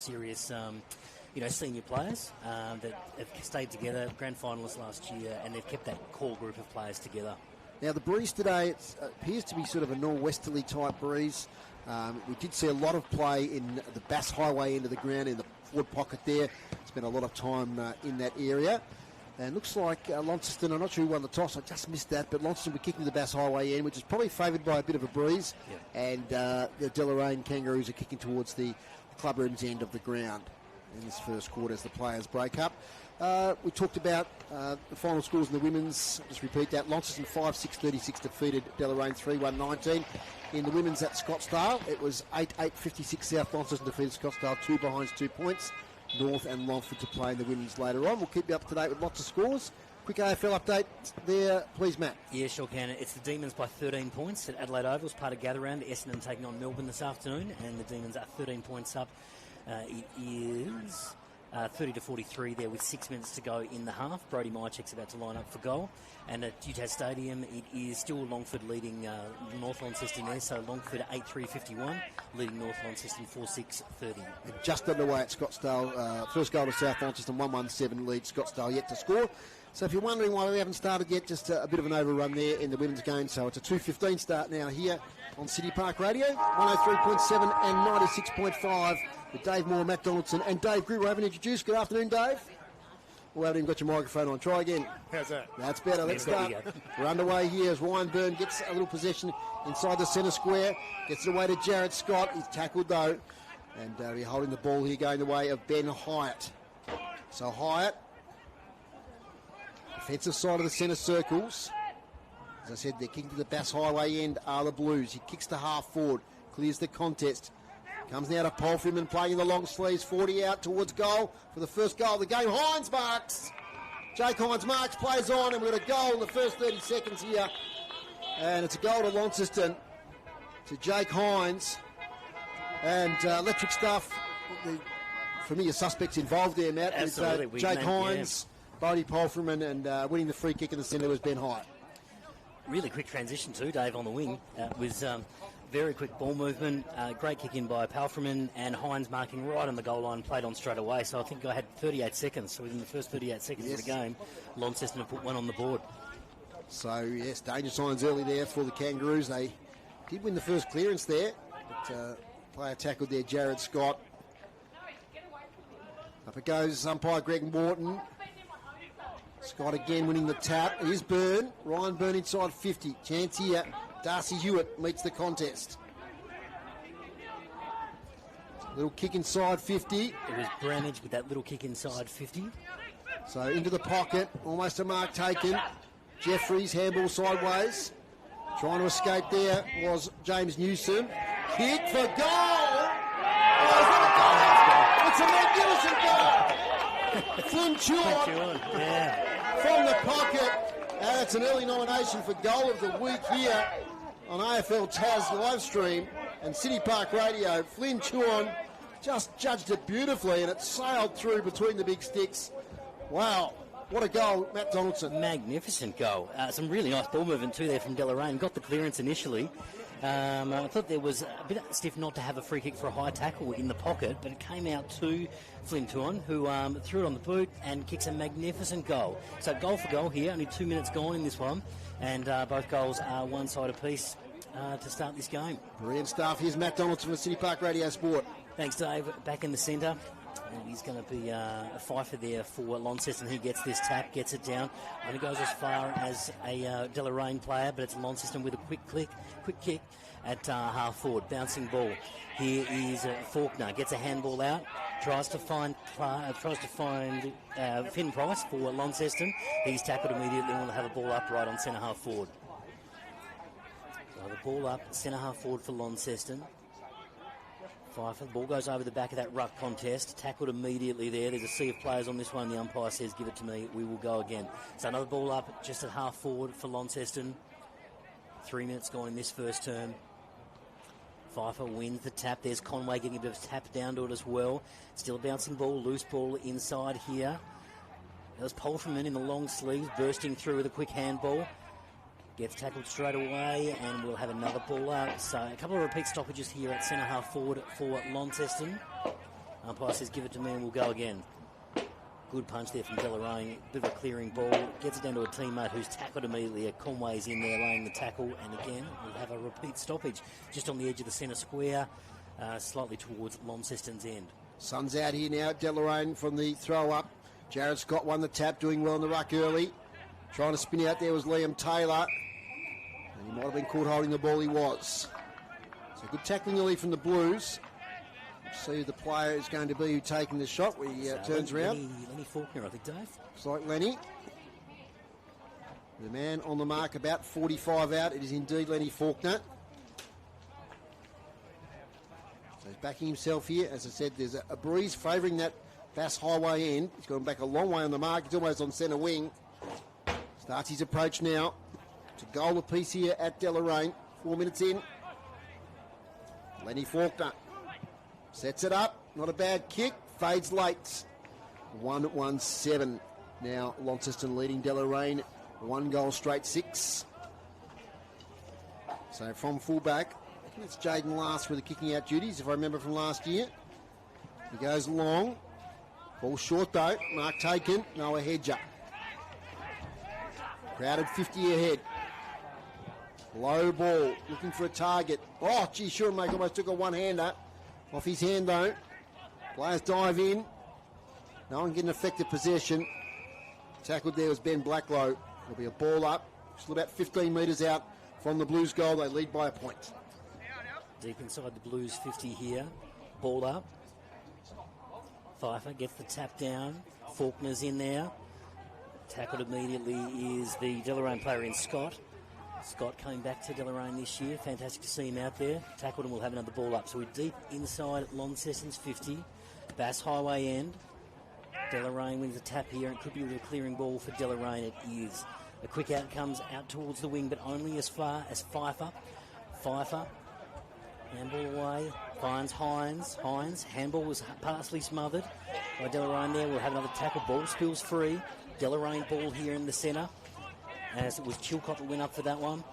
serious, senior players that have stayed together, grand finalists last year, and they've kept that core group of players together. Now, the breeze today appears to be sort of a northwesterly type breeze. We did see a lot of play in the Bass Highway end of the ground, in the forward pocket there. Spent a lot of time in that area. And looks like Launceston, I'm not sure who won the toss, I just missed that, but Launceston were kicking the Bass Highway end, which is probably favoured by a bit of a breeze. Yeah. And the Deloraine Kangaroos are kicking towards the clubroom's end of the ground in this first quarter as the players break up. We talked about the final scores in the women's. I'll just repeat that. Launceston 5-6-36 defeated Deloraine 3-1-19. In the women's at Scottsdale, it was 8-8-56 South Launceston defeated Scottsdale 2 behinds 2 points. North and Longford to play in the women's later on. We'll keep you up to date with lots of scores. Quick AFL update there, please, Matt. Yeah, sure can. It's the Demons by 13 points at Adelaide Oval as part of gather round. Essendon taking on Melbourne this afternoon, and the Demons are 13 points up. It is 30-43 there with 6 minutes to go in the half. Brodie Mychek's about to line up for goal. And at UTAS Stadium, it is still Longford leading North Launceston there. So Longford 8-3-51, leading North Launceston 4-6-30. Just underway at Scottsdale. First goal to South Launceston, 1-1-7 lead. Scottsdale yet to score. So if you're wondering why we haven't started yet, just a bit of an overrun there in the women's game. So it's a 2:15 start now here on City Park Radio, 103.7 and 96.5 with Dave Moore, Matt Donaldson and Dave Greer. We haven't introduced. Good afternoon, Dave. We haven't even got your microphone on. Try again. How's that? That's better. Let's start. We're underway here as Ryan Byrne gets a little possession inside the centre square. Gets it away to Jared Scott. He's tackled though. And we're holding the ball here going the way of Ben Hyatt. So Hyatt, defensive side of the centre circles. As I said, they're kicking to the Bass Highway end are the Blues. He kicks to half forward, clears the contest. Comes now to Polfreeman playing in the long sleeves, 40 out towards goal for the first goal of the game. Hines marks. Jake Hines marks, plays on, and we've got a goal in the first 30 seconds here. And it's a goal to Launceston, to Jake Hines. And electric stuff. The familiar suspects involved there, Matt. Absolutely. With, Jake Hines, Bodie Polfreeman, and winning the free kick in the centre was Ben Hyatt. Really quick transition too, Dave, on the wing. It was very quick ball movement, great kick in by Palfreman, and Hines marking right on the goal line, played on straight away. So I think I had 38 seconds. So within the first 38 seconds of the game, Launceston have put one on the board. So, yes, danger signs early there for the Kangaroos. They did win the first clearance there, but player tackled there, Jared Scott. Up it goes, umpire Greg Morton. Scott again winning the tap. Here's Byrne. Ryan Byrne inside 50. Chance here. Darcy Hewitt meets the contest. Little kick inside 50. It was Bramage with that little kick inside 50. So into the pocket. Almost a mark taken. Jeffries, handball sideways. Trying to escape there was James Newsom. Kick for goal! Oh, is that a goal? It's a magnificent goal! Flynn Chewon. Yeah. From the pocket. That's an early nomination for goal of the week here on AFL Tas live stream and City Park Radio. Flynn Chewon just judged it beautifully and it sailed through between the big sticks. Wow, what a goal, Matt Donaldson. Magnificent goal. Some really nice ball movement too there from Deloraine. Got the clearance initially. I thought there was a bit stiff not to have a free kick for a high tackle in the pocket, but it came out to Flynn Chewon, who threw it on the boot and kicks a magnificent goal. So goal for goal here, only 2 minutes gone in this one, and both goals are one side apiece to start this game. Brilliant stuff. Here's Matt Donaldson for City Park Radio Sport. Thanks, Dave. Back in the centre. And he's going to be a fifer there for Launceston. He gets this tap, gets it down. Only goes as far as a Deloraine player, but it's Launceston with a quick kick at half forward. Bouncing ball. Here is Faulkner. Gets a handball out. Tries to find Finn Price for Launceston. He's tackled immediately and will have a ball up right on centre half forward. So the ball up, centre half forward for Launceston. Pfeiffer, the ball goes over the back of that ruck contest, tackled immediately there. There's a sea of players on this one. The umpire says, give it to me, we will go again. So another ball up just at half forward for Launceston. 3 minutes gone in this first term. Pfeiffer wins the tap. There's Conway getting a bit of tap down to it as well. Still a bouncing ball, loose ball inside here. There's Polfreman in the long sleeves, bursting through with a quick handball. Gets tackled straight away, and we'll have another ball out. So a couple of repeat stoppages here at centre half forward for Launceston. Umpire says give it to me and we'll go again. Good punch there from Deloraine. Bit of a clearing ball. Gets it down to a teammate who's tackled immediately. Conway's in there laying the tackle. And again, we'll have a repeat stoppage just on the edge of the centre square, slightly towards Launceston's end. Sun's out here now. Deloraine from the throw up. Jared Scott won the tap, doing well in the ruck early. Trying to spin out there was Liam Taylor. And he might have been caught holding the ball. He was. So good tackling early from the Blues. See who the player is going to be who taking the shot when he turns around. Lenny Faulkner, I think, Dave. Looks like Lenny. The man on the mark, about 45 out. It is indeed Lenny Faulkner. So he's backing himself here. As I said, there's a breeze favouring that Bass Highway end. He's gone back a long way on the mark. He's almost on centre wing. Starts his approach now. It's a goal apiece here at Deloraine. 4 minutes in. Lenny Faulkner sets it up. Not a bad kick. Fades late. 1-1-7. Now Launceston leading Deloraine. 1 goal straight 6. So from fullback, I think it's Jaden Last with the kicking out duties, if I remember from last year. He goes long. Ball short though. Mark taken. Noah Hedger. Crowded 50 ahead. Low ball. Looking for a target. Oh, gee, Schurenmaker almost took a one-hander. Off his hand though. Players dive in. No one getting effective possession. Tackled there was Ben Blacklow. There'll be a ball up. Still about 15 metres out from the Blues goal. They lead by a point. Deep inside the Blues 50 here. Ball up. Pfeiffer gets the tap down. Faulkner's in there. Tackled immediately is the Deloraine player in Scott. Scott coming back to Deloraine this year. Fantastic to see him out there. Tackled and we'll have another ball up. So we're deep inside Launceston's 50. Bass Highway end. Deloraine wins the tap here. It could be a clearing ball for Deloraine. It is. A quick out comes out towards the wing, but only as far as Pfeiffer. Pfeiffer. Handball away. Finds Hines. Hines. Handball was partially smothered by Deloraine there. We'll have another tackle. Ball spills free. Deloraine ball here in the centre. As it was Chilcott that went up for that one.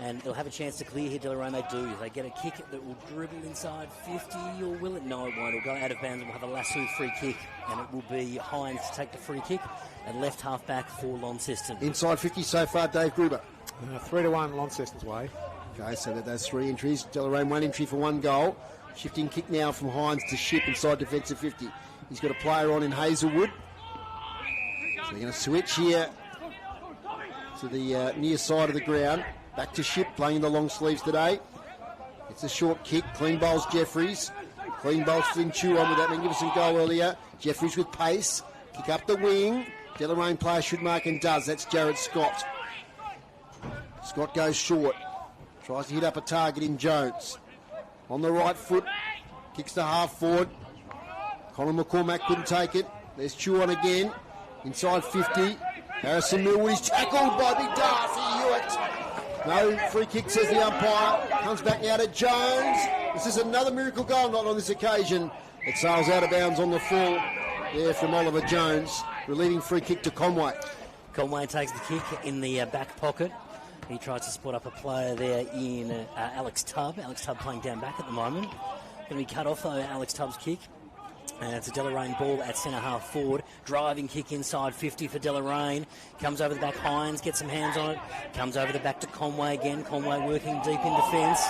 And they'll have a chance to clear here, Deloraine. They do. They get a kick that will dribble inside 50, or will it? No, it won't. It'll go out of bounds and we'll have a lasso free kick. And it will be Hines to take the free kick and left half back for Launceston. Inside 50 so far, Dave Gruber. 3-1 Launceston's way. Okay, so those 3 entries. Deloraine 1 entry for 1 goal. Shifting kick now from Hines to Ship inside defensive 50. He's got a player on in Hazelwood. So they're going to switch here to the near side of the ground. Back to Ship, playing in the long sleeves today. It's a short kick. Clean bowls Jeffries. Clean bowls Flynn Chew on with that magnificent goal earlier. Jeffries with pace. Kick up the wing. Deloraine player should mark and does. That's Jared Scott. Scott goes short. Tries to hit up a target in Jones. On the right foot. Kicks to half forward. Colin McCormack couldn't take it. There's Chew on again. Inside 50. Harrison Millwood is tackled by Big Darcy Hewitt. No free kick, says the umpire. Comes back now to Jones. This is another miracle goal, not on this occasion. It sails out of bounds on the full there from Oliver Jones. Relieving free kick to Conway. Conway takes the kick in the back pocket. He tries to spot up a player there in Alex Tubb. Alex Tubb playing down back at the moment. Going to be cut off though, Alex Tubb's kick. And it's a Deloraine ball at centre half forward. Driving kick inside 50 for Deloraine. Comes over the back. Hines gets some hands on it. Comes over the back to Conway again. Conway working deep in defence.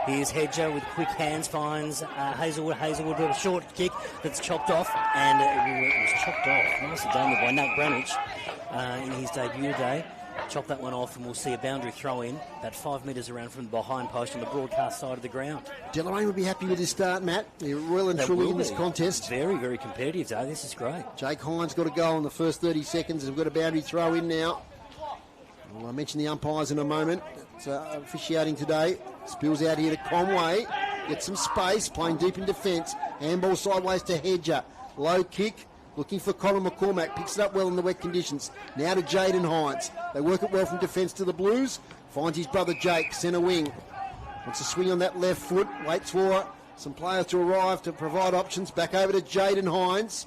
Here's Hedger with quick hands. Finds Hazelwood. Hazelwood with a short kick that's chopped off. And it was chopped off. Nicely done by Nate Branich in his debut day. Chop that one off and we'll see a boundary throw in about 5 metres around from the behind post on the broadcast side of the ground. Deloraine would be happy with his start, Matt. They're well and truly in this contest. Very, very competitive, though. This is great. Jake Hines got a goal in the first 30 seconds. We've got a boundary throw in now. Well, I'll mention the umpires in a moment. It's officiating today. Spills out here to Conway. Gets some space, playing deep in defence. Handball sideways to Hedger. Low kick. Looking for Colin McCormack. Picks it up well in the wet conditions. Now to Jaden Hines. They work it well from defence to the Blues. Finds his brother Jake, centre wing. Wants to swing on that left foot. Waits for some players to arrive to provide options. Back over to Jaden Hines,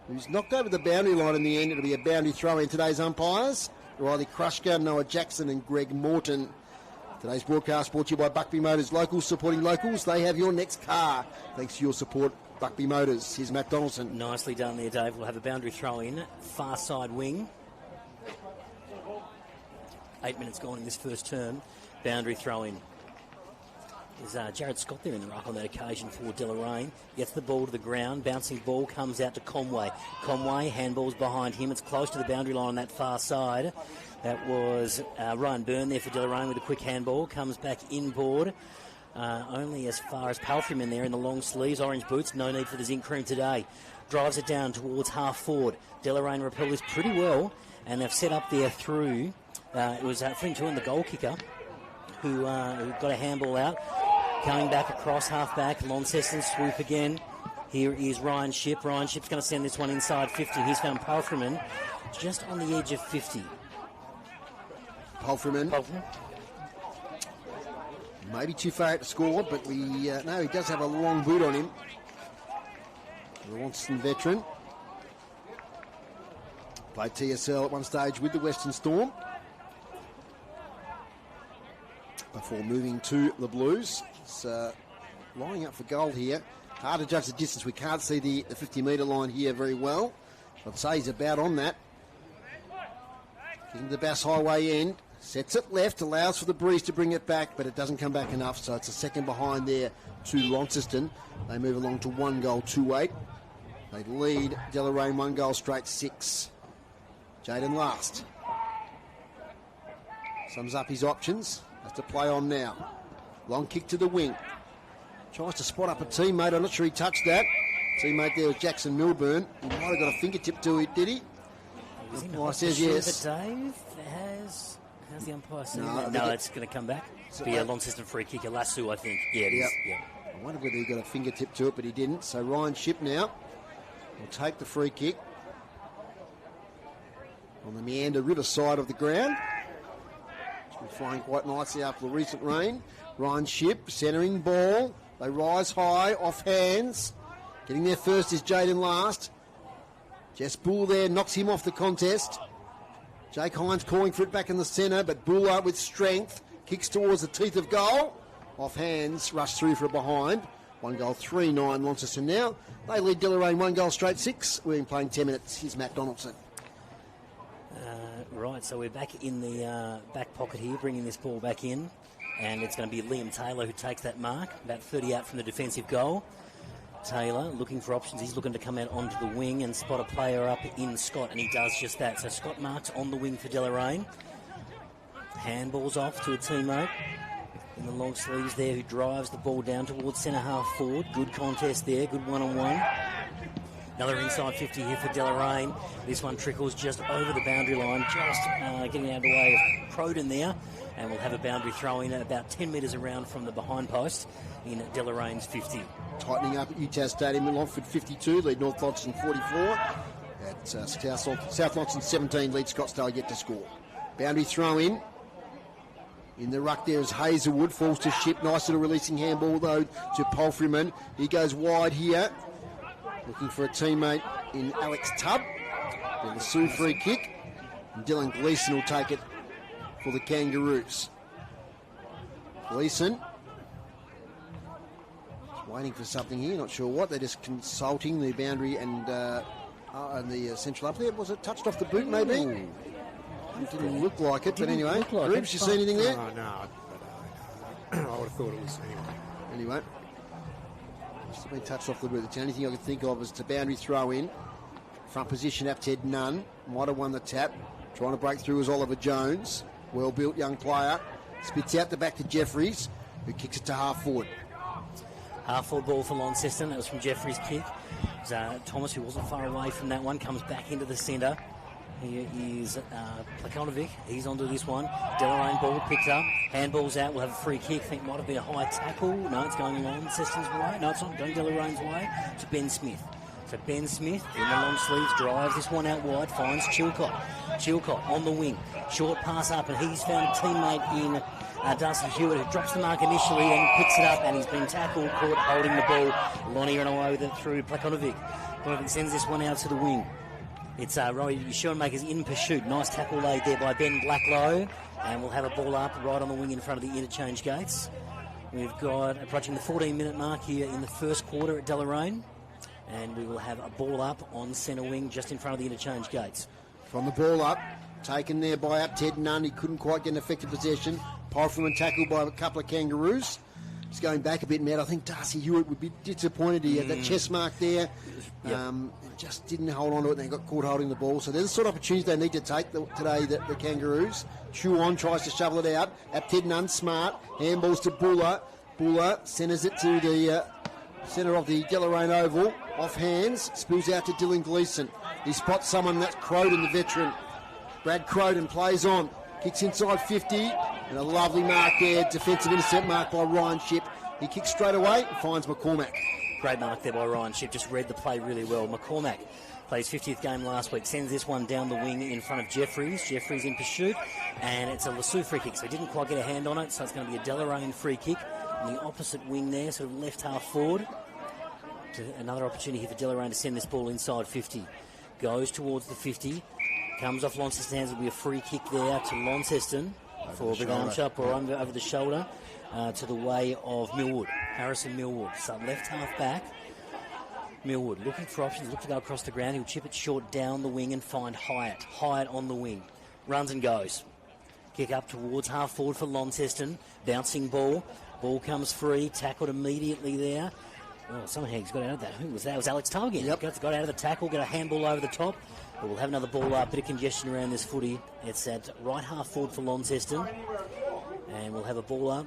who's knocked over the boundary line in the end. It'll be a boundary throw in. Today's umpires, Riley Krushka, Noah Jackson and Greg Morton. Today's broadcast brought to you by Buckby Motors. Locals supporting locals. They have your next car. Thanks to your support Buckby Motors. Here's Matt Donaldson. Nicely done there, Dave. We'll have a boundary throw in. Far side wing. 8 minutes gone in this first term. Boundary throw in. There's Jared Scott there in the ruck on that occasion for Deloraine. Gets the ball to the ground. Bouncing ball comes out to Conway. Conway, handballs behind him. It's close to the boundary line on that far side. That was Ryan Byrne there for Deloraine with a quick handball. Comes back inboard. Only as far as Palfrey in there in the long sleeves. Orange boots. No need for the zinc cream today. Drives it down towards half forward. Deloraine repel this pretty well. And they've set up there through. It was Flynn Tuan, the goal kicker, who got a handball out. Coming back across half-back, Launceston swoop again. Here is Ryan Shipp. Ryan Shipp's going to send this one inside 50. He's found Palfreyman just on the edge of 50. Palfreyman. Maybe too far out to score, but no, he does have a long boot on him. The Launceston veteran. Played TSL at one stage with the Western Storm. Before moving to the Blues. It's lining up for goal here. Hard to judge the distance. We can't see the 50-metre line here very well. I'd say he's about on that. Getting the Bass Highway end. Sets it left, allows for the breeze to bring it back, but it doesn't come back enough, so it's a second behind there to Launceston. They move along to 1 goal, 2-8. They lead Deloraine 1 goal straight 6. Jaden Last sums up his options. Has to play on now. Long kick to the wing. Tries to spot up a teammate. I'm not sure he touched that. Teammate there was Jackson Milburn. He might have got a fingertip to it, did he? The umpire says yes. But Dave, how's the umpire saying that? No, it's going to come back. Be a Launceston free kicker. Lasso, I think. Yeah, it is. Yep. I wonder whether he got a fingertip to it, but he didn't. So Ryan Shipp now will take the free kick on the Meander River side of the ground. Been flying quite nicely after the recent rain. Ryan Shipp centering ball. They rise high, off hands. Getting there first is Jaden Last. Jess Bull there knocks him off the contest. Jake Hines calling for it back in the centre, but Buller with strength kicks towards the teeth of goal. Off hands, rush through for a behind. 1 goal, 3-9 Launceston now. They lead Deloraine 1 goal straight 6. We've been playing 10 minutes. Here's Matt Donaldson. Right, so we're back in the back pocket here, bringing this ball back in. And it's going to be Liam Taylor who takes that mark, about 30 out from the defensive goal. Taylor looking for options. He's looking to come out onto the wing and spot a player up in Scott, and he does just that. So Scott marks on the wing for Deloraine. Handballs off to a teammate in the long sleeves there who drives the ball down towards centre half forward. Good contest there, good one-on-one. Another inside 50 here for Deloraine. This one trickles just over the boundary line, just getting out of the way of Croden there. And we'll have a boundary throw in about 10 metres around from the behind post in Deloraine's 50. Tightening up at UTAS Stadium in Longford 52, lead North Launceston 44. At South Launceston 17, lead Scottsdale yet to score. Boundary throw in. In the ruck there is Hazelwood, falls to Shipp. Nice little releasing handball though to Palfreyman. He goes wide here. Looking for a teammate in Alex Tubb. Then the Sioux free kick. And Dylan Gleeson will take it for the Kangaroos. Gleeson waiting for something here, not sure what. They're just consulting the boundary and the central up there. Was it touched off the boot maybe? Ooh. It didn't look like it, but anyway. Rubes, you see anything there? No. I would have thought it was Anyway. Must have been touched off the boot. The only thing I could think of is to boundary throw in. Front position, Apted none. Might have won the tap. Trying to break through was Oliver Jones. Well-built young player. Spits out the back to Jeffries, who kicks it to half forward. Half forward ball for Launceston. That was from Jeffries' kick. Thomas, who wasn't far away from that one, comes back into the centre. Here is Plakonovic. He's onto this one. Deloraine ball picked up. Handball's out. We'll have a free kick. I think might have been a high tackle. No, it's going Launceston's way. No, it's not going Deloraine's way. To Ben Smith. So Ben Smith in the long sleeves drives this one out wide. Finds Chilcott. Chilcott on the wing. Short pass up, and he's found a teammate in Darcy Hewitt, who drops the mark initially and picks it up, and he's been tackled, caught holding the ball. Lonnie ran away with it through Plakonovic. Plakonovic sends this one out to the wing. It's Rory Schoenmaker's in pursuit. Nice tackle laid there by Ben Blacklow. And we'll have a ball up right on the wing in front of the interchange gates. We've got approaching the 14-minute mark here in the first quarter at Deloraine. And we will have a ball up on centre wing just in front of the interchange gates. From the ball up, taken there by Ted Nunn. He couldn't quite get an effective possession. Powerful and tackled by a couple of Kangaroos. He's going back a bit, Matt. I think Darcy Hewitt would be disappointed. He had that chest mark there. Yep. Just didn't hold on to it, and they got caught holding the ball. So there's the sort of opportunities they need to take today, the Kangaroos. Chew on, tries to shovel it out. Ted Nunn, smart. Handballs to Buller. Buller centres it to the centre of the Deloraine Oval. Off hands, spills out to Dylan Gleeson. He spots someone, that's Croden, the veteran. Brad Croden plays on. Kicks inside 50. And a lovely mark there. Defensive intercept mark by Ryan Shipp. He kicks straight away and finds McCormack. Great mark there by Ryan Shipp. Just read the play really well. McCormack plays 50th game last week. Sends this one down the wing in front of Jeffries. Jeffries in pursuit. And it's a Lasue free kick. So he didn't quite get a hand on it. So it's going to be a Deloraine free kick. On the opposite wing there, sort of left half forward. Another opportunity here for Deloraine to send this ball inside 50. Goes towards the 50. Comes off Launceston's hands. Will be a free kick there to Launceston for a big arm chop or over the shoulder to the way of Millwood. Harrison Millwood. So left half back. Millwood looking for options. Look to go across the ground. He'll chip it short down the wing and find Hyatt. Hyatt on the wing. Runs and goes. Kick up towards half forward for Launceston. Bouncing ball. Ball comes free. Tackled immediately there. Well, somehow he's got out of that. Who was that? It was Alex Tubb again. Yep. Got out of the tackle, got a handball over the top. But we'll have another ball up. Bit of congestion around this footy. It's at right half forward for Launceston. And we'll have a ball up.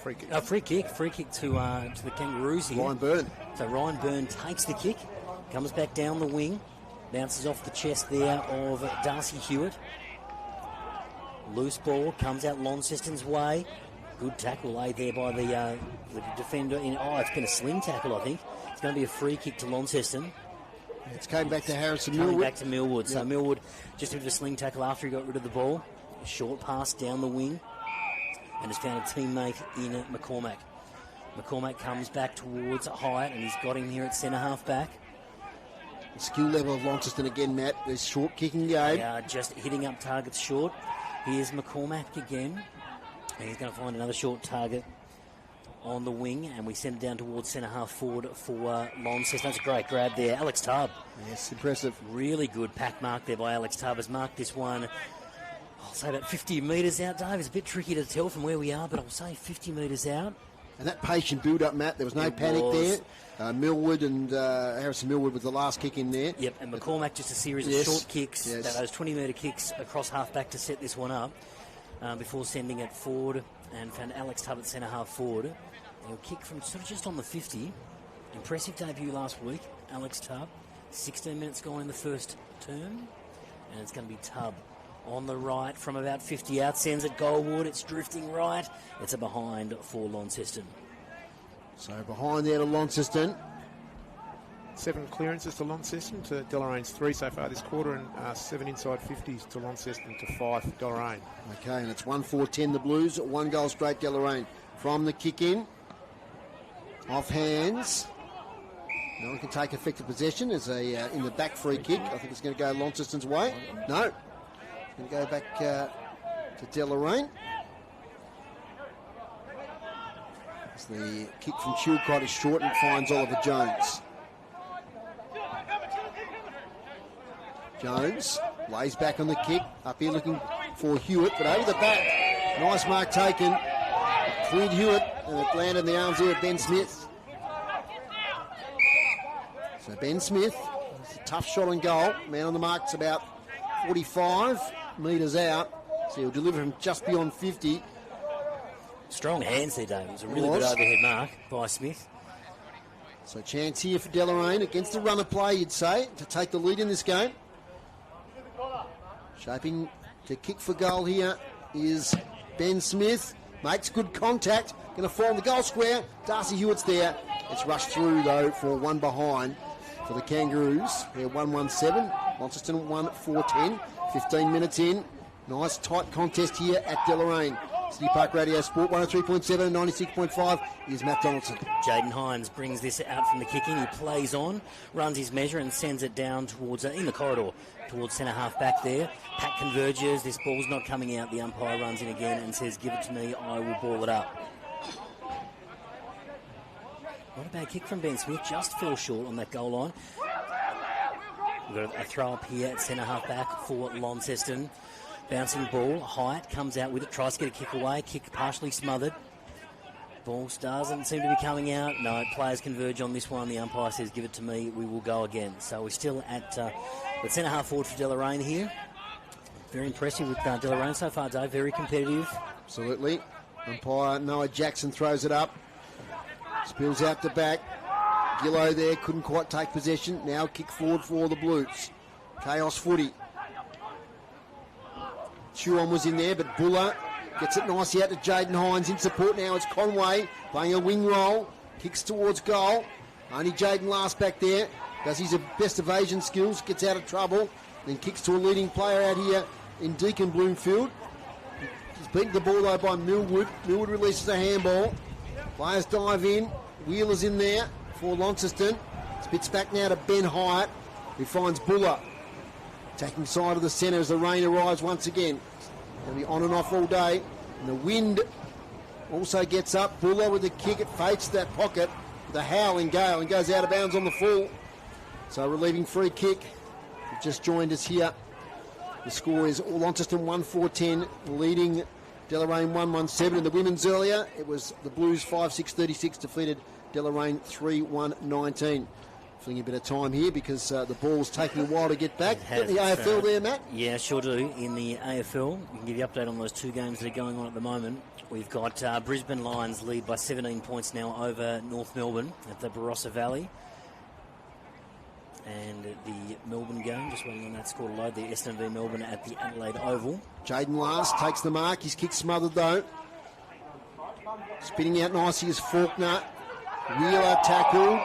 Free kick. Free kick to the Kangaroos here. Ryan Byrne. So Ryan Byrne takes the kick. Comes back down the wing. Bounces off the chest there of Darcy Hewitt. Loose ball. Comes out Launceston's way. Good tackle laid there by the defender. It's been a sling tackle, I think. It's going to be a free kick to Launceston. It's came back to Harrison Coming Millwood. back to Millwood. Yep. So Millwood just did a sling tackle after he got rid of the ball. A short pass down the wing. And has found a teammate in McCormack. McCormack comes back towards Hyatt, and he's got him here at centre half back. The skill level of Launceston again, Matt. This short kicking game. They are just hitting up targets short. Here's McCormack again. And he's going to find another short target on the wing, and we send it down towards centre half forward for Launceston. That's a great grab there. Alex Tubb. Yes, impressive. Really good pack mark there by Alex Tubb. Has marked this one, I'll say about 50 metres out, Dave. It's a bit tricky to tell from where we are, but I'll say 50 metres out. And that patient build-up, Matt, there was no panic there. Millwood and Harrison Millwood with the last kick in there. Yep, and McCormack just a series of short kicks, those 20-metre kicks across half-back to set this one up before sending it forward, and found Alex Tubb at centre half forward. He'll kick from sort of just on the 50. Impressive debut last week, Alex Tubb. 16 minutes gone in the first term, and it's going to be Tubb on the right from about 50 out, sends it goalward. It's drifting right. It's a behind for Launceston. So behind there to Launceston. 7 clearances to Launceston to Deloraine's 3 so far this quarter, and 7 inside 50s to Launceston to 5 Deloraine. Okay, and it's 1-4-10 the Blues. 1 goal straight Deloraine. From the kick in. Off hands. No one can take effective possession. There's a in the back free kick. I think it's going to go Launceston's way. No. It's going to go back to Deloraine. As the kick from Chilcott is short and finds Oliver Jones. Jones lays back on the kick. Up here looking for Hewitt, but over the back. Nice mark taken. Cleared Hewitt, and it landed in the arms there of Ben Smith. So Ben Smith, it's a tough shot on goal. Man on the mark's about 45 metres out. So he'll deliver him just beyond 50. Strong hands there, David. It was a really good overhead mark by Smith. So chance here for Deloraine against the run of play, you'd say, to take the lead in this game. Shaping to kick for goal here is Ben Smith. Makes good contact. Going to fall in the goal square. Darcy Hewitt's there. It's rushed through, though, for one behind for the Kangaroos. They're 1-1-7. Launceston 1-4-10. 15 minutes in. Nice tight contest here at Deloraine. City Park Radio Sport 103.7 and 96.5 is Matt Donaldson. Jaden Hines brings this out from the kicking. He plays on, runs his measure and sends it down towards in the corridor towards centre half back there. Pack converges. This ball's not coming out. The umpire runs in again and says, "Give it to me. I will ball it up." Not a bad kick from Ben Smith, just fell short on that goal line. We've got a throw up here at centre-half back for Launceston. Bouncing ball, Hyatt comes out with it, tries to get a kick away, kick partially smothered. Ball doesn't seem to be coming out. No, players converge on this one. The umpire says, give it to me, we will go again. So we're still at the centre-half forward for Deloraine here. Very impressive with Deloraine so far, Dave. Very competitive. Absolutely. Umpire Noah Jackson throws it up. Spills out the back. Gillow there, couldn't quite take possession. Now kick forward for the Blues. Chaos footy. Chuon was in there, but Buller gets it nicely out to Jaden Hines in support. Now it's Conway playing a wing roll. Kicks towards goal. Only Jaden last back there. Does his best evasion skills. Gets out of trouble. Then kicks to a leading player out here in Deacon Bloomfield. He's beaten the ball though by Millwood. Millwood releases a handball. Players dive in. Wheeler's in there for Launceston. Spits back now to Ben Hyatt, who finds Buller. Attacking side of the centre as the rain arrives once again. Going to be on and off all day. And the wind also gets up. Buller with the kick. It fades to that pocket. The howling gale and goes out of bounds on the full. So relieving free kick. You've just joined us here. The score is Launceston 1-4-10, leading Deloraine 1-1-7. In the women's earlier, it was the Blues 5-6-36 defeated Deloraine 3-1-19. Feeling a bit of time here because the ball's taking a while to get back. Got the AFL there, Matt? Yeah, sure do. In the AFL, we can give you an update on those two games that are going on at the moment. We've got Brisbane Lions lead by 17 points now over North Melbourne at the Barossa Valley. And the Melbourne game, just waiting on that score to load, the Essendon v Melbourne at the Adelaide Oval. Jaden Last takes the mark. His kick smothered though. Spinning out nicely is Faulkner. Wheeler tackled.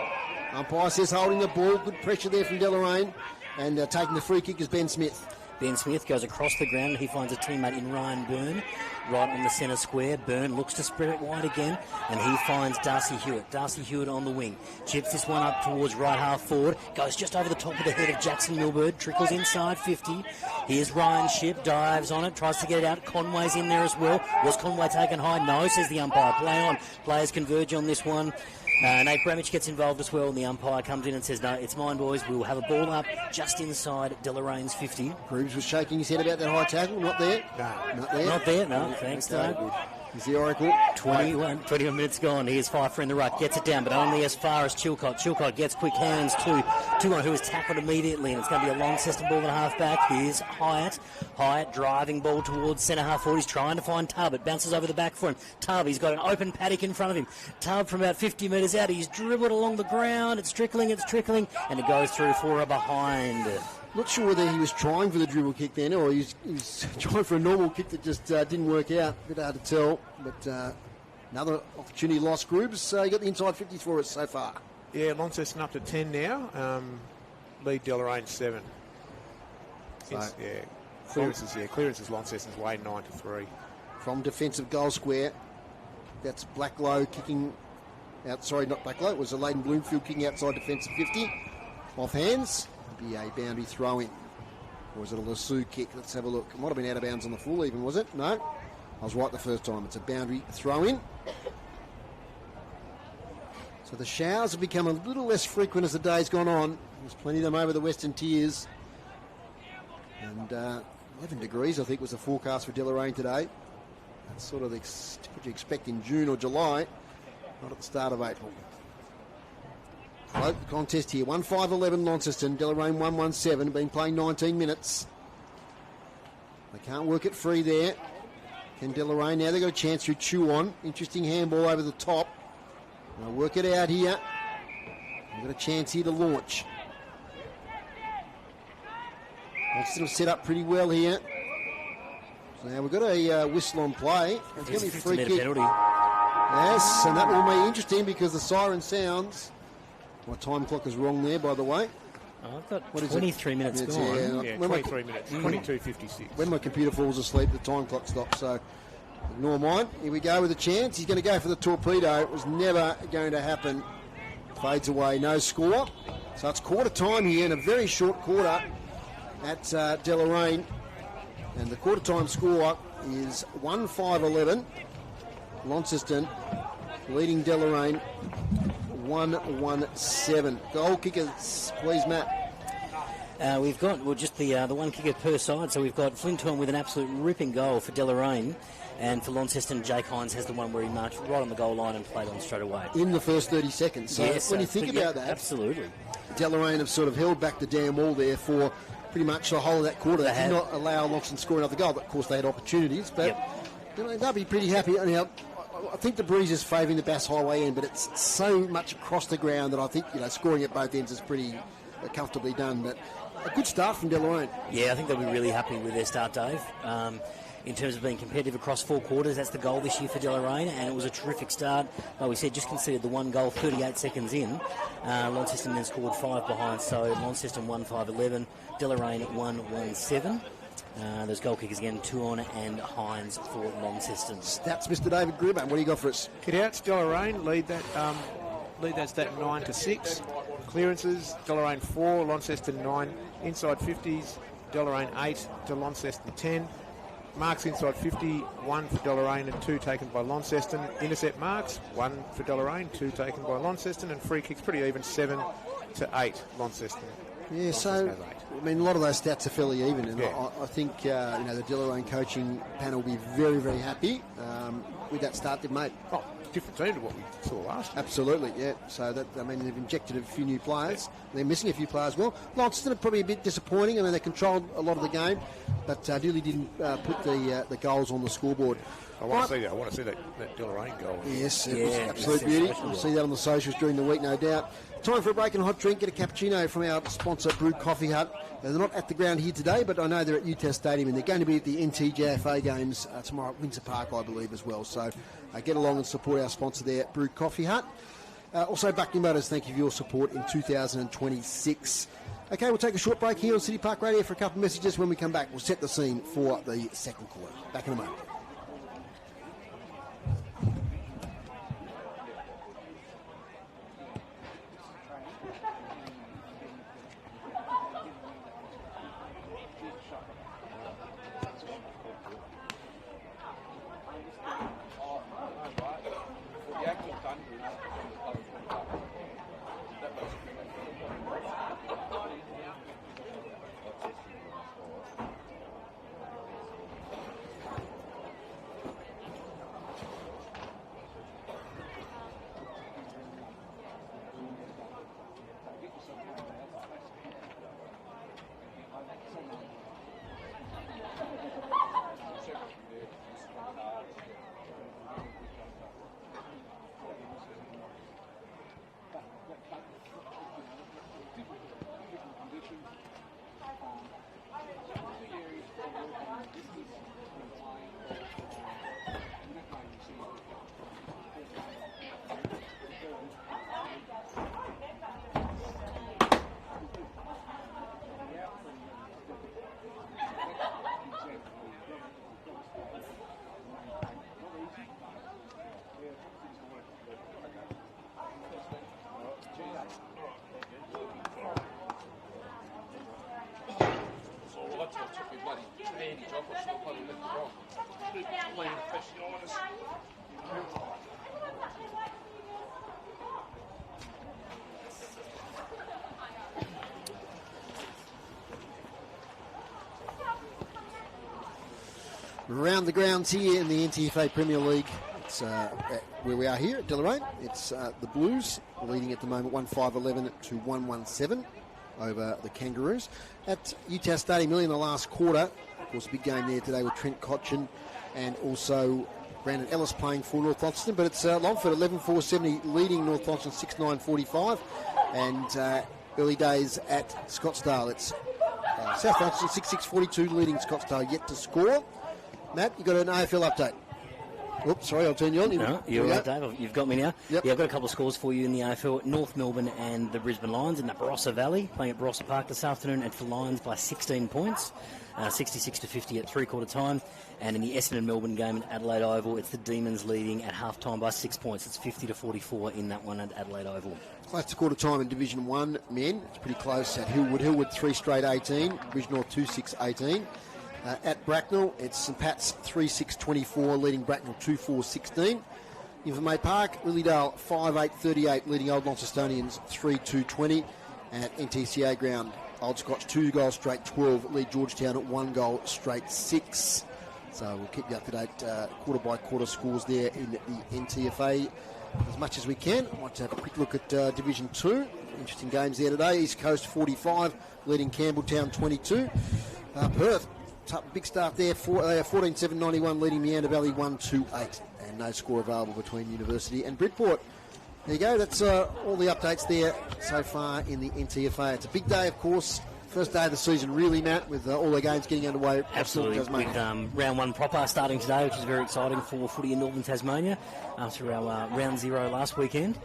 Umpire says holding the ball. Good pressure there from Deloraine. And taking the free kick is Ben Smith. Ben Smith goes across the ground and he finds a teammate in Ryan Byrne right on the centre square. Byrne looks to spread it wide again and he finds Darcy Hewitt. Darcy Hewitt on the wing. Chips this one up towards right half forward. Goes just over the top of the head of Jackson Milburn. Trickles inside 50. Here's Ryan Shipp. Dives on it. Tries to get it out. Conway's in there as well. Was Conway taken high? No, says the umpire. Play on. Players converge on this one. Nate Bramich gets involved as well, and the umpire comes in and says, no, it's mine, boys. We'll have a ball up just inside Deloraine's 50. Grooves was shaking his head about that high tackle. Not there. No. Not there. Not there, no. Thanks, Dave. He's the Oracle. 21 minutes gone. Here's Pfeiffer in the ruck. Gets it down, but only as far as Chilcott. Chilcott gets quick hands to one who is tackled immediately, and it's going to be a Launceston ball and a half back. Here's Hyatt. Hyatt driving ball towards centre half forward. He's trying to find Tubb. It bounces over the back for him. Tubb, he's got an open paddock in front of him. Tubb from about 50 metres out. He's dribbled along the ground. It's trickling, and it goes through for a behind. Not sure whether he was trying for the dribble kick then or he was trying for a normal kick that just didn't work out. A bit hard to tell, but another opportunity lost, Grooves. You got the inside 50s for us so far. Yeah, Launceston up to 10 now. Lead Deloraine 7. Clearances Launceston's way 9-3. From defensive goal square, that's Blacklow kicking out. Sorry, not Blacklow. It was a Leighton Bloomfield kicking outside defensive 50. Off hands. Be a boundary throw in. Or was it a Lassou kick? Let's have a look. It might have been out of bounds on the full even, was it? No. I was right the first time. It's a boundary throw in. So the showers have become a little less frequent as the day's gone on. There's plenty of them over the Western Tiers. And 11 degrees, I think, was the forecast for Deloraine today. That's sort of what you expect in June or July, not at the start of April. The contest here, 1-5-11 Launceston, Deloraine 1-1-7, been playing 19 minutes. They can't work it free there. Can Deloraine? Now they've got a chance through Chuon. Interesting handball over the top. They'll work it out here. They've got a chance here to launch. Launceston set up pretty well here. So now we've got a whistle on play. It's going to be a free kick. Penalty. Yes, and that will be interesting because the siren sounds. My time clock is wrong there, by the way. Oh, I've got 23 minutes gone. Yeah, 23 minutes, 22:56. When my computer falls asleep, the time clock stops, so ignore mine. Here we go with a chance. He's going to go for the torpedo. It was never going to happen. Fades away, no score. So it's quarter time here in a very short quarter at Deloraine. And the quarter time score is 1-5-11. Launceston leading Deloraine 117. Goal kickers, please, Matt. We've got just the one kicker per side, so we've got Flinton with an absolute ripping goal for Deloraine, and for Launceston, Jake Hines has the one where he marched right on the goal line and played on straight away. In the first 30 seconds. So yes, when you think about that, absolutely. Deloraine have sort of held back the damn wall there for pretty much the whole of that quarter. They did not allow Launceston to score another goal, but of course they had opportunities. But they'll be pretty happy. Now, I think the breeze is favouring the Bass Highway end, but it's so much across the ground that I think scoring at both ends is pretty comfortably done. But a good start from Deloraine. Yeah, I think they'll be really happy with their start, Dave. In terms of being competitive across 4 quarters, that's the goal this year for Deloraine, and it was a terrific start. Like we said, just conceded the one goal 38 seconds in. Launceston then scored 5 behind, so Launceston 1-5-11, Deloraine 1-1-7. Those goal kickers again, Tuon and Hines for Launceston. Stats, Mr. David Gribber. What do you got for us? Kick-outs, Deloraine lead that stat 9-6. Clearances, Deloraine 4, Launceston 9. Inside 50s, Deloraine 8 to Launceston 10. Marks inside 50, 1 for Deloraine and 2 taken by Launceston. Intercept marks, 1 for Deloraine, 2 taken by Launceston. And free kicks pretty even, 7-8 Launceston. Yeah, so, I mean, a lot of those stats are fairly even. And I think, the Deloraine coaching panel will be very, very happy with that start they've made. Oh, different team to what we saw last year. Absolutely, yeah. So, they've injected a few new players. Yeah. They're missing a few players. Well, Launceston are probably a bit disappointing. I mean, they controlled a lot of the game, but really didn't put the goals on the scoreboard. I want to see that Deloraine goal. Yes, it was absolute beauty. We'll see that on the socials during the week, no doubt. Time for a break and a hot drink. Get a cappuccino from our sponsor, Brew Coffee Hut. They're not at the ground here today, but I know they're at UTAS Stadium, and they're going to be at the NTFA games tomorrow at Windsor Park, I believe, as well. So get along and support our sponsor there, Brew Coffee Hut. Also, Buckley Motors, thank you for your support in 2026. Okay, we'll take a short break here on City Park Radio for a couple of messages. When we come back, we'll set the scene for the second quarter. Back in a moment. Around the grounds here in the NTFA Premier League, it's where we are here at Deloraine. It's the Blues leading at the moment 1-5-11 to 1-1-7 over the Kangaroos. At UTAS Stadium, early in the last quarter, of course, a big game there today with Trent Cotchin and also Brandon Ellis playing for North Launceston. But it's Longford 11-4-70 leading North Launceston 6-9-45. And early days at Scottsdale, it's South Launceston 6-6-42 leading Scottsdale yet to score. Matt, you got an AFL update? Oops, sorry, I'll turn you on. No, you're right, Dave. You've got me now. Yep. Yeah, I've got a couple of scores for you in the AFL. North Melbourne and the Brisbane Lions in the Barossa Valley, playing at Barossa Park this afternoon, and for Lions by 16 points, 66-50 at three-quarter time. And in the Essendon Melbourne game at Adelaide Oval, it's the Demons leading at half-time by 6 points. It's 50-44 in that one at Adelaide Oval. Close to quarter time in Division 1 men. It's pretty close at Hillwood. Hillwood 3 straight 18. Division North 2-6-18. At Bracknell, it's St Pat's 3-6-24, leading Bracknell 2-4-16. Invermay Park, Lilydale 5-8-38, leading Old Launcestonians 3-2-20. At NTCA ground, Old Scotch 2 goals straight 12, lead Georgetown at 1 goal straight 6. So we'll keep you up to date quarter by quarter scores there in the NTFA as much as we can. I want to have a quick look at Division 2. Interesting games there today. East Coast 45, leading Campbelltown 22. Perth, big start there, 14-7-91, leading Meander Valley 1-2-8. And no score available between University and Bridport. There you go, that's all the updates there so far in the NTFA. It's a big day, of course. First day of the season, really, Matt, with all the games getting underway. Absolutely, with round 1 proper starting today, which is very exciting for footy in Northern Tasmania after our round 0 last weekend.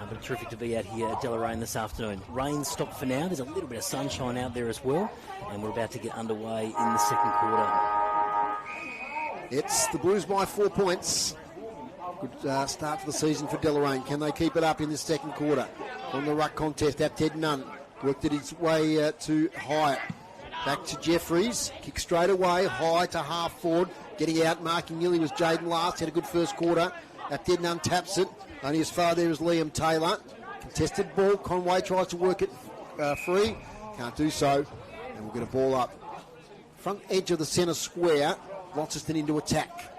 But terrific to be out here at Deloraine this afternoon. Rain stopped for now. There's a little bit of sunshine out there as well, and we're about to get underway in the second quarter. It's the Blues by 4 points. Good start to the season for Deloraine. Can they keep it up in the second quarter? On the ruck contest, at Ted Nunn. Worked it his way to Hyatt. Back to Jeffries. Kick straight away. High to half forward. Getting out, marking nearly was Jaden Last. Had a good first quarter. At Ted Nunn taps it. Only as far there as Liam Taylor. Contested ball. Conway tries to work it free. Can't do so. And we'll get a ball up. Front edge of the centre square. Launceston into attack.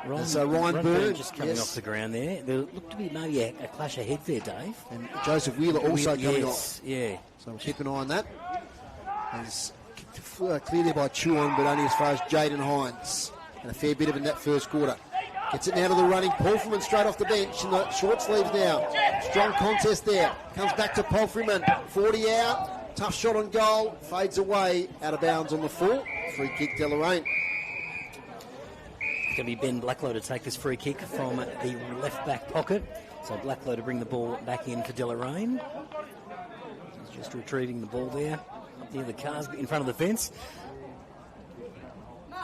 Ryan Byrne just coming off the ground there. There looked to be maybe a clash of heads there, Dave. And Joseph Wheeler also coming off. Yeah. So we'll keep an eye on that. He's kicked clear there by Chuan, but only as far as Jaden Hines. And a fair bit of it in that first quarter. Gets it now to the running. Palfreyman straight off the bench in the short sleeves now. Strong contest there. Comes back to Palfreyman. 40 out. Tough shot on goal. Fades away. Out of bounds on the full. Free kick, Deloraine. It's going to be Ben Blacklow to take this free kick from the left back pocket. So Blacklow to bring the ball back in for Deloraine. He's just retrieving the ball there up near the cars in front of the fence.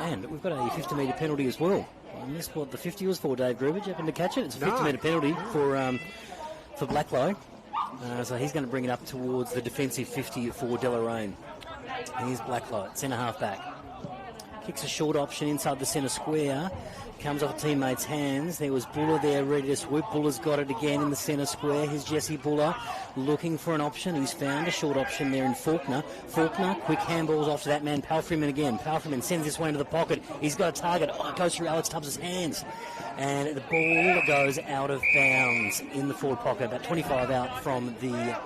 And we've got a 50-metre penalty as well. I missed what the 50 was for, Dave Gruber. Did you happen to catch it? It's a 50-metre penalty for Blacklow. So he's going to bring it up towards the defensive 50 for Deloraine. Here's Blacklow, centre half back. Kicks a short option inside the centre square. Comes off a teammate's hands. There was Buller there ready to swoop. Buller's got it again in the centre square. Here's Jesse Buller looking for an option. He's found a short option there in Faulkner. Faulkner, quick handballs off to that man, Palfreyman again. Palfreyman sends this one into the pocket. He's got a target. Oh, it goes through Alex Tubbs' hands. And the ball goes out of bounds in the forward pocket. About 25 out from the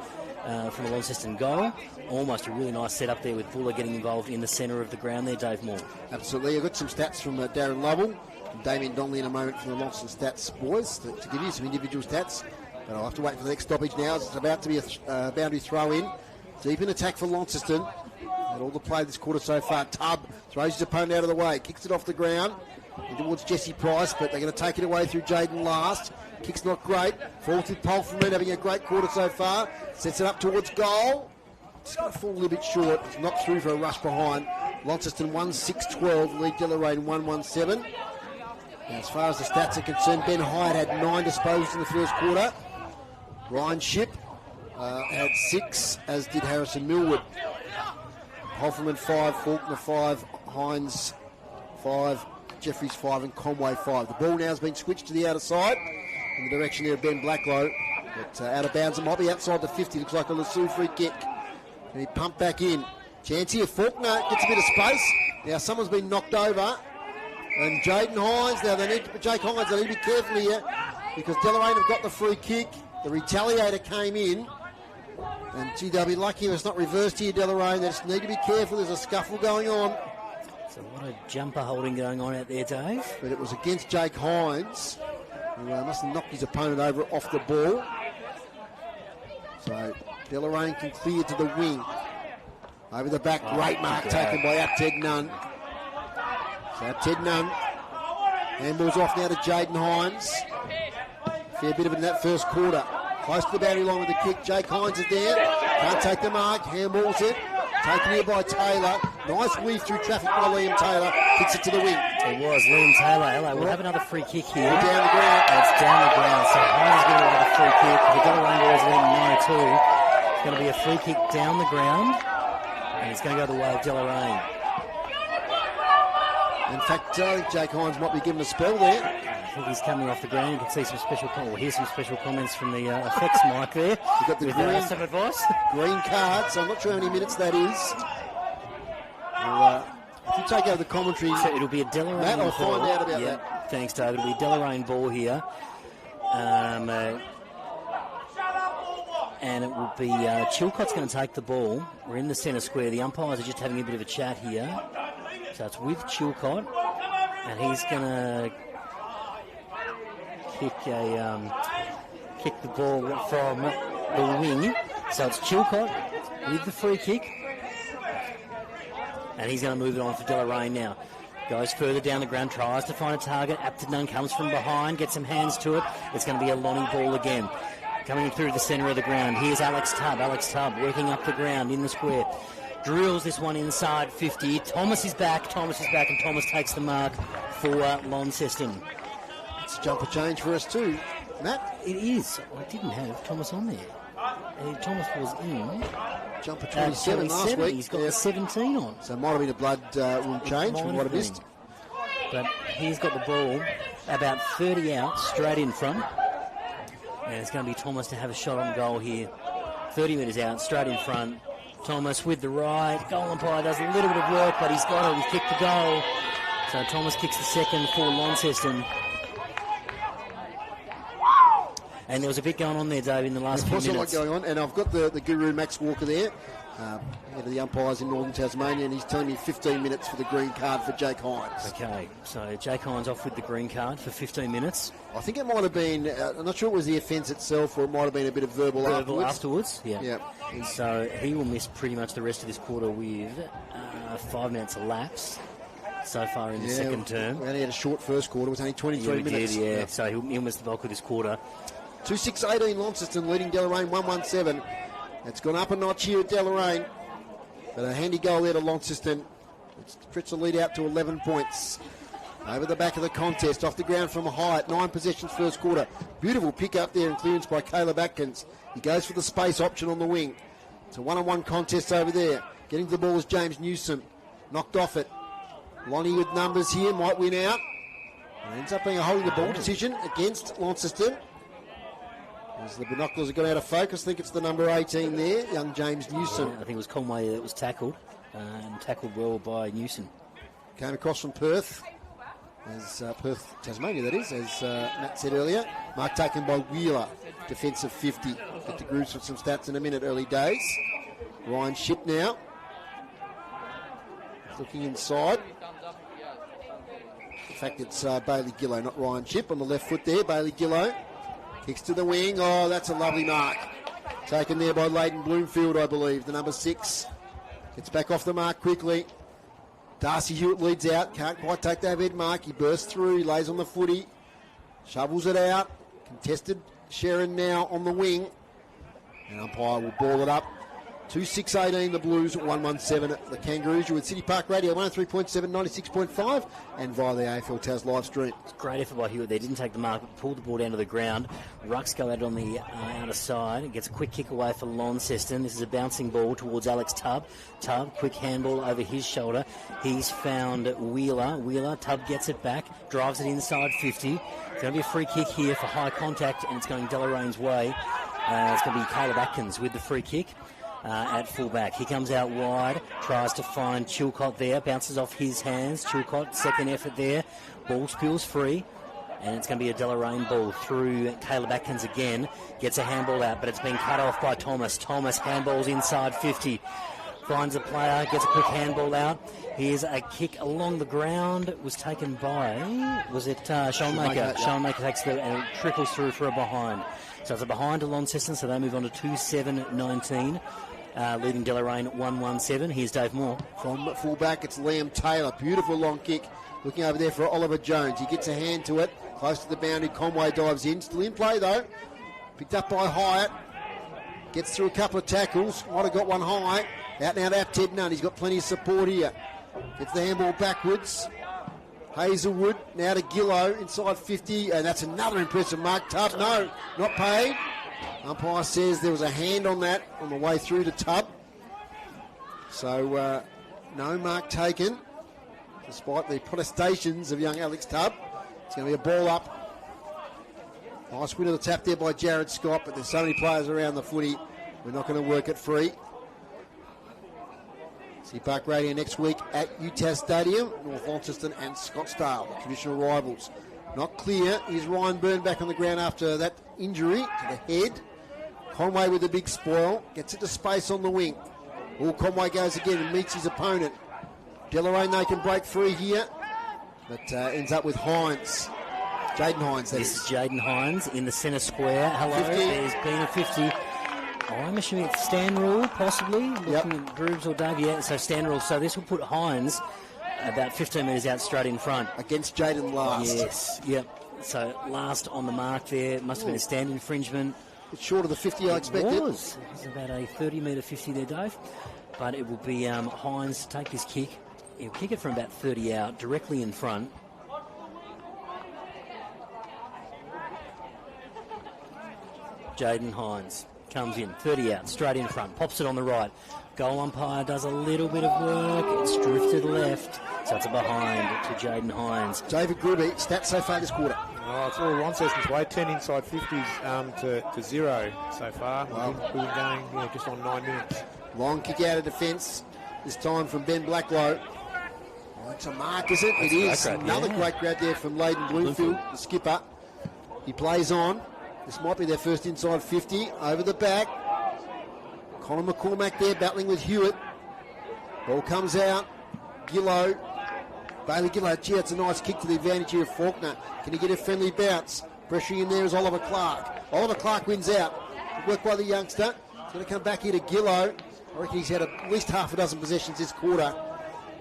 Launceston goal. Almost a really nice setup there with Buller getting involved in the centre of the ground there, Dave Moore. Absolutely. I've got some stats from Darren Lovell and Damien Donnelly in a moment from the Launceston Stats boys to give you some individual stats. But I'll have to wait for the next stoppage now. It's about to be a boundary throw in. Deep in attack for Launceston. And all the play this quarter so far. Tubb throws his opponent out of the way. Kicks it off the ground towards Jesse Price, but they're going to take it away through Jaden Last. Kick's not great. Falls with Palfreyman, having a great quarter so far. Sets it up towards goal. Just got to fall a little bit short. It's knocked through for a rush behind. Launceston 1-6-12, lead Deloraine 1-1-7. As far as the stats are concerned, Ben Hyatt had 9 disposals in the first quarter. Ryan Shipp had 6, as did Harrison Millwood. Hoffman 5, Faulkner 5, Hines 5, Jeffries 5 and Conway 5. The ball now has been switched to the outer side in the direction there of Ben Blacklow. But out of bounds, it might be outside the 50. Looks like a Lasue free kick. And he pumped back in. Chance here. Faulkner gets a bit of space. Now someone's been knocked over. And Jaden Hines. Now Jake Hines, they need to be careful here because Deloraine have got the free kick. The retaliator came in. And gee, they'll be lucky if it's not reversed here, Deloraine. They just need to be careful. There's a scuffle going on. So what a jumper holding going on out there, Dave. But it was against Jake Hines, who must have knocked his opponent over off the ball. So Deloraine can clear to the wing. Over the back, great mark taken by Ted Nunn. So Ted Nunn handballs off now to Jaden Hines. Fair bit of it in that first quarter. Close to the boundary line with the kick. Jake Hines is there. Can't take the mark. Handballs it. Taken here by Taylor. Nice weave through traffic by Liam Taylor. Kicks it to the wing. It was Liam Taylor. Hello. We'll have another free kick here. Down the ground. And it's down the ground. So Hines is going to have a free kick. The Deloraine boys are in 9-2. It's going to be a free kick down the ground. And it's going to go the way of Deloraine. In fact, I think Jake Hines might be given a spell there. I think he's coming off the ground. You can see some special, hear some special comments from the effects mic there. You've got the green, some advice. Green card, so I'm not sure how many minutes that is. Well, if you take over the commentary, so it'll be a Deloraine Matt, I'll ball. find out about that. Thanks, David. It'll be a Deloraine ball here. And it will be Chilcott's going to take the ball. We're in the centre square. The umpires are just having a bit of a chat here. So it's with Chilcott, and he's going to kick the ball from the wing. So it's Chilcott with the free kick, and he's going to move it on for Deloraine now. Goes further down the ground, tries to find a target. Aptidon comes from behind, gets some hands to it. It's going to be a Lonnie ball again. Coming through the centre of the ground. Here's Alex Tubb. Alex Tubb working up the ground in the square. Drills this one inside 50. Thomas is back, and Thomas takes the mark for Launceston. It's a jumper change for us too, Matt. It is. I didn't have Thomas on there. Thomas was in. Jumper 27 last week. He's got the 17 on. So it might have been a blood room change from what I missed. But he's got the ball about 30 out, straight in front. And it's going to be Thomas to have a shot on goal here. 30 metres out, straight in front. Thomas with the right. Goal umpire does a little bit of work, but he's got it. He's kicked the goal. So Thomas kicks the second for Launceston. And there was a bit going on there, Dave, in the last few minutes. There was a lot going on, and I've got the guru Max Walker there, head of the umpires in Northern Tasmania, and he's telling me 15 minutes for the green card for Jake Hines. Okay, so Jake Hines off with the green card for 15 minutes. I think it might have been, I'm not sure it was the offence itself, or it might have been a bit of verbal afterwards. Yeah. So he will miss pretty much the rest of this quarter with 5 minutes elapsed so far in the second term. We only had a short first quarter, it was only 23 minutes. Did. So he'll miss the bulk of this quarter. 2-6-18 Launceston leading Deloraine 1-1-7. It's gone up a notch here at Deloraine. But a handy goal there to Launceston. It stretched the lead out to 11 points. Over the back of the contest, off the ground from high at 9 possessions first quarter. Beautiful pick up there and clearance by Caleb Atkins. He goes for the space option on the wing. It's a one-on-one contest over there. Getting to the ball is James Newsom. Knocked off it. Lonnie with numbers here, might win out. And ends up being a holding the ball decision against Launceston. As the binoculars have got out of focus, I think it's the number 18 there, young James Newsom. I think it was Conway that was tackled, and tackled well by Newsom. Came across from Perth, as Perth, Tasmania that is, as Matt said earlier. Mark taken by Wheeler, defensive 50. Get to grooves with some stats in a minute, early days. Ryan Shipp now. Looking inside. In fact, it's Bailey Gillow, not Ryan Shipp on the left foot there. Bailey Gillow. Kicks to the wing. Oh, that's a lovely mark. Taken there by Leighton Bloomfield, I believe, the number 6. Gets back off the mark quickly. Darcy Hewitt leads out. Can't quite take the overhead mark. He bursts through. He lays on the footy. Shovels it out. Contested. Sharon now on the wing. And umpire will ball it up. 2-6-18 the Blues, 1-1-7 the Kangaroos. You're with City Park Radio, 103.7, 96.5, and via the AFL Taz live stream. Great effort by Hewitt. They didn't take the mark, but pulled the ball down to the ground. Rucks go out on the outer side. It gets a quick kick away for Launceston. This is a bouncing ball towards Alex Tubb. Tubb, quick handball over his shoulder. He's found Wheeler. Tubb gets it back, drives it inside 50. It's going to be a free kick here for high contact, and it's going Delorain's way. It's going to be Caleb Atkins with the free kick. At fullback. He comes out wide, tries to find Chilcott there, bounces off his hands. Chilcott, second effort there. Ball spills free, and it's going to be a Deloraine ball through Caleb Atkins again. Gets a handball out, but it's been cut off by Thomas. Thomas handballs inside 50. Finds a player, gets a quick handball out. Here's a kick along the ground. It was taken by, was it Schoenmaker? Schoenmaker takes the and it trickles through for a behind. So it's a behind to Launceston, so they move on to 2-7-19. Leading Deloraine 1-1-7. Here's Dave Moore. From fullback, it's Liam Taylor. Beautiful long kick. Looking over there for Oliver Jones. He gets a hand to it. Close to the boundary. Conway dives in. Still in play, though. Picked up by Hyatt. Gets through a couple of tackles. Might have got one high. Out now to Ted Nunn. He's got plenty of support here. Gets the handball backwards. Hazelwood now to Gillow inside 50. And that's another impressive mark. Tubb, no, not paid. Umpire says there was a hand on that on the way through to Tubb. So no mark taken. despite the protestations of young Alex Tubb. It's going to be a ball up. Nice win of the tap there by Jared Scott, but there's so many players around the footy, we're not going to work it free. See Park Radio next week at UTAS Stadium, North Launceston and Scottsdale, the traditional rivals. Not clear. Is Ryan Byrne back on the ground after that injury to the head? Conway with a big spoil, gets it to space on the wing. Oh, Conway goes again and meets his opponent. Deloraine, they can break free here, but ends up with Hines. Jaden Hines, This is Jaden Hines in the centre square. Hello, 50. There's been a 50. I'm assuming it's stand rule, possibly. Looking at Grooves or Dave, yeah, so stand rule. So this will put Hines about 15 metres out straight in front. Against Jaden last. Yes, yep. So last on the mark there. Must have been a stand infringement. It's short of the 50 I expected. It was about a 30-metre 50 there, Dave. But it will be Hines to take this kick. He'll kick it from about 30 out, directly in front. Jaden Hines comes in, 30 out, straight in front, pops it on the right. Goal umpire does a little bit of work. It's drifted left, so it's a behind to Jaden Hines. David Gruby, stats so far this quarter. Oh, it's all Launceston's way. 10 inside 50s to 0 so far. Wow. We've been going just on 9 minutes. Long kick out of defence, this time from Ben Blacklow. Oh, it's a mark, is it? That's It is. great grab, Another yeah. great grab there from Leighton Bloomfield, the skipper. He plays on. This might be their first inside 50. Over the back. Connor McCormack there battling with Hewitt. Ball comes out. Gillow. Bailey Gillow. Gee, that's a nice kick to the advantage here of Faulkner. Can he get a friendly bounce? Pressuring in there is Oliver Clark. Oliver Clark wins out. Good work by the youngster. He's going to come back here to Gillow. I reckon he's had at least half a dozen possessions this quarter.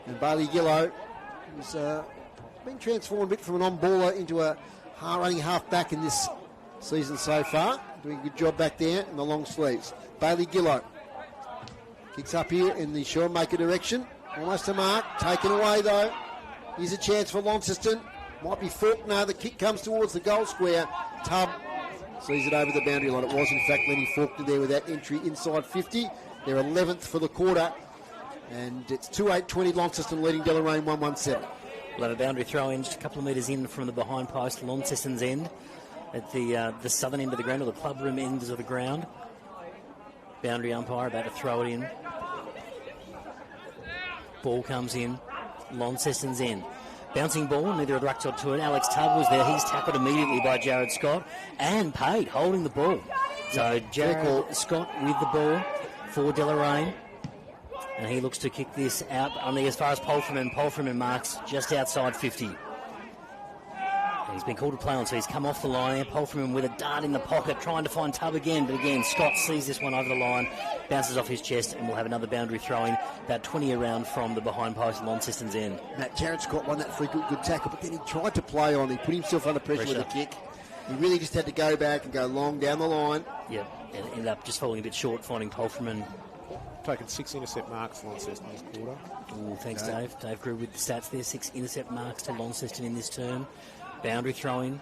And Bailey Gillow has been transformed a bit from an on-baller into a running half-back in this season so far. Doing a good job back there in the long sleeves. Bailey Gillow kicks up here in the Shoremaker direction. Almost a mark. Taken away though. Here's a chance for Launceston. Might be Faulkner. The kick comes towards the goal square. Tubb sees it over the boundary line. It was in fact Lenny Faulkner there with that entry inside 50. They're 11th for the quarter. And it's 2-8-20 Launceston leading Deloraine 1-1-7. We'll have a boundary throw in just a couple of metres in from the behind post, Launceston's end, at the southern end of the ground, or the club room ends of the ground. Boundary umpire about to throw it in. Ball comes in, Launceston's end. Bouncing ball, neither a ruck to it. Alex Tubb was there. He's tackled immediately by Jared Scott and paid, holding the ball. So Jared Scott with the ball for Deloraine. And he looks to kick this out on the as far as Polframan. Polframan marks just outside 50. And he's been called to play on, so he's come off the line there. Polframan with a dart in the pocket, trying to find Tubb again. But again, Scott sees this one over the line, bounces off his chest, and we'll have another boundary throw-in, about 20 around from the behind post, Launceston's end. Matt, Jared Scott won that free good tackle, but then he tried to play on. He put himself under pressure with a kick. He really just had to go back and go long down the line. Yeah, and ended up just falling a bit short, finding Polframan. Taken 6 intercept marks for Launceston this quarter. Ooh, thanks, Dave. Dave grew with the stats there. 6 intercept marks to Launceston in this term. Boundary throw-in.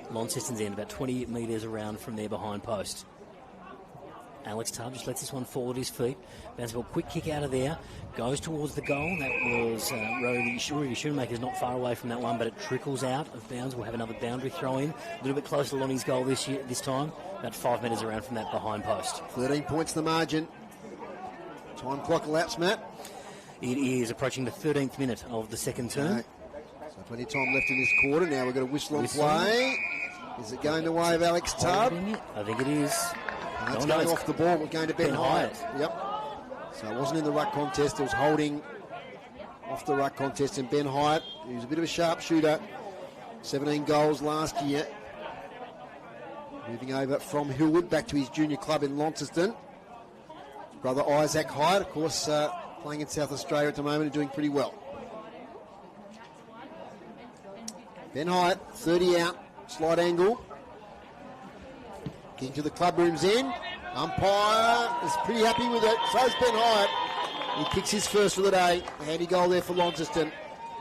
Launceston's end, about 20 metres around from their behind post. Alex Tubb just lets this one fall at his feet. Bounces ball, quick kick out of there. Goes towards the goal. That was Rudy Shoemaker's not far away from that one, but it trickles out of bounds. We'll have another boundary throw-in. A little bit closer to Lonnie's goal this time. About 5 metres around from that behind post. 13 points the margin. Time clock elapsed, Matt. It is approaching the 13th minute of the second term. Okay. So plenty of time left in this quarter. Now we've got a whistle on play. Is it going the way of Alex Tubb? I think it is. It's going off the ball. We're going to Ben Hyatt. Yep. So it wasn't in the ruck contest. It was holding off the ruck contest. And Ben Hyatt, he was a bit of a sharpshooter. 17 goals last year. Moving over from Hillwood back to his junior club in Launceston. His brother Isaac Hyatt, of course, playing in South Australia at the moment and doing pretty well. Ben Hyatt, 30 out, slight angle. Getting to the club room's end. Umpire is pretty happy with it. So is Ben Hyatt. He kicks his first for the day. A handy goal there for Launceston.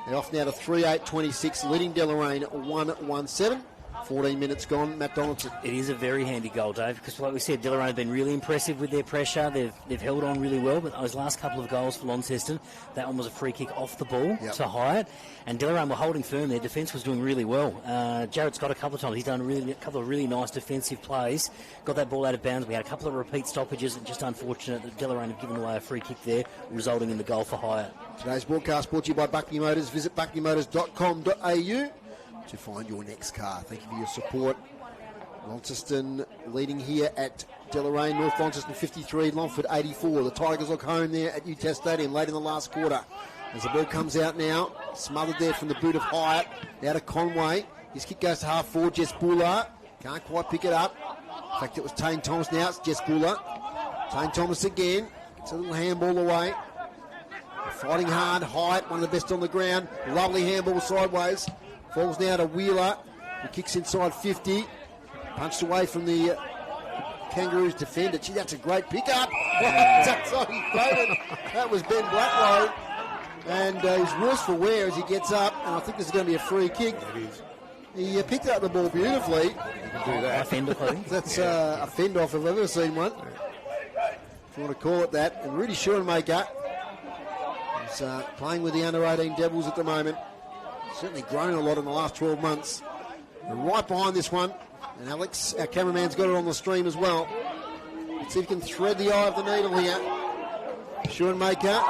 They're off now to 3-8-26, leading Deloraine 1-1-7. 14 minutes gone. Matt Donaldson. It is a very handy goal, Dave, because like we said, Deloraine have been really impressive with their pressure. They've held on really well, but those last couple of goals for Launceston, that one was a free kick off the ball to Hyatt, and Deloraine were holding firm. Their defence was doing really well. Jarrett Scott a couple of times, he's done a couple of really nice defensive plays, got that ball out of bounds. We had a couple of repeat stoppages, and just unfortunate that Deloraine have given away a free kick there, resulting in the goal for Hyatt. Today's broadcast brought to you by Buckley Motors. Visit buckleymotors.com.au to find your next car. Thank you for your support. Launceston leading here at Deloraine. North Launceston 53, Longford 84. The Tigers look home there at UTAS Stadium late in the last quarter. As the ball comes out now, smothered there from the boot of Hyatt, out of Conway. His kick goes to half forward, Jess Buller. Can't quite pick it up. In fact, it was Tane Thomas now, it's Jess Buller. Tane Thomas again. It's a little handball away. Fighting hard, Hyatt, one of the best on the ground. Lovely handball sideways. Falls now to Wheeler, who kicks inside 50. Punched away from the Kangaroos defender. Gee, that's a great pickup. That was Ben Blacklow. And he's worse for wear as he gets up. And I think this is going to be a free kick. He picked up the ball beautifully. Do that. Fend-off, I think. That's a fend-off if I've ever seen one. If you want to call it that. And Rudy Schoenmaker is playing with the under-18 Devils at the moment. Certainly grown a lot in the last 12 months. We're right behind this one. And Alex, our cameraman's got it on the stream as well. Let's see if he can thread the eye of the needle here. Schoenmaker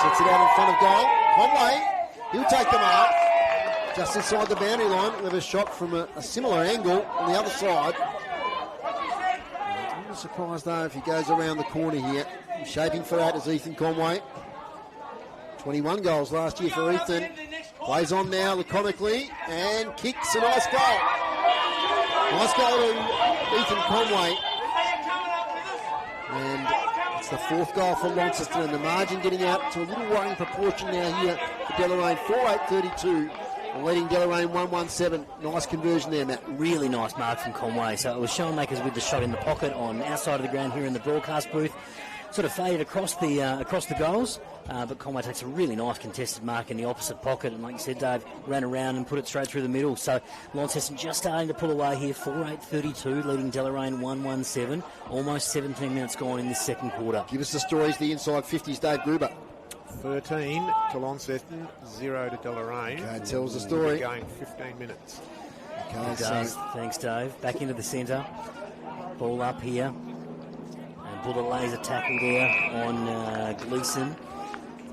sets it out in front of goal. Conway, he'll take them out. Just inside the boundary line. We'll have a shot from a similar angle on the other side. I'm not surprised though if he goes around the corner here. Shaping for that is Ethan Conway. 21 goals last year for Ethan. Plays on now laconically and kicks a nice goal. Nice goal to Ethan Conway. And it's the fourth goal for Launceston, and the margin getting out to a little worrying proportion now here for Deloraine. 4-8-32. Leading Deloraine 1-1-7. Nice conversion there, Matt. Really nice mark from Conway. So it was Schoenmakers with the shot in the pocket on our side of the ground here in the broadcast booth. Sort of faded across the goals, but Conway takes a really nice contested mark in the opposite pocket, and like you said, Dave, ran around and put it straight through the middle. So Launceston just starting to pull away here, 4-8-32, leading Deloraine 1-1-7. Almost 17 minutes gone in this second quarter. Give us the stories, the inside 50s, Dave Gruber. 13 to Launceston, 0 to Deloraine. Okay, tells the story. Going 15 minutes. Okay, It does. Thanks, Dave. Back into the centre. Ball up here. Buller lays a tackle there on Gleeson,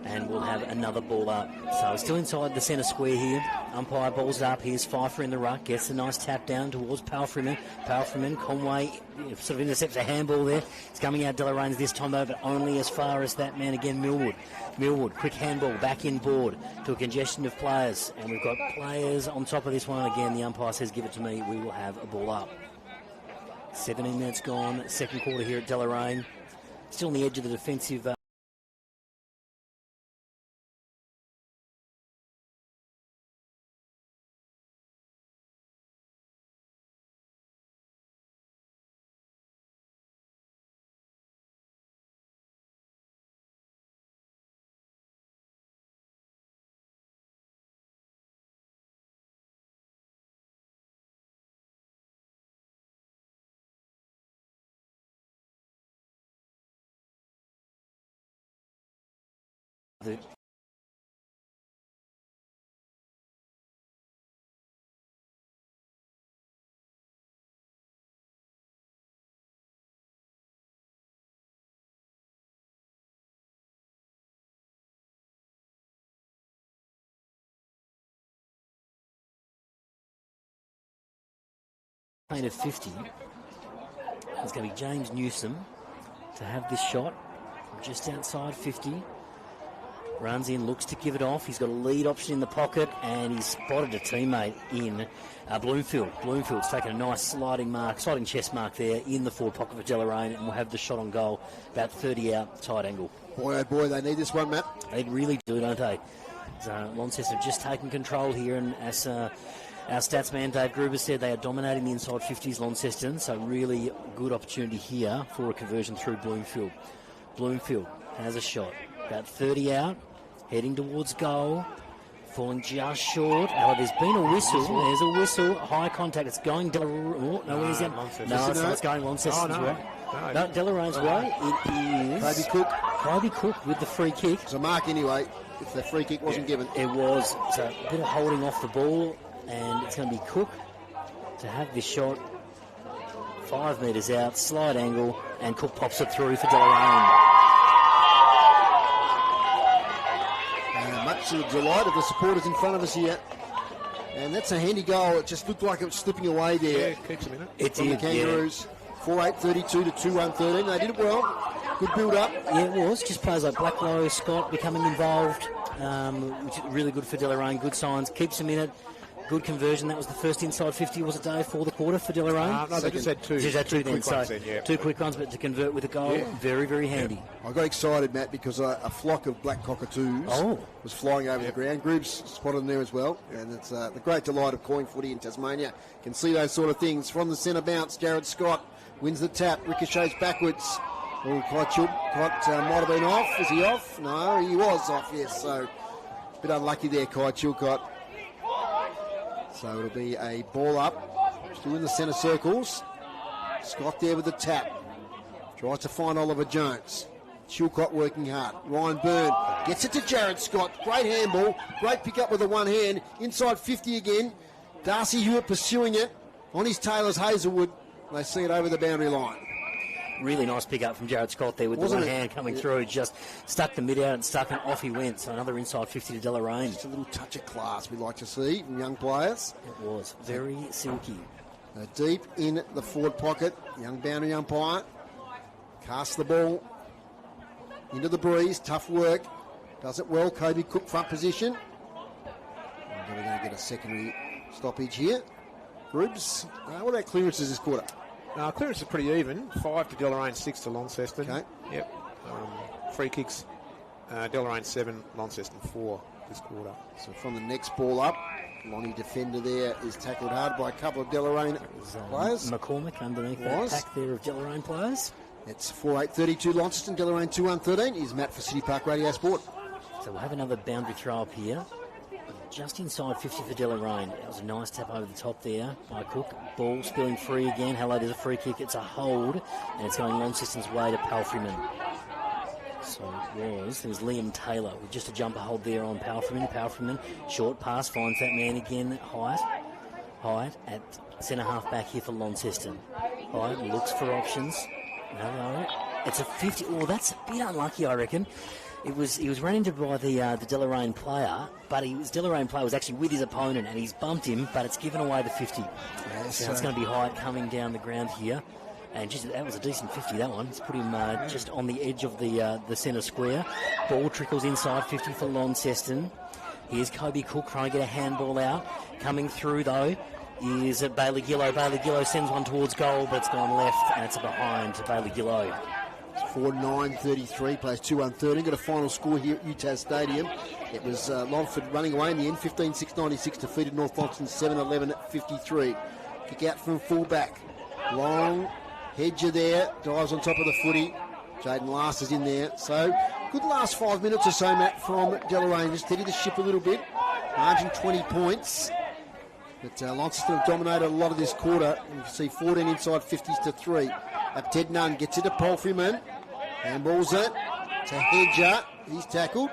and we'll have another ball up. So still inside the centre square here. Umpire balls up. Here's Pfeiffer in the ruck. Gets a nice tap down towards Palfreeman. Conway sort of intercepts a handball there. It's coming out Deloraine this time though, but only as far as that man again, Millwood, quick handball back in board to a congestion of players. And we've got players on top of this one. Again, the umpire says give it to me. We will have a ball up. 17 minutes gone, second quarter here at Deloraine. Still on the edge of the defensive. The of 50. It's going to be James Newsom to have this shot from just outside 50. Runs in, looks to give it off. He's got a lead option in the pocket, and he's spotted a teammate in Bloomfield. Bloomfield's taken a nice sliding chest mark there in the forward pocket for Deloraine, and we'll have the shot on goal about 30 out, tight angle. Boy, oh boy, they need this one, Matt. They really do, don't they? So Launceston have just taken control here, and as our stats man Dave Gruber said, they are dominating the inside 50s Launceston, so really good opportunity here for a conversion through Bloomfield. Bloomfield has a shot, about 30 out, heading towards goal. falling just short. However, there's been a whistle. There's a whistle. High contact. It's going Deloraine. Oh, no, where's it? No, it's going Launceston's way. No, Deloraine's way. It is Kobe Cook with the free kick. It's a mark anyway, if the free kick wasn't given. It was. So a bit of holding off the ball, and it's going to be Cook to have this shot. 5 metres out, slide angle, and Cook pops it through for Deloraine. Much to the delight of the supporters in front of us here. And that's a handy goal. It just looked like it was slipping away there. Yeah, keeps a minute. It from did, the Kangaroos. 4-8-32 to 2-1-13. They did it well. Good build-up. Yeah, it was. Just players like Blacklow, Scott becoming involved, which is really good for Deloraine. Good signs. Keeps them in it. Good conversion. That was the first inside 50, was it, Dave, for the quarter for Deloraine? No, they just had two. Just had two quick ones then, yeah. 2 quick runs, but to convert with a goal, very, very handy. I got excited, Matt, because a flock of black cockatoos was flying over the ground. Groups spotted them there as well. And it's the great delight of coin footy in Tasmania. You can see those sort of things. From the centre bounce, Jared Scott wins the tap, ricochets backwards. Oh, might have been off. Is he off? No, he was off, yes. So, a bit unlucky there, Kai Chilcott. So it'll be a ball up. Still in the centre circles. Scott there with the tap. Tries to find Oliver Jones. Chilcott working hard. Ryan Byrne gets it to Jared Scott. Great handball. Great pick up with the one hand. Inside 50 again. Darcy Hewitt pursuing it. On his tail is Hazelwood. They see it over the boundary line. Really nice pick up from Jared Scott there with the one hand coming through. Just stuck the mid out and stuck, and off he went. So another inside 50 to Deloraine. Just a little touch of class we like to see from young players. It was very silky. Deep in the forward pocket. Young boundary umpire. Casts the ball into the breeze. Tough work. Does it well. Kobe Cook front position. We're going to get a secondary stoppage here. Gribs. What about clearances this quarter? Clearance is pretty even. 5 to Deloraine, 6 to Launceston. Okay. Yep. Free kicks, Deloraine 7, Launceston 4 this quarter. So from the next ball up, Lonnie defender there is tackled hard by a couple of Deloraine players. McCormick underneath that pack there of Deloraine players. It's 4-8-32 Launceston, Deloraine 2-1-13. Here's Matt for City Park Radio Sport. So we'll have another boundary throw up here. Just inside 50 for Deloraine. That was a nice tap over the top there by Cook. Ball spilling free again. Hello, there's a free kick. It's a hold, and it's going Launceston's way to Palfreyman. So there was Liam Taylor with just a jumper hold there on Palfreyman. Palfreyman, short pass, finds that man again. Hyatt at centre half back here for Launceston. Hyatt looks for options. No. It's a 50. Oh, that's a bit unlucky, I reckon. He was run into by the Deloraine player, but Deloraine player was actually with his opponent, and he's bumped him, but it's given away the 50. Yes, so it's going to be Hyatt coming down the ground here. And just, that was a decent 50, that one. It's put him just on the edge of the centre square. Ball trickles inside 50 for Launceston. Here's Kobe Cook trying to get a handball out. Coming through, though, is Bailey Gillow. Bailey Gillow sends one towards goal, but it's gone left, and it's a behind to Bailey Gillow. 4-9-33, plays 2-1-13. Got a final score here at UTAS Stadium. It was Longford running away in the end. 15-6-96 defeated North Launceston 7-11-53. Kick out from fullback. Long Hedger there, dives on top of the footy. Jaden Last is in there. So, good last 5 minutes or so, Matt, from Deloraine. Just steady the ship a little bit. Margin 20 points. But Launceston have dominated a lot of this quarter. You can see 14 inside 50s to 3. Ted Nunn gets it to Palfreyman. Handballs it to Hedger. He's tackled.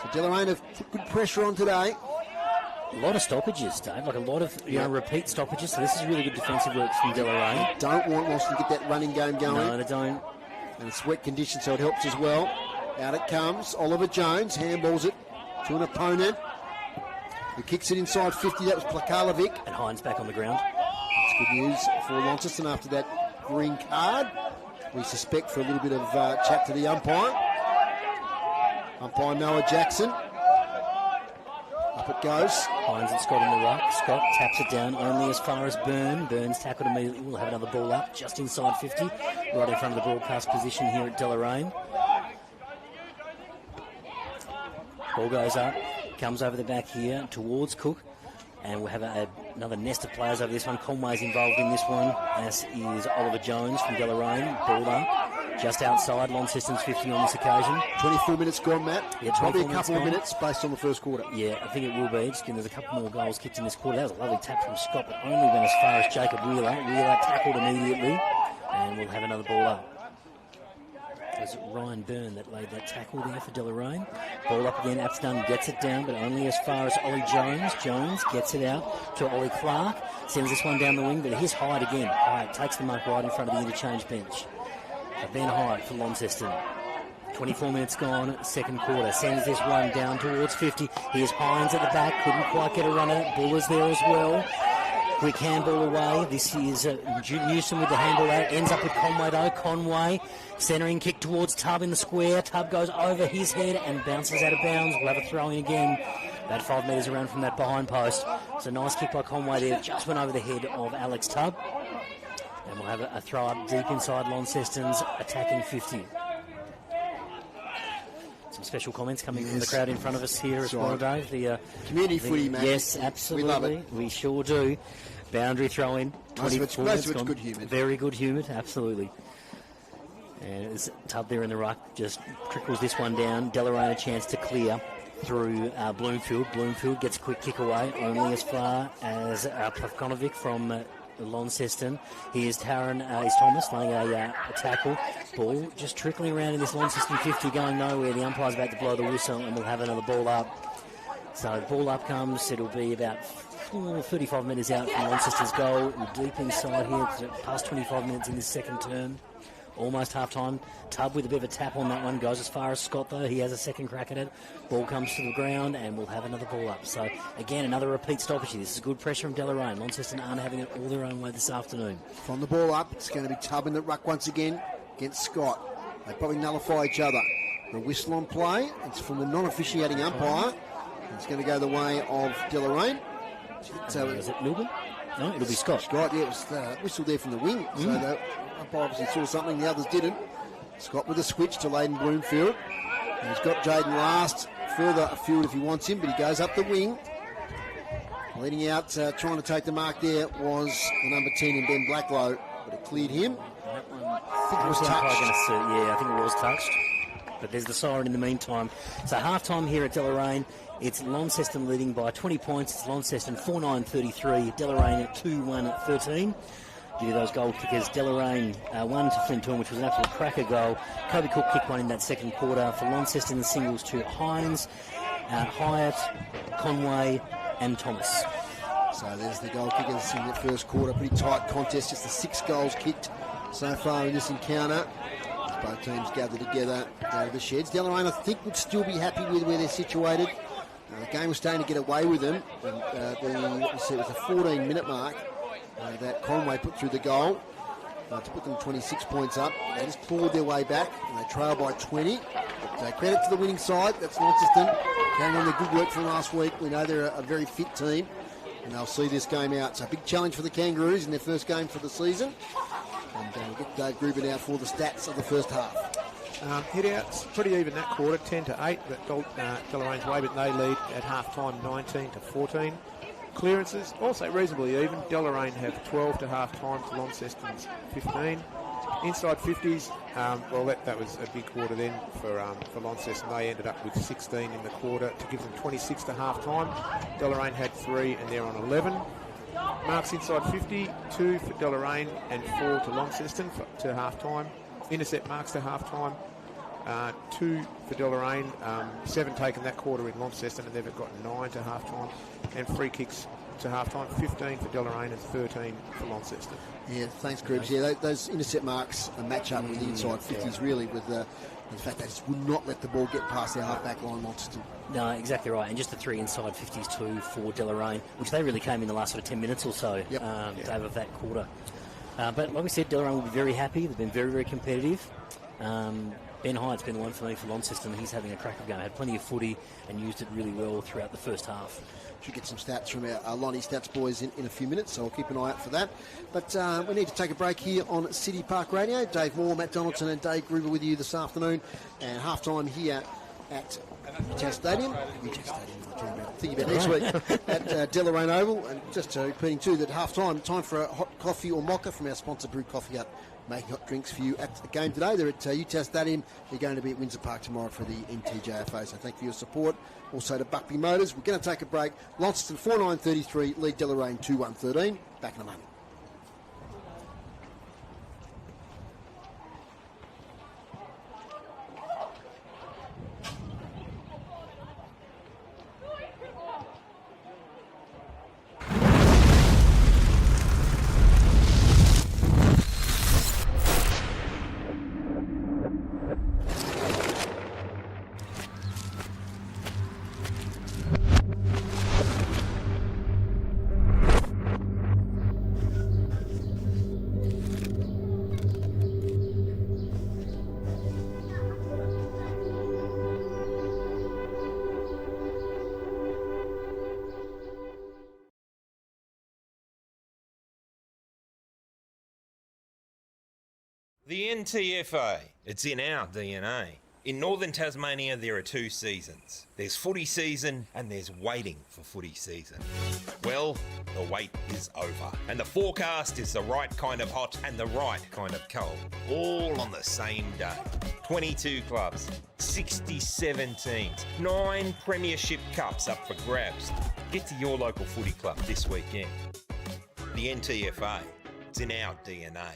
So Deloraine have put good pressure on today. A lot of stoppages, Dave, like a lot of repeat stoppages. So this is really good defensive work from Deloraine. They don't want Launceston to get that running game going. No, they don't. And it's wet conditions, so it helps as well. Out it comes. Oliver Jones handballs it to an opponent. He kicks it inside 50. That was Plakalovic. And Hines back on the ground. That's good news for Launceston after that green card. We suspect for a little bit of chat to the umpire. Umpire Noah Jackson. Up it goes. Hines and Scott in the ruck. Scott taps it down only as far as Byrne. Burns tackled immediately. We'll have another ball up just inside 50. Right in front of the broadcast position here at Deloraine. Ball goes up. Comes over the back here towards Cook. And we'll have another nest of players over this one. Conway's involved in this one, as is Oliver Jones from Deloraine. Ball up. just outside Launceston's 50 on this occasion. 24 minutes gone, Matt. Yeah, probably a 24 couple of minutes minutes based on the first quarter. Yeah, I think it will be. Just there's a couple more goals kicked in this quarter. That was a lovely tap from Scott, but only went as far as Jacob Wheeler. Wheeler tackled immediately, and we'll have another ball up. It was Ryan Byrne that laid that tackle there for Deloraine. Ball up again, Apsdon gets it down, but only as far as Ollie Jones. Jones gets it out to Ollie Clark, sends this one down the wing, but here's Hyde again. Hyde takes the mark right in front of the interchange bench. Ben Hyde for Launceston. 24 minutes gone, second quarter. Sends this one down towards 50. Here's Hines at the back, couldn't quite get a run at it. Buller's there as well. Quick handball away. This is Newsom with the handball out. Ends up with Conway though. Conway centering kick towards Tubb in the square. Tubb goes over his head and bounces out of bounds. We'll have a throw in again. About 5 metres around from that behind post. It's a nice kick by Conway there. Just went over the head of Alex Tubb. And we'll have a throw up deep inside Launceston's attacking 50. Some special comments coming from the crowd in front of us here as well, Dave. The community footy, mate. Yes, absolutely. We love it. We sure do. Boundary throw in. Most of it's good humoured. Very good humoured, absolutely. And it's Tubb there in the ruck, just trickles this one down. Deloraine a chance to clear through Bloomfield. Bloomfield gets a quick kick away, only as far as Pavkonovic from Launceston. Here's Thomas laying a tackle. Ball just trickling around in this Launceston 50, going nowhere. The umpire's about to blow the whistle, and we'll have another ball up. So the ball up comes. It'll be about 35 metres out from Launceston's goal. We're deep inside here. It's past 25 minutes in this second term. Almost half-time. Tubb with a bit of a tap on that one. Goes as far as Scott, though. He has a second crack at it. Ball comes to the ground, and we'll have another ball up. So, again, another repeat stoppage. This is good pressure from Deloraine. Launceston aren't having it all their own way this afternoon. From the ball up, it's going to be Tubb in the ruck once again against Scott. They probably nullify each other. The whistle on play. It's from the non-officiating umpire. It's going to go the way of Deloraine. So is it Milburn? No, it'll be Scott. Scott, yeah, it was the whistle there from the wing. So the umpire obviously saw something, the others didn't. Scott with a switch to Leighton Bloomfield. And he's got Jaden last further afield if he wants him, but he goes up the wing. Leading out, trying to take the mark there was the number 10 in Ben Blacklow, but it cleared him. I think it was touched. Yeah, I think it was touched. But there's the siren in the meantime. So half-time here at Deloraine. It's Launceston leading by 20 points. It's Launceston 4-9-33. Deloraine at 2-1-13. Give you those goal kickers. Deloraine 1 to Flynn Torn, which was an absolute cracker goal. Kobe Cook kicked one in that second quarter. For Launceston, the singles to Hines, Hyatt, Conway and Thomas. So there's the goal kickers in the first quarter. Pretty tight contest. Just the 6 goals kicked so far in this encounter. Both teams gather together out of the sheds. Deloraine, I think, would still be happy with where they're situated. The game was starting to get away with them. And, it was a 14-minute mark that Conway put through the goal to put them 26 points up. They just clawed their way back, and they trail by 20. But credit to the winning side. That's Launceston carrying on the good work from last week. We know they're a very fit team, and they'll see this game out. So a big challenge for the Kangaroos in their first game for the season. And we'll get Dave Grubin out for the stats of the first half. Hit outs pretty even that quarter, 10-8, but Deloraine's way, but they lead at half-time 19-14. Clearances also reasonably even. Deloraine have 12 to half-time to Launceston's 15. Inside 50s, that was a big quarter then for Launceston. They ended up with 16 in the quarter to give them 26 to half-time. Deloraine had 3 and they're on 11. Marks inside 50, 2 for Deloraine and 4 to Launceston to half-time. Intercept marks to half-time, 2 for Deloraine, 7 taken that quarter in Launceston, and they've got 9 to half-time. And free kicks to half-time, 15 for Deloraine and 13 for Launceston. Yeah, thanks, Gribs. Yeah, those intercept marks match up with the inside 50s, really, with the fact they just would not let the ball get past their half-back line, Launceston. No, exactly right. And just the 3 inside 50s too for Deloraine, which they really came in the last sort of 10 minutes or so, Dave, of that quarter. But like we said, Deloraine will be very happy. They've been very, very competitive. Ben Hyde's been the one for me for Launceston. He's having a cracker game. Had plenty of footy and used it really well throughout the first half. Should get some stats from our Lonnie Stats boys in a few minutes, so we'll keep an eye out for that. But we need to take a break here on City Park Radio. Dave Moore, Matt Donaldson and Dave Gruber with you this afternoon. And half-time here at Newtown Stadium. Newtown Stadium, thinking about next week at Deloraine Oval. And just repeating too that half-time, time for a hot coffee or mocha from our sponsor Brew Coffee Hut, making hot drinks for you at the game today. They're at Utah Stadium. They're going to be at Windsor Park tomorrow for the NTJFA. So thank you for your support. Also to Buckby Motors. We're going to take a break. Launceston 4-9-33, lead Deloraine 2-1-13. Back in a moment. The NTFA, it's in our DNA. In northern Tasmania, there are two seasons. There's footy season and there's waiting for footy season. Well, the wait is over. And the forecast is the right kind of hot and the right kind of cold. All on the same day. 22 clubs, 67 teams, 9 premiership cups up for grabs. Get to your local footy club this weekend. The NTFA, it's in our DNA.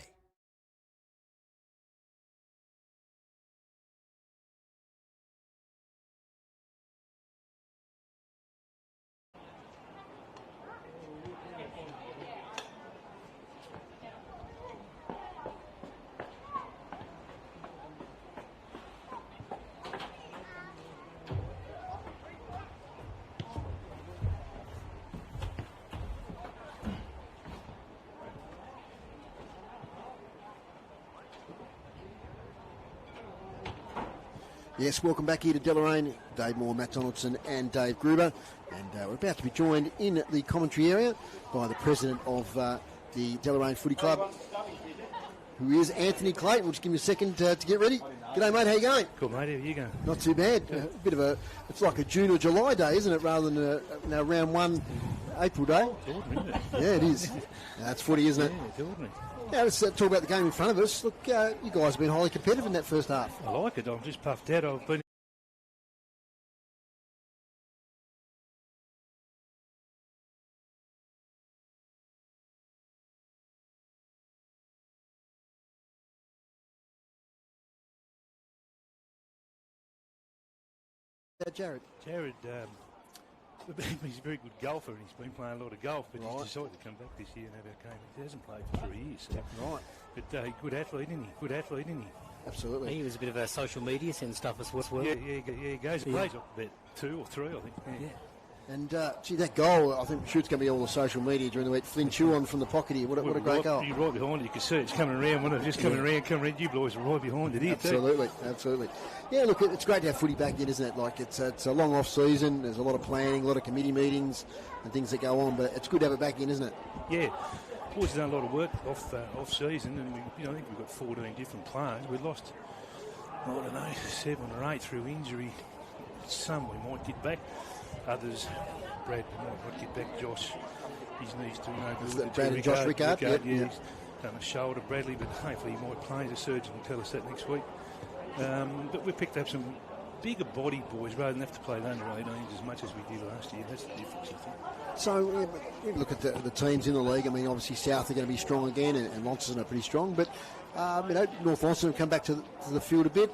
Yes, welcome back here to Deloraine. Dave Moore, Matt Donaldson and Dave Gruber. And we're about to be joined in the commentary area by the president of the Deloraine Footy Club, who is Anthony Clayton. We'll just give you a second to get ready. G'day, mate. How you going? Good, mate. How are you going? Not too bad. It's like a June or July day, isn't it, rather than a round one April day? It's ordinary, isn't it? Yeah, it is. That's footy, isn't it? Yeah, it's ordinary. Now, let's talk about the game in front of us. Look, you guys have been highly competitive in that first half. I like it. I'm just puffed out. I've been Jared. Jared, he's a very good golfer and he's been playing a lot of golf, but he's decided to come back this year and have a game. He hasn't played for 3 years. So. Right. But good athlete, isn't he? Good athlete, isn't he? Absolutely. He was a bit of a social media and stuff as well. Yeah, he goes. He plays up about 2 or 3, I think. Yeah. And, gee, that goal, I think, it's going to be all the social media during the week. Flynn Chuon from the pocket here. What a great goal. You're right behind it. You can see it's coming around. When it's just coming around. You boys are right behind it here, Absolutely, absolutely. Yeah, look, it's great to have footy back in, isn't it? Like, it's a long off-season. There's a lot of planning, a lot of committee meetings and things that go on, but it's good to have it back in, isn't it? Yeah. Boys have done a lot of work off-season, and I think we've got 14 different players. We lost, I don't know, 7 or 8 through injury. Some we might get back. Others, Brad might not get back. Josh, his knee's too no good. Brad and Josh Rickard, yeah. Yep. He's done a shoulder, Bradley, but hopefully he might play. The surgeon will tell us that next week. But we picked up some bigger body boys rather than have to play the under 18s as much as we did last year. That's the difference, I think. So, look at the teams in the league. I mean, obviously South are going to be strong again, and Launceston are pretty strong. But North Launceston have come back to the field a bit.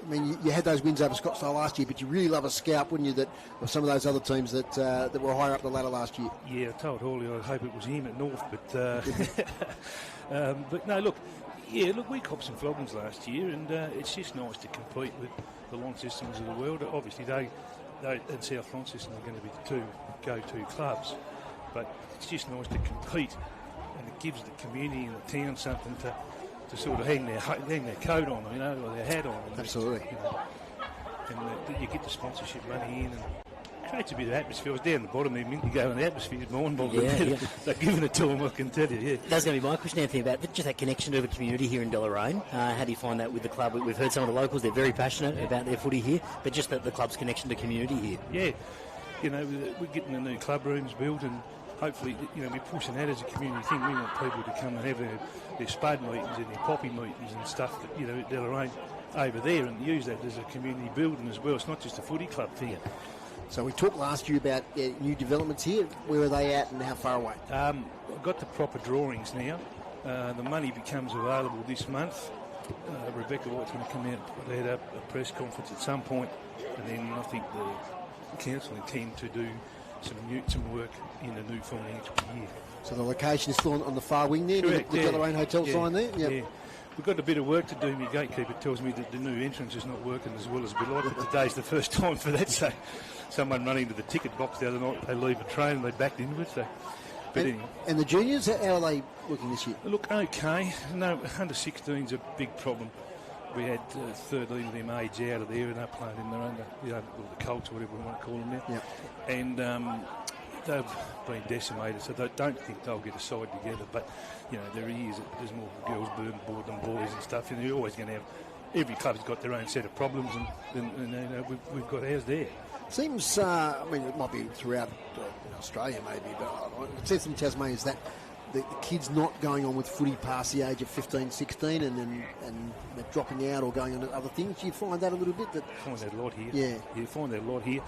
I mean, you had those wins over Scottsdale last year, but you really love a scalp, wouldn't you, that of some of those other teams that were higher up the ladder last year? Yeah, I told Hawley I hope it was him at North, but no, look, we copped some floggings last year, and it's just nice to compete with the Launcestons of the world. Obviously, they and South Launceston are going to be the 2 go-to clubs, but it's just nice to compete, and it gives the community and the town something to sort of hang their coat on, or their hat on. Absolutely. And you get the sponsorship money in, and it creates a bit of atmosphere. I was down the bottom there a minute ago, and the atmosphere's mind-boggling. Yeah. They're giving it to them, I can tell you, yeah. That's going to be my question, Anthony, about just that connection to the community here in Deloraine. How do you find that with the club? We've heard some of the locals, they're very passionate about their footy here, but just the club's connection to community here. Yeah. we're getting the new club rooms built, and hopefully, we're pushing that as a community thing. We want people to come and have their spud meetings and their poppy meetings and stuff, at Deloraine over there, and use that as a community building as well. It's not just a footy club thing. So we talked last year about new developments here. Where are they at and how far away? I've got the proper drawings now. The money becomes available this month. Rebecca White's going to come out. They had a press conference at some point, and then I think the council intend to do some work in the new financial year. So the location is still on the far wing there, Correct, the Deloraine Hotel sign there? Yep. Yeah. We've got a bit of work to do. My gatekeeper tells me that the new entrance is not working as well as we'd like, but today's the first time for that. So someone running to the ticket box the other night, they leave a train and they backed into it. So. But anyway. And the juniors, how are they looking this year? Look, okay. No, under 16's a big problem. We had 13 of them age out of there, and they're playing in their under, the Colts or whatever we want to call them now. Yep. And they've been decimated, so they don't think they'll get a side together. But there is there's more girls board than boys and stuff, and you're always going to have. Every club's got their own set of problems, and we've got ours there. Seems, it might be throughout Australia maybe, but it seems in Tasmania is that the kids not going on with footy past the age of 15, 16 and they're dropping out or going on to other things. Do you find that a little bit? I find that a lot here. Yeah. You find that a lot here.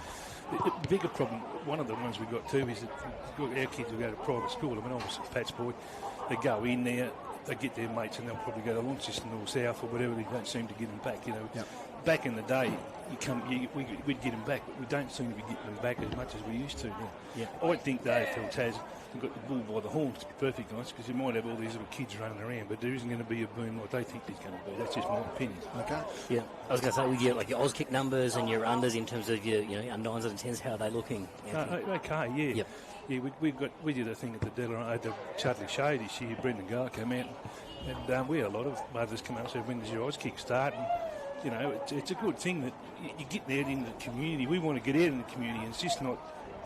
The bigger problem, one of the ones we got too, is that our kids will go to private school. I was a Pat's boy. They go in there, they get their mates, and they'll probably go to Launceston or South or whatever. They don't seem to get them back. Yep. Back in the day, we'd get them back, but we don't seem to be getting them back as much as we used to now. Yeah. I think the AFL Tas have got the bull by the horns, to be perfectly honest, because you might have all these little kids running around, but there isn't going to be a boom like they think there's going to be. That's just my opinion. Okay. Yeah, I was going to say, with your your Auskick numbers and your unders in terms of your nines and tens, how are they looking? Okay, yeah. Yep. Yeah, we did a thing at the Deloraine, at the Chudley Show this year. Brendan Garr came out, and we had a lot of mothers come up and said, when does your Auskick start? And, it's a good thing that you get there in the community. We want to get out in the community, and it's just not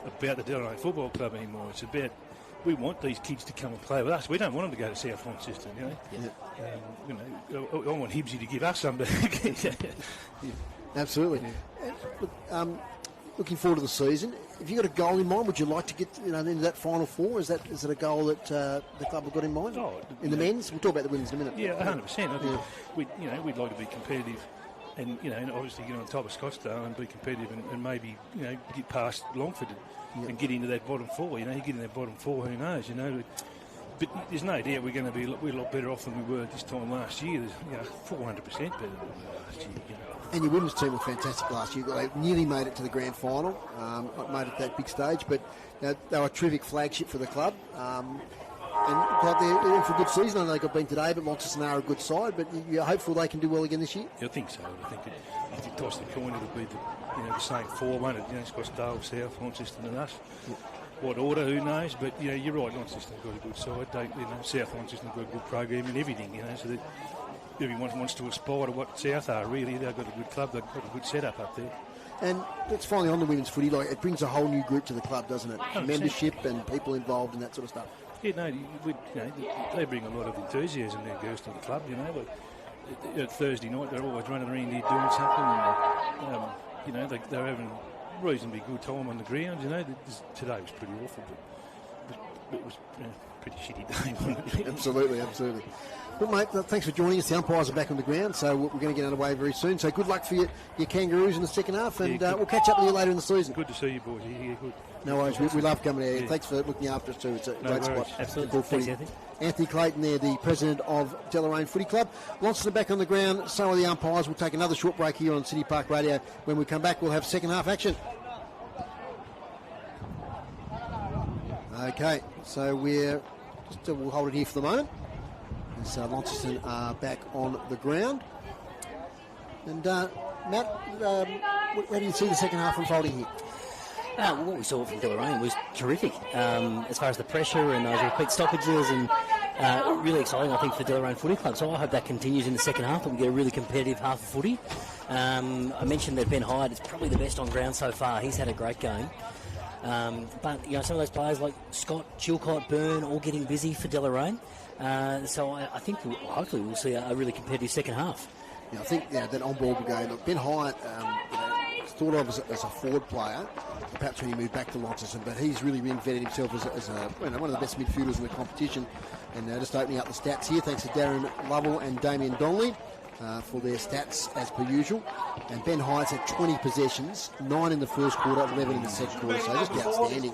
about the Deloraine Football Club anymore. It's about, we want these kids to come and play with us. We don't want them to go to South Launceston, Yeah. I want Hibsy to give us some. Yeah. Absolutely. Yeah. Looking forward to the season. Have you got a goal in mind? Would you like to get into that final four? Is it a goal that the club have got in mind? In the men's, we'll talk about the women's in a minute. Yeah, 100%. I think we'd like to be competitive, and obviously get on top of Scottsdale and be competitive, and maybe get past Longford and get into that bottom four. You get in that bottom four, who knows? But there's no doubt we're going to be a lot better off than we were this time last year. There's 400% better than we were last year. And your women's team were fantastic last year. They nearly made it to the grand final, not made it that big stage, but they were a terrific flagship for the club. And they're in for a good season. I know they got beaten today, but Launceston are a good side. But you're hopeful they can do well again this year? Yeah, I think so. I think if you toss the coin, it'll be the same four, won't it? Scottsdale, South, Launceston and us. Yeah. What order, who knows? But, you're right, Launceston's got a good side. South Launceston's got a good program and everything, so that everyone wants to aspire to what South are, really. They've got a good club, they've got a good setup up there. And that's finally on the women's footy. It brings a whole new group to the club, doesn't it? 100%. Membership and people involved and that sort of stuff. Yeah, they bring a lot of enthusiasm, their girls, to the club, Thursday night, they're always running around here doing something. And, they're having a reasonably good time on the ground, Today was pretty awful, but it was a pretty shitty day, wasn't it? Absolutely. Well, mate, thanks for joining us. The umpires are back on the ground, so we're going to get underway very soon. So good luck for your Kangaroos in the second half, and we'll catch up with you later in the season. Good to see you, boys. Yeah, good. No worries. We love coming here. Yeah. Thanks for looking after us too. It's a great spot. Absolutely. Thanks, Anthony Clayton there, the president of Deloraine Footy Club. Launceston back on the ground. So are the umpires. We'll take another short break here on City Park Radio. When we come back, we'll have second half action. Okay, so we'll hold it here for the moment. As Launceston are back on the ground. And Matt, where do you see the second half unfolding here? What we saw from Deloraine was terrific as far as the pressure and those repeat stoppages, and really exciting, I think, for Deloraine Footy Club. So I hope that continues in the second half and we get a really competitive half of footy. I mentioned that Ben Hyde is probably the best on ground so far. He's had a great game. But some of those players like Scott, Chilcott, Byrne, all getting busy for Deloraine. So I think hopefully we'll see a really competitive second half. I think that on-ball brigade. Look, Ben Hyde, thought of as a forward player, perhaps when he moved back to Launceston, but he's really reinvented himself as one of the best midfielders in the competition. And just opening up the stats here, thanks to Darren Lovell and Damien Donnelly for their stats as per usual. And Ben Hyde's had 20 possessions, 9 in the first quarter, 11 in the second quarter, so just outstanding.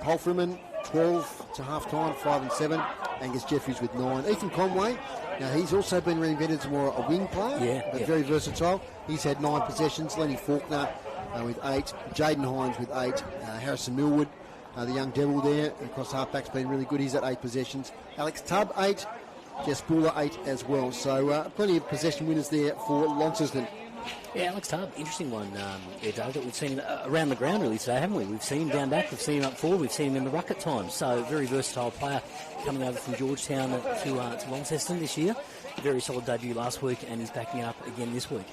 Paul Freeman, 12 to half-time, 5 and 7. Angus Jeffries with 9. Ethan Conway, now he's also been reinvented as more a wing player, but very versatile. He's had 9 possessions. Lenny Faulkner with 8. Jaden Hines with 8. Harrison Millwood, the young devil there, across half-back's been really good. He's at 8 possessions. Alex Tubb, 8. Jess Buller, 8 as well. So plenty of possession winners there for Launceston. Yeah, Alex Tubb, interesting one, Dave, that we've seen him around the ground really today, haven't we? We've seen him down back, we've seen him up forward, we've seen him in the ruck at times. So very versatile player coming over from Georgetown to Launceston this year. Very solid debut last week, and he's backing up again this week.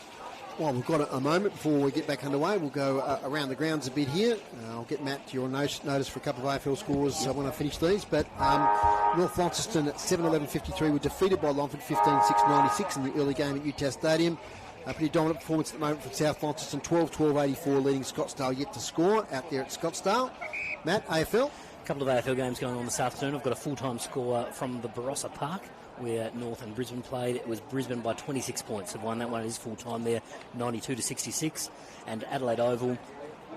Well, we've got a moment before we get back underway. We'll go around the grounds a bit here. I'll get Matt to your notice for a couple of AFL scores when I finish these. But North Launceston at 7-11-53 were defeated by Longford 15-6-96 in the early game at Utah Stadium. A pretty dominant performance at the moment from South Launceston, 12-12-84, leading Scottsdale yet to score out there at Scottsdale. Matt, AFL? A couple of AFL games going on this afternoon. I've got a full-time score from the Barossa Park, where North and Brisbane played. It was Brisbane by 26 points. Have won that one. It is full-time there, 92-66. And Adelaide Oval,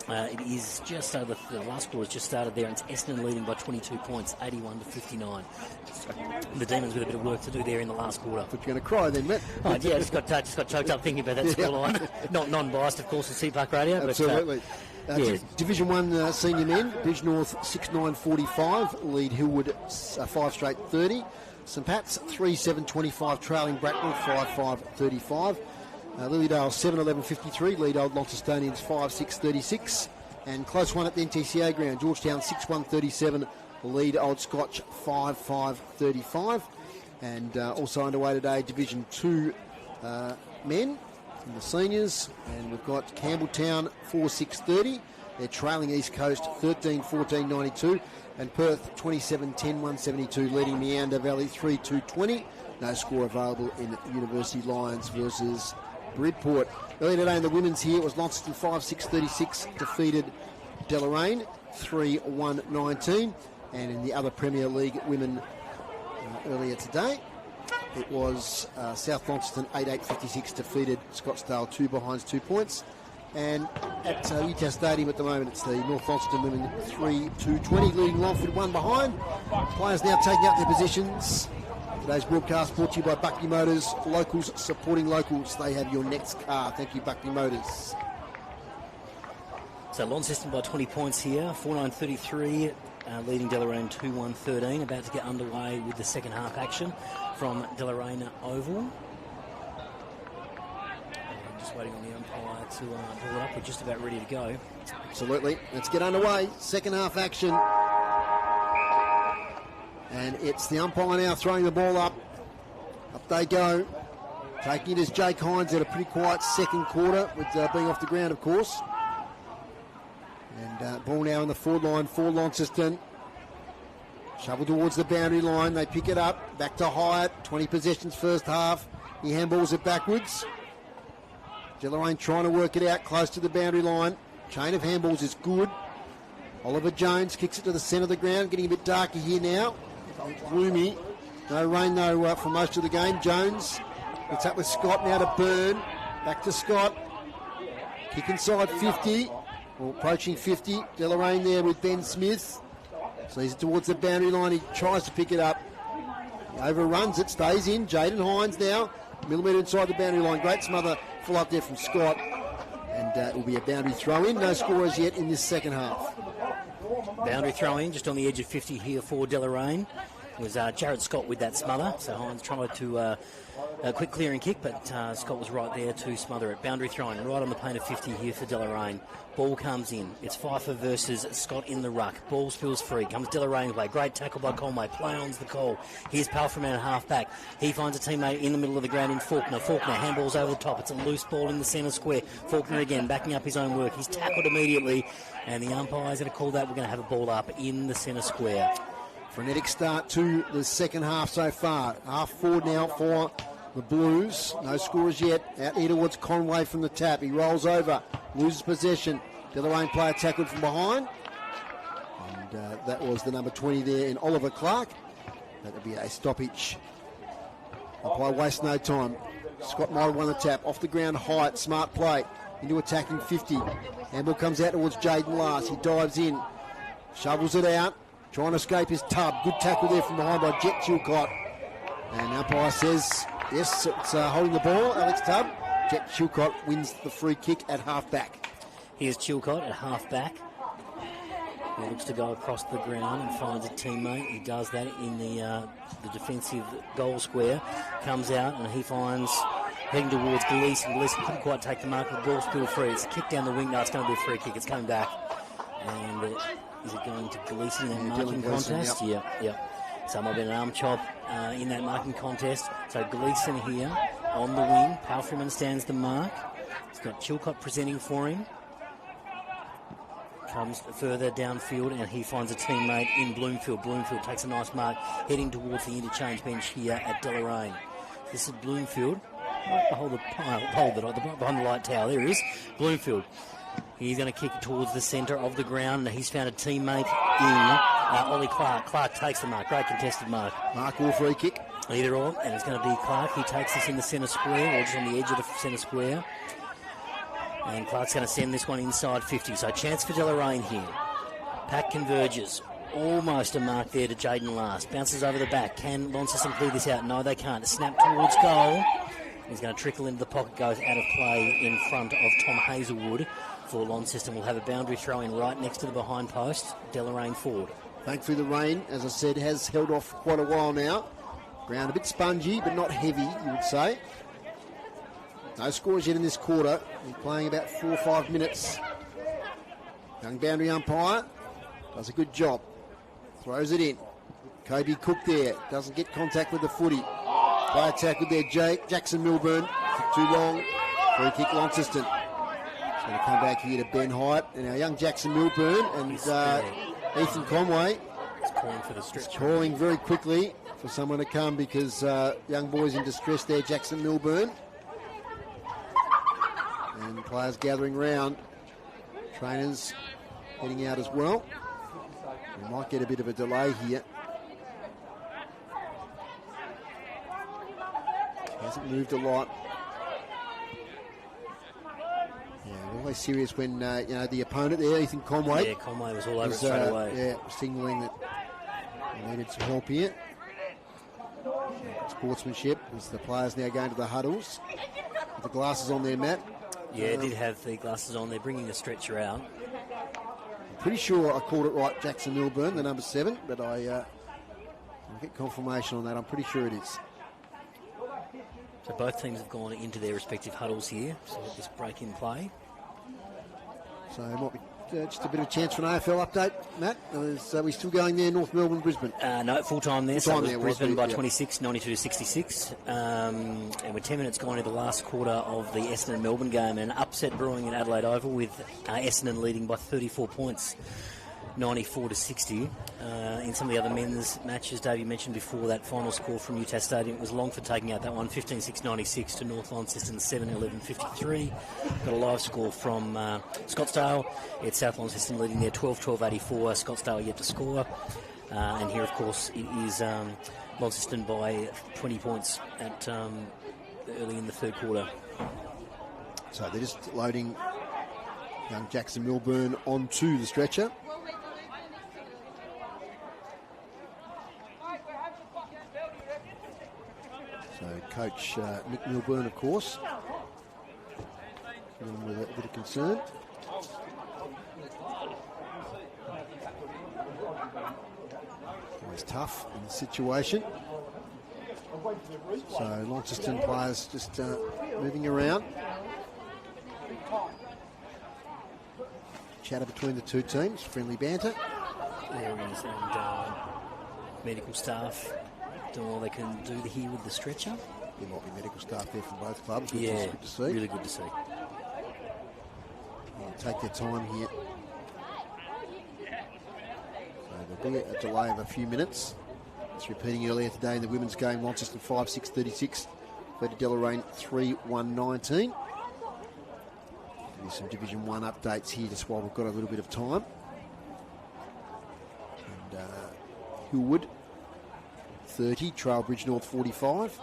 it is just over, the last score has just started there, and it's Essendon leading by 22 points, 81-59. The Demons with a bit of work to do there in the last quarter. But you're going to cry then, Matt. Oh, yeah, I just got choked up thinking about that scoreline. Not non-biased, of course, with CPark Radio. Absolutely. Division 1 senior men, Bridge North 6-9-45, lead Hillwood 5 straight 30. St Pat's 3-7-25, trailing Bracknell 5-5-35. Lilydale 7-11-53, lead Old Launcestonians 5-6-36. And close one at the NTCA ground, Georgetown 6-1-37, lead Old Scotch 5-5-35. And also underway today, Division 2 men in the seniors. And we've got Campbelltown 4-6-30. They're trailing East Coast 13-14-92. And Perth 27-10-172, leading Meander Valley 3-2-20. No score available in University Lions versus Bridport. Earlier today in the women's here, it was Launceston 5-6-36, defeated Deloraine 3-1-19. And in the other Premier League women earlier today, it was South Launceston 8-8-56, defeated Scottsdale 2 behinds 2 points. And at Utah Stadium at the moment, it's the North Launceston women 3-2-20, leading Longford 1 behind. Players now taking out their positions. Today's broadcast brought to you by Buckley Motors. Locals supporting locals. They have your next car. Thank you, Buckley Motors. So Launceston by 20 points here, 4-9-33, leading Deloraine 2-1-13. About to get underway with the second half action from Deloraine Oval. Just waiting on the umpire to pull it up. We're just about ready to go. Absolutely. Let's get underway. Second half action. And it's the umpire now throwing the ball up. Up they go. Taking it is Jake Hines at a pretty quiet second quarter, with being off the ground, of course. And ball now in the forward line for Launceston. Shovel towards the boundary line. They pick it up. Back to Hyatt. 20 possessions first half. He handballs it backwards. Deloraine trying to work it out close to the boundary line. Chain of handballs is good. Oliver Jones kicks it to the centre of the ground. Getting a bit darker here now. Gloomy. No rain though for most of the game. Jones gets up with Scott now to Byrne. Back to Scott. Kick inside 50. Or approaching 50. Deloraine there with Ben Smith. So he's towards the boundary line. He tries to pick it up. He overruns it. Stays in. Jaden Hines now. Millimetre inside the boundary line. Great smother full up there from Scott. And it will be a boundary throw in. No scorers yet in this second half. Boundary throw in just on the edge of 50 here for Deloraine. It was Jared Scott with that smother. So Hines tried to a quick clearing kick, but Scott was right there to smother it. Boundary throwing right on the paint of 50 here for Deloraine. Ball comes in. It's Pfeiffer versus Scott in the ruck. Ball spills free. Comes Deloraine way. Great tackle by Conway. Play on's the call. Here's Palfreman at half back. He finds a teammate in the middle of the ground in Faulkner. Faulkner handballs over the top. It's a loose ball in the centre square. Faulkner again backing up his own work. He's tackled immediately. And the umpire's going to call that. We're going to have a ball up in the centre square. Frenetic start to the second half so far. Half forward now for the Blues. No scores yet. Out here towards Conway from the tap. He rolls over, loses possession. Deloraine player tackled from behind. And that was the number 20 there in Oliver Clark. That would be a stoppage. Umpire waste no time. Scott Myra won the tap. Off the ground, height, smart play. Into attacking 50. Handball comes out towards Jaden Last. He dives in. Shovels it out. Trying to escape his tub. Good tackle there from behind by Jet Chilcott. And the umpire says, yes, it's holding the ball, Alex Tubb. Jet Chilcott wins the free kick at half-back. Here's Chilcott at half-back. He looks to go across the ground and finds a teammate. He does that in the defensive goal square. Comes out and he finds, heading towards Gleeson. Gleeson couldn't quite take the mark. The ball's still free. It's a kick down the wing. No, it's going to be a free kick. It's coming back. And is it going to Gleeson in that marking contest? Yep. Yeah. So it might be an arm chop in that marking contest. So Gleeson here on the wing. Palfrey understands the mark. He's got Chilcott presenting for him. Comes further downfield and he finds a teammate in Bloomfield. Bloomfield takes a nice mark heading towards the interchange bench here at Deloraine. This is Bloomfield. Hold it behind the light tower. There he is. Bloomfield. He's going to kick it towards the centre of the ground. He's found a teammate in Ollie Clark. Clark takes the mark. Great contested mark. Mark or free kick? Either or. And it's going to be Clark. He takes this in the centre square or just on the edge of the centre square. And Clark's going to send this one inside 50. So chance for Deloraine here. Pack converges. Almost a mark there to Jaden Last. Bounces over the back. Can Launceston clear this out? No, they can't. A snap towards goal. He's going to trickle into the pocket. Goes out of play in front of Tom Hazelwood. For Launceston will have a boundary throw in right next to the behind post. Deloraine forward. Thankfully the rain, as I said, has held off quite a while now. Ground a bit spongy, but not heavy, you would say. No scores yet in this quarter. We're playing about 4 or 5 minutes. Young boundary umpire does a good job. Throws it in. Kobe Cook there. Doesn't get contact with the footy. Player tackled there. Jackson Milburn. Took too long. Free kick Launceston. Going to come back here to Ben Hyatt. And our young Jackson Milburn and Ethan Conway. He's calling for the stretch. Calling very quickly for someone to come because young boys in distress there. Jackson Milburn. And players gathering round. Trainers heading out as well. We might get a bit of a delay here. Hasn't moved a lot. Yeah, always serious when the opponent there, Ethan Conway. Yeah, Conway was all over it straight away. Yeah, signalling that he needed some help here. Sportsmanship as the players now going to the huddles with the glasses on their mat. Yeah, did have the glasses on. They're bringing the stretcher out. Pretty sure I called it right, Jackson Milburn, the number 7, but I'll get confirmation on that. I'm pretty sure it is. So both teams have gone into their respective huddles here. So let this break in play. So it might be just a bit of a chance for an AFL update, Matt. Are we still going there, North Melbourne, Brisbane? No, full time there. Full time so there, Brisbane by yeah. 26, 92-66. And we're 10 minutes gone into the last quarter of the Essendon Melbourne game. And an upset brewing in Adelaide Oval with Essendon leading by 34 points. 94-60. In some of the other men's matches, Dave, you mentioned before that final score from Utah Stadium, it was Longford taking out that one, 15-6-96 to North Launceston, 7-11-53. Got a live score from Scottsdale. It's South Launceston leading there, 12-12-84. Scottsdale yet to score. And here, of course, it is Launceston by 20 points at early in the third quarter. So they're just loading young Jackson Milburn onto the stretcher. So Coach Nick Milburn, of course, with a bit of concern. Always tough in the situation. So Launceston players just moving around. Chatter between the two teams, friendly banter. There he is, and medical staff doing all they can do here with the stretcher. There might be medical staff there from both clubs, which yeah, is good to see. Really good to see. Yeah, take their time here. So there'll be a delay of a few minutes. It's repeating earlier today in the women's game, Launceston 5-6-36 Led to Deloraine 3-1-19. Give you some Division 1 updates here just while we've got a little bit of time. And Hillwood 30, Trailbridge North 45.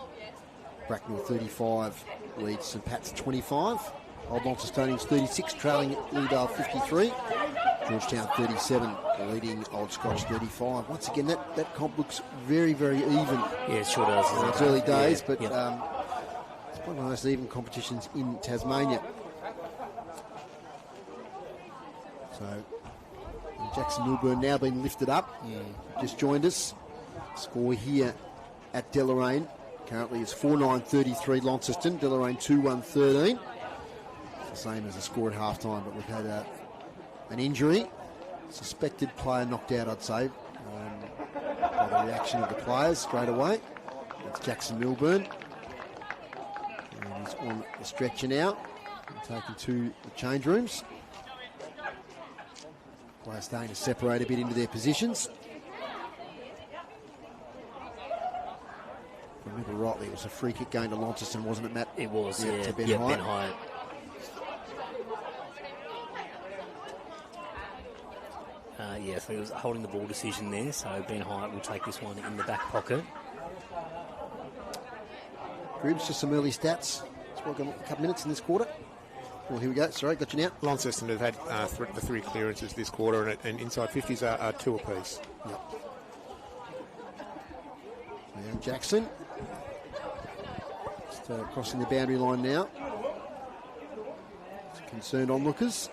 Bracknell 35, leads St Pat's 25. Old Launcestonians 36, trailing Leadale 53. Georgetown 37, leading Old Scotch 35. Once again, that comp looks very, very even. Yeah, it sure does. It's early days, but it's one of the most even competitions in Tasmania. So, Jackson Milburn now been lifted up. Just joined us. Score here at Deloraine currently is 4-9-33 Launceston. Deloraine 2-1-13. It's the same as the score at half-time, but we've had an injury. Suspected player knocked out, I'd say, by the reaction of the players straight away. That's Jackson Milburn. And he's on the stretcher now and taken to the change rooms. Players starting to separate a bit into their positions. If I remember rightly, it was a free kick going to Launceston, wasn't it, Matt? It was, yeah. To Ben Ben Hyatt. Hyatt. So he was holding the ball decision there, so Ben Hyatt will take this one in the back pocket. Gribs, just some early stats. We've got a couple minutes in this quarter. Well, here we go. Sorry, got you now. Launceston have had the 3 clearances this quarter, and inside 50s are 2 apiece. Yep. And Jackson. Just crossing the boundary line now. It's concerned onlookers.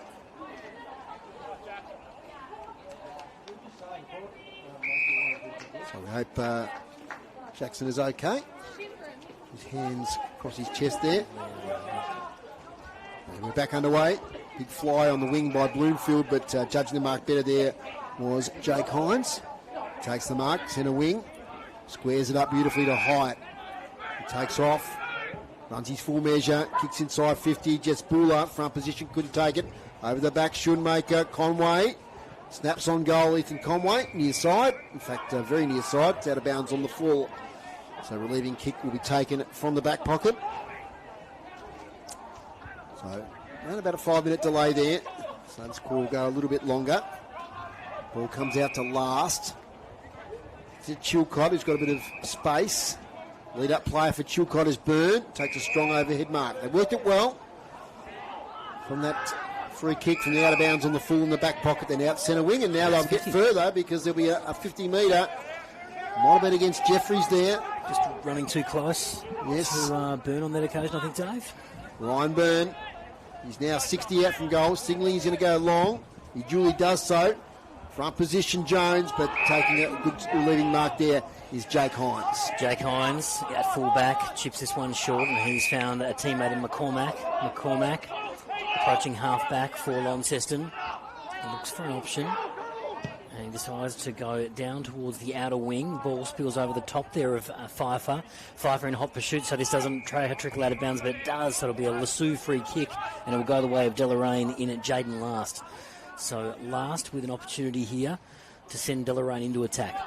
So we hope Jackson is okay. His hands across his chest there. And we're back underway. Big fly on the wing by Bloomfield, but judging the mark better there was Jake Hines. Takes the mark, centre wing. Squares it up beautifully to Hyatt. He takes off. Runs his full measure. Kicks inside 50. Jets Buller. Front position, couldn't take it. Over the back, Schoonmaker. Conway. Snaps on goal, Ethan Conway. Near side. In fact, very near side. It's out of bounds on the full. So relieving kick will be taken from the back pocket. So around about a 5-minute delay there. So this call will go a little bit longer. Ball comes out to last. It's Chilcott, who's got a bit of space. Lead-up player for Chilcott is Byrne. Takes a strong overhead mark. They worked it well. From that free kick from the out of bounds on the full in the back pocket, then out centre wing, and now they'll get further because there'll be a 50-metre. Might have been against Jeffries there. Just running too close. Yes. To Byrne on that occasion, I think, Dave. Ryan Byrne. He's now 60 out from goal, signaling he's going to go long. He duly does so. Front position Jones, but taking a good leading mark there is Jake Hines. Jake Hines at full back, chips this one short, and he's found a teammate in McCormack. McCormack approaching half back for Launceston. He looks for an option. And he decides to go down towards the outer wing. Ball spills over the top there of Pfeiffer. Pfeiffer in hot pursuit, so this doesn't trickle out of bounds, but it does. So it'll be a Lassou free kick, and it will go the way of Deloraine in at Jaden Last. So Last with an opportunity here to send Deloraine into attack.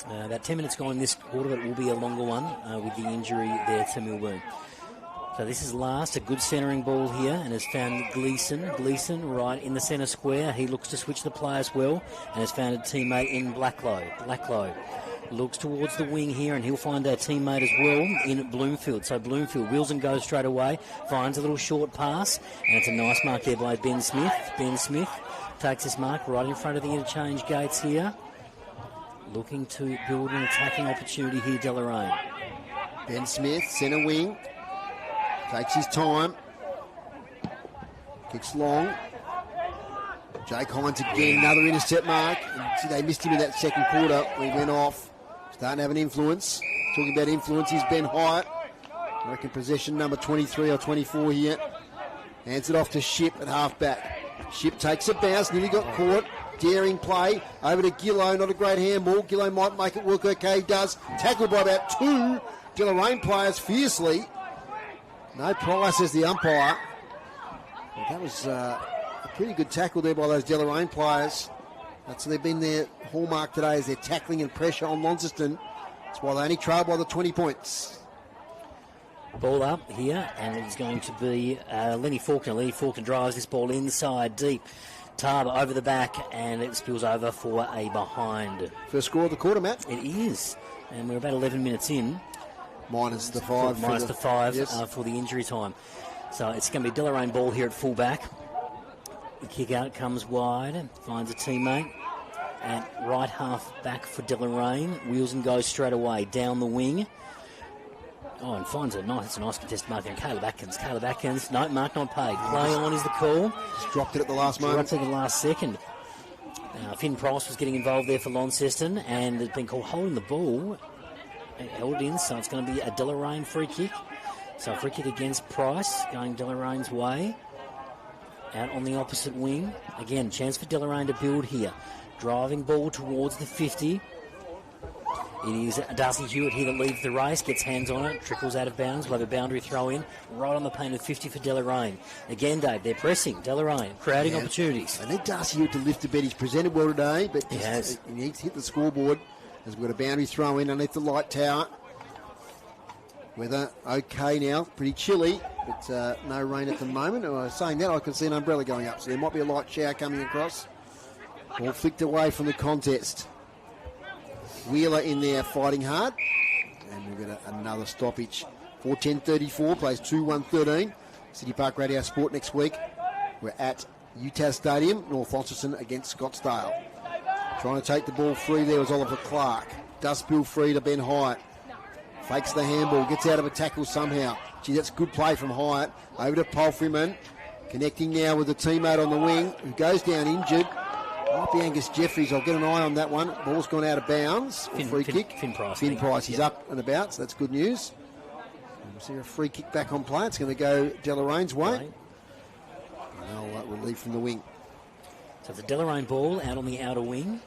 About 10 minutes gone in this quarter, but it will be a longer one with the injury there to Milburn. So this is Last, a good centering ball here, and has found Gleeson. Gleeson right in the centre square. He looks to switch the players well, and has found a teammate in Blacklow. Blacklow looks towards the wing here, and he'll find a teammate as well in Bloomfield. So Bloomfield wheels and goes straight away, finds a little short pass, and it's a nice mark there by Ben Smith. Ben Smith takes his mark right in front of the interchange gates here, looking to build an attacking opportunity here, Deloraine. Ben Smith, centre wing. Takes his time. Kicks long. Jake Hines again, another intercept mark. And see, they missed him in that second quarter. We went off. Starting to have an influence. Talking about influence, here's Ben Hyatt. I reckon possession number 23 or 24 here. Hands it off to Ship at half-back. Ship takes a bounce, nearly got caught. Daring play. Over to Gillow, not a great handball. Gillow might make it work okay, he does. Tackled by about 2 Deloraine players fiercely. No price as the umpire. Well, that was a pretty good tackle there by those Deloraine players. That's they've been their hallmark today, is their tackling and pressure on Launceston. That's why they only trail by the 20 points. Ball up here, and it's going to be Lenny Faulkner. Lenny Faulkner drives this ball inside deep. Tarb over the back, and it spills over for a behind. First score of the quarter, Matt. It is, and we're about 11 minutes in. Minus the 5. Minus the 5 yes. For the injury time. So it's going to be Deloraine ball here at fullback. The kick out comes wide, finds a teammate. And right half back for Deloraine. Wheels and goes straight away down the wing. Oh, and finds a nice contested mark there. Caleb Atkins. No, mark not paid. Play on is the call. Just dropped it at the last moment. Dropped it at the last second. Finn Price was getting involved there for Launceston, and it's been called holding the ball. Held in, so it's going to be a Deloraine free kick. So a free kick against Price, going Delorain's way. Out on the opposite wing. Again, chance for Deloraine to build here. Driving ball towards the 50. It is Darcy Hewitt here that leads the race, gets hands on it, trickles out of bounds. We'll have a boundary throw in right on the paint of 50 for Deloraine. Again, Dave, they're pressing Deloraine, creating opportunities. I need Darcy Hewitt to lift a bit. He's presented well today, but he needs to hit the scoreboard as we've got a boundary throw in underneath the light tower. Weather okay now, pretty chilly, but no rain at the moment. Saying that, I can see an umbrella going up, so there might be a light shower coming across. All flicked away from the contest. Wheeler in there fighting hard. And we've got another stoppage. 4:10:34, plays 2:1:13. City Park Radio Sport next week. We're at UTAS Stadium, North Launceston against Scottsdale. Trying to take the ball free there was Oliver Clark. Does spill free to Ben Hyatt. Fakes the handball, gets out of a tackle somehow. Gee, that's good play from Hyatt. Over to Palfreyman. Connecting now with the teammate on the wing, who goes down injured. Might be Angus Jeffries. I'll get an eye on that one. Ball's gone out of bounds. Free kick. Finn Price. Finn Price. He's up and about, so that's good news. And we'll see a free kick back on play. It's going to go Delorain's way. Right. And they'll relieve from the wing. So it's a Deloraine ball out on the outer wing.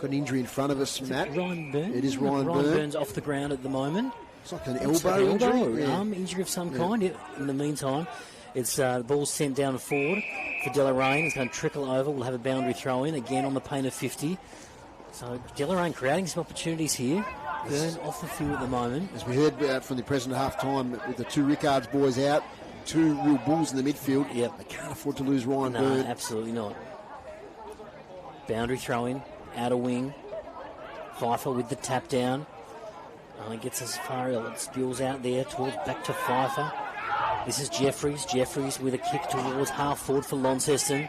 Got an injury in front of us, Matt. Ryan Burns. It is Ryan Burns. Burns off the ground at the moment. It's like an elbow injury. Yeah. Arm injury of some kind. Yeah. In the meantime, it's the ball's sent down forward for Deloraine. It's going to trickle over. We'll have a boundary throw in again on the paint of 50. So Deloraine creating some opportunities here. Burn off the field at the moment. As we heard from the president at half time, with the two Rickards boys out, two real bulls in the midfield. Yep. They can't afford to lose Ryan No, Burn. absolutely not. Boundary throw in, outer wing. Pfeiffer with the tap down. Gets as far as it spills out there towards back to Pfeiffer. This is Jeffries. Jeffries with a kick towards half forward for Launceston.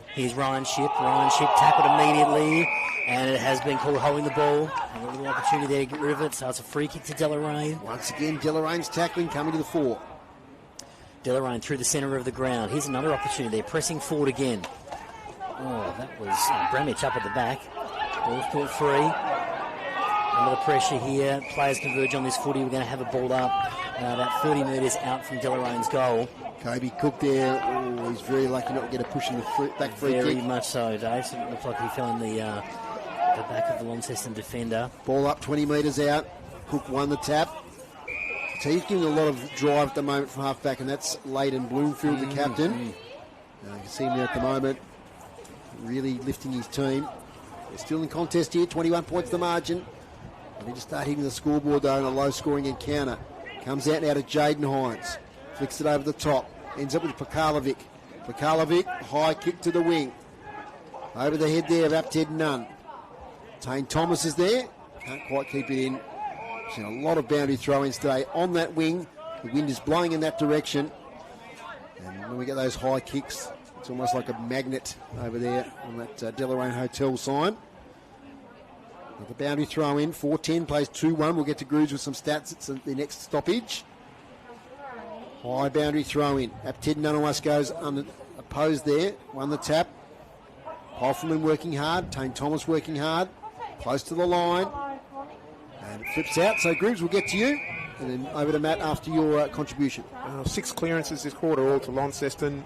Here's Ryan Shipp. Ryan Shipp tackled immediately, and it has been called holding the ball. And a little opportunity there to get rid of it, so it's a free kick to Deloraine. Once again, Deloraine's tackling coming to the fore. Deloraine through the centre of the ground. Here's another opportunity. They're pressing forward again. Oh, that was Bramich up at the back. Ball thought free. Under the pressure here, players converge on this footy. We're going to have a ball up about 30 metres out from Deloraine's goal. Kobe Cook there. Oh, he's very lucky not to get a push in the back free Very kick. much so, Dave. So it looked like he fell in the back of the Launceston defender. Ball up 20 metres out. Cook won the tap. So he's giving a lot of drive at the moment from half back, and that's Leighton Bloomfield, the captain. You can see him there at the moment, really lifting his team. They're still in contest here, 21 points the margin. They need to start hitting the scoreboard though in a low-scoring encounter. Comes out now to Jaden Hines. Flicks it over the top. Ends up with Pakalovic. Pakalovic, high kick to the wing. Over the head there of Apted Nunn. Tane Thomas is there. Can't quite keep it in. Seen a lot of boundary throw-ins today on that wing. The wind is blowing in that direction. And when we get those high kicks, it's almost like a magnet over there on that Deloraine Hotel sign. The boundary throw in, 4:10, plays 2-1. We'll get to Grooves with some stats. It's the next stoppage. High boundary throw in. Apted Nunawaz goes opposed there. Won the tap. Hoffman working hard. Tane Thomas working hard. Close to the line. And it flips out. So Grooves, we'll get to you. And then over to Matt after your contribution. 6 clearances this quarter, all to Launceston.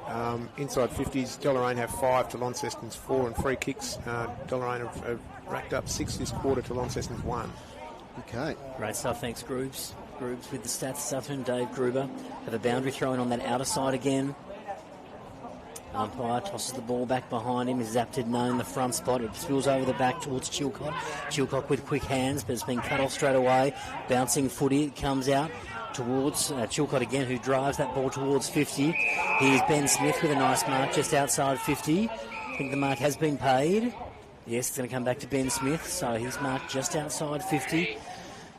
Inside 50s, Deloraine have 5 to Launceston's 4, and free kicks. Deloraine have racked up 6 this quarter to Launceston's 1. Okay. Great stuff, thanks, Grooves. Grooves with the stats this afternoon. Dave Gruber have a boundary throw in on that outer side again. Umpire tosses the ball back behind him. Is zapped no in the front spot. It spills over the back towards Chilcott. Chilcott with quick hands, but it's been cut off straight away. Bouncing footy, it comes out towards Chilcott again, who drives that ball towards 50. Here's Ben Smith with a nice mark just outside 50. I think the mark has been paid. Yes, it's going to come back to Ben Smith, so he's marked just outside 50.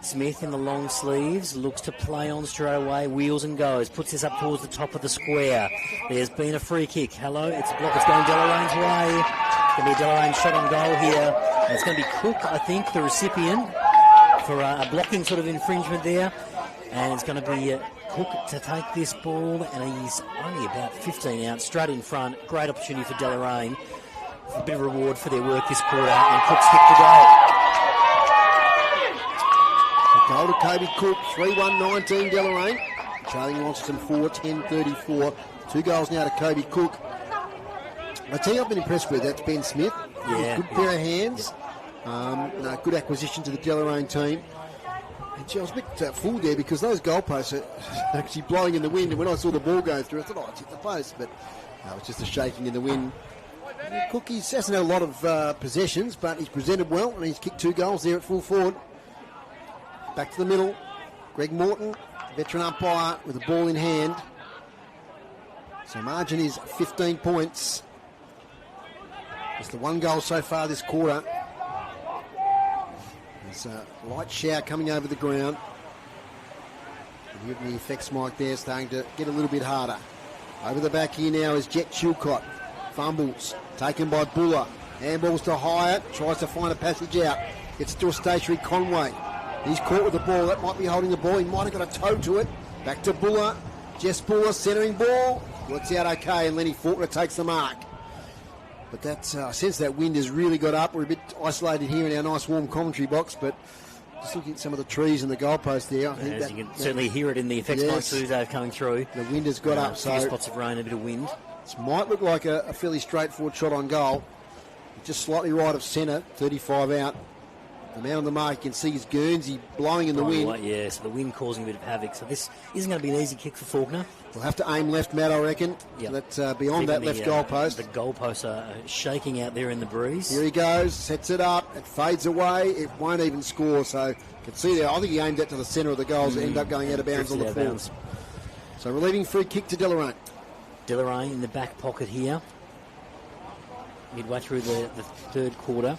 Smith in the long sleeves, looks to play on straight away, wheels and goes, puts this up towards the top of the square. There's been a free kick. Hello, it's a block, it's going Delorain's way. It's going to be a Deloraine shot on goal here. And it's going to be Cook, I think, the recipient for a blocking sort of infringement there. And it's going to be Cook to take this ball, and he's only about 15 out, straight in front. Great opportunity for Deloraine. A bit of reward for their work this quarter, and Cook's kicked the goal. Goal to Kobe Cook, 3-1-19 Deloraine. Trailing Launceston 4-10-34. 2 goals now to Kobe Cook. I tell you, I've been impressed with. That's Ben Smith. Yeah. Good pair of hands. Good acquisition to the Deloraine team. And gee, I was a bit full there because those goalposts are actually blowing in the wind. And when I saw the ball go through, I thought, it's hit the post. But it was just a shaking in the wind. Cook hasn't had a lot of possessions, but he's presented well, and he's kicked 2 goals there at full forward. Back to the middle. Greg Morton, veteran umpire, with the ball in hand. So margin is 15 points. It's the 1 goal so far this quarter. There's a light shower coming over the ground. And you've the effects mic there starting to get a little bit harder. Over the back here now is Jet Chilcott. Fumbles, taken by Buller. Handballs to Hyatt, tries to find a passage out. Gets to a stationary Conway. He's caught with the ball. That might be holding the ball. He might have got a toe to it. Back to Buller. Jess Buller centering ball. Works out okay, and Lenny Faulkner takes the mark. But that's, I sense that wind has really got up. We're a bit isolated here in our nice warm commentary box, but just looking at some of the trees and the goalpost there, I think you can certainly hear it in the effects mic too, Dave, coming through. The wind has got up, a few spots of rain, a bit of wind. This might look like a fairly straightforward shot on goal. Just slightly right of centre, 35 out. The man on the mark, you can see his Guernsey blowing in the wind. Right, yeah, so the wind causing a bit of havoc. So this isn't going to be an easy kick for Faulkner. We'll have to aim left, Matt, I reckon. Yep. That's beyond that left goalpost. The goalposts are shaking out there in the breeze. Here he goes, sets it up, it fades away, it won't even score. So you can see there, I think he aimed that to the centre of the goals, end up going out of bounds on the floor. So relieving free kick to Deloraine. Deloraine in the back pocket here. Midway through the third quarter.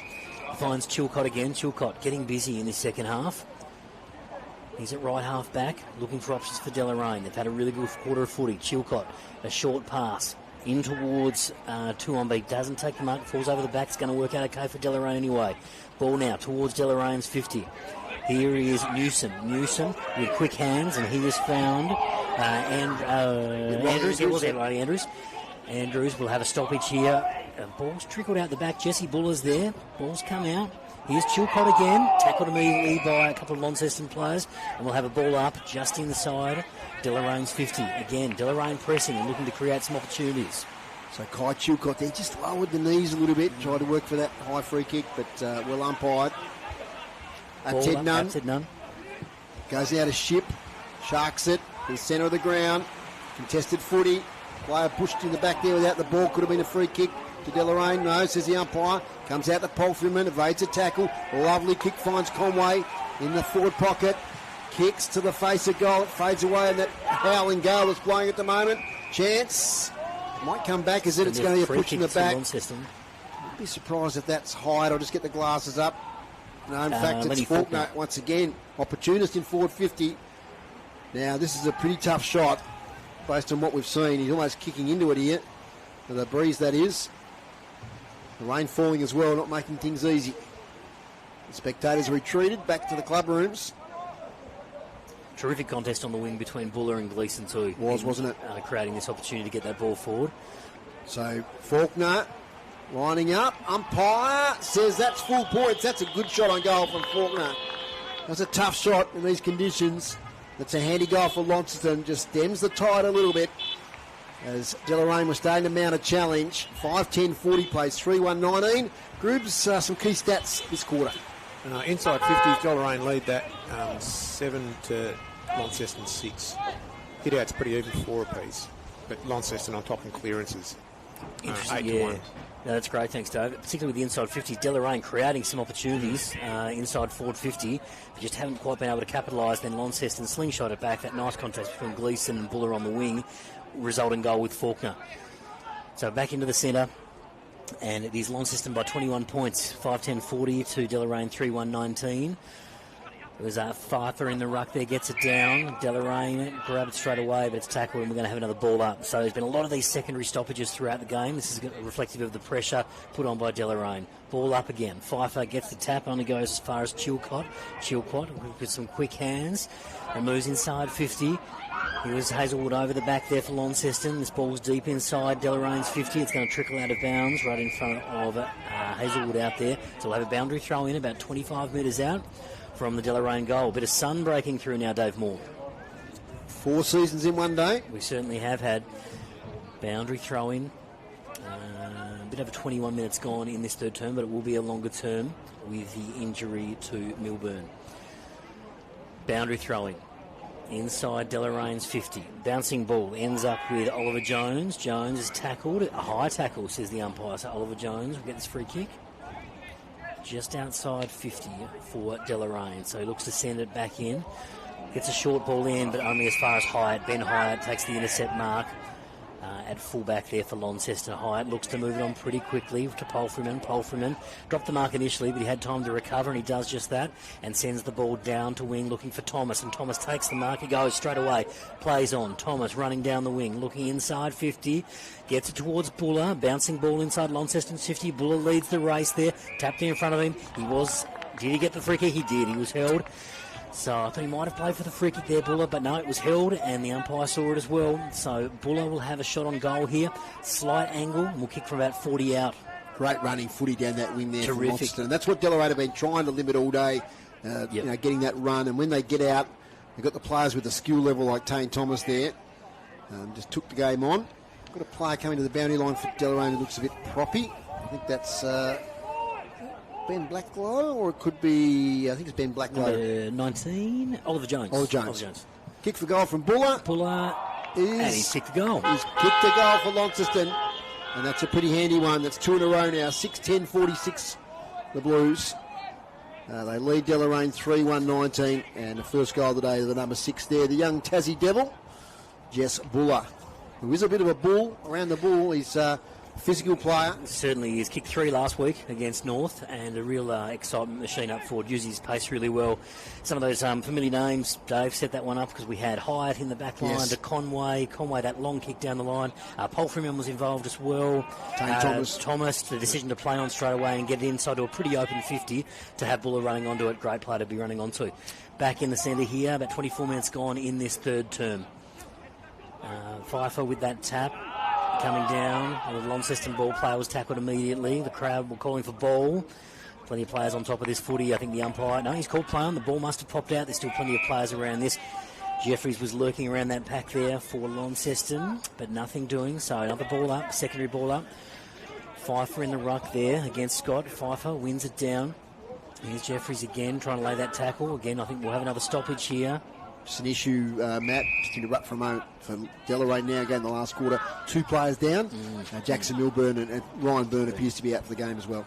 Finds Chilcott again. Chilcott getting busy in the second half. He's at right half back, looking for options for Deloraine. They've had a really good quarter of footy. Chilcott, a short pass in towards 2 on beat. Doesn't take the mark, falls over the back. It's going to work out okay for Deloraine anyway. Ball now towards Deloraine's 50. Here is Newsom. Newsom with quick hands, and he was found. Andrews. It was Ronnie Andrews. Andrews will have a stoppage here. Ball's trickled out the back. Jesse Buller's there. Ball's come out. Here's Chilcott again. Tackled immediately by a couple of Launceston players. And we'll have a ball up just inside Deloraine's 50. Again, Deloraine pressing and looking to create some opportunities. So Kai Chilcott there just lowered the knees a little bit. Tried to work for that high free kick, but well umpired. Ted Nunn. Goes out of Ship. Sharks it. To the centre of the ground. Contested footy. Player pushed in the back there without the ball. Could have been a free kick to Deloraine. No, says the umpire. Comes out to Palfreyman, evades a tackle. Lovely kick, finds Conway in the forward pocket. Kicks to the face of goal. It fades away, and that howling gale that's blowing at the moment. Chance. Might come back as it's going to be a push in the back. I'd be surprised if that's Hyde. I'll just get the glasses up. No, in fact, it's Faulkner once again. Opportunist in forward 50. Now, this is a pretty tough shot based on what we've seen. He's almost kicking into it here. The breeze, that is. The rain falling as well, not making things easy. The spectators retreated back to the club rooms. Terrific contest on the wing between Buller and Gleeson too. Wasn't it? Creating this opportunity to get that ball forward. So Faulkner lining up. Umpire says that's full points. That's a good shot on goal from Faulkner. That's a tough shot in these conditions. That's a handy goal for Launceston. Just stems the tide a little bit as Deloraine was starting to mount a challenge. 5-10-40 plays 3-1-19. Grooves, some key stats this quarter. Inside 50s, Deloraine lead that 7 to Launceston 6. Hit out's pretty even 4 apiece, but Launceston on top in clearances. Interesting, 8 to yeah. 1. No, that's great, thanks, Dave. Particularly with the inside 50, Deloraine creating some opportunities inside forward 50, but just haven't quite been able to capitalise. Then Launceston slingshot it back. That nice contest between Gleeson and Buller on the wing, resulting goal with Faulkner. So back into the centre, and it is Launceston by 21 points, 5-10-40 to Deloraine 3-1-19. It was Pfeiffer in the ruck there, gets it down. Deloraine grabbed it straight away, but it's tackled, and we're going to have another ball up. So there's been a lot of these secondary stoppages throughout the game. This is reflective of the pressure put on by Deloraine. Ball up again. Pfeiffer gets the tap, only goes as far as Chilcott. Chilcott with some quick hands and moves inside 50. It was Hazelwood over the back there for Launceston. This ball's deep inside Delorain's 50. It's going to trickle out of bounds right in front of Hazelwood out there. So we'll have a boundary throw in about 25 metres out from the Deloraine goal. Bit of sun breaking through now, Dave Moore. 4 seasons in one day. We certainly have had boundary throw-in. A bit over 21 minutes gone in this third term, but it will be a longer term with the injury to Milburn. Boundary throw-in. Inside Delorain's 50. Bouncing ball ends up with Oliver Jones. Jones is tackled. A high tackle, says the umpire. So Oliver Jones will get this free kick. Just outside 50 for Deloraine. So he looks to send it back in. Gets a short ball in, but only as far as Hyatt. Ben Hyatt takes the intercept mark at fullback there for Launceston. Hyatt looks to move it on pretty quickly to Polfreman. Polfreman dropped the mark initially, but he had time to recover, and he does just that and sends the ball down to wing looking for Thomas. And Thomas takes the mark. He goes straight away. Plays on. Thomas running down the wing, looking inside 50. Gets it towards Buller. Bouncing ball inside Launceston's 50. Buller leads the race there. Tapped in front of him. Did he get the free kick? He did. He was held. So I thought he might have played for the free kick there, Buller, but no, it was held, and the umpire saw it as well. So Buller will have a shot on goal here. Slight angle, and we'll kick from about 40 out. Great running footy down that wing there. Terrific. From Launceston. And that's what Deloraine have been trying to limit all day, getting that run. And when they get out, they've got the players with the skill level like Tane Thomas there. Just took the game on. Got a player coming to the boundary line for Deloraine who looks a bit proppy. I think that's Ben Blacklow, or it could be, I think it's Ben Blacklow. 19, Oliver Jones. Oliver Jones. Kick for goal from Buller. And he's kicked the goal. He's kicked the goal for Launceston, and that's a pretty handy one. That's 2 in a row now. 6-10-46, the Blues. They lead Deloraine 3-1-19, and the first goal of the day, the number 6 there, the young Tassie Devil, Jess Buller, who is a bit of a bull around the ball. He's a physical player. Certainly, he's kicked 3 last week against North, and a real excitement machine up forward. Uses his pace really well. Some of those familiar names, Dave set that one up because we had Hyatt in the back line to Conway, that long kick down the line. Paul Freeman was involved as well. Thomas, the decision to play on straight away and get it inside to a pretty open 50 to have Buller running onto it. Great play to be running onto. Back in the centre here, about 24 minutes gone in this third term. Pfeiffer with that tap. Coming down, the Launceston ball player was tackled immediately. The crowd were calling for ball. Plenty of players on top of this footy. I think the umpire, no, he's called play on. The ball must have popped out. There's still plenty of players around this. Jeffries was lurking around that pack there for Launceston, but nothing doing. So another ball up, secondary ball up. Pfeiffer in the ruck there against Scott. Pfeiffer wins it down. Here's Jeffries again trying to lay that tackle. Again, I think we'll have another stoppage here. Just an issue, Matt, just interrupt for a moment for Deloraine now again in the last quarter. 2 players down. Jackson Milburn and Ryan Byrne appears to be out for the game as well.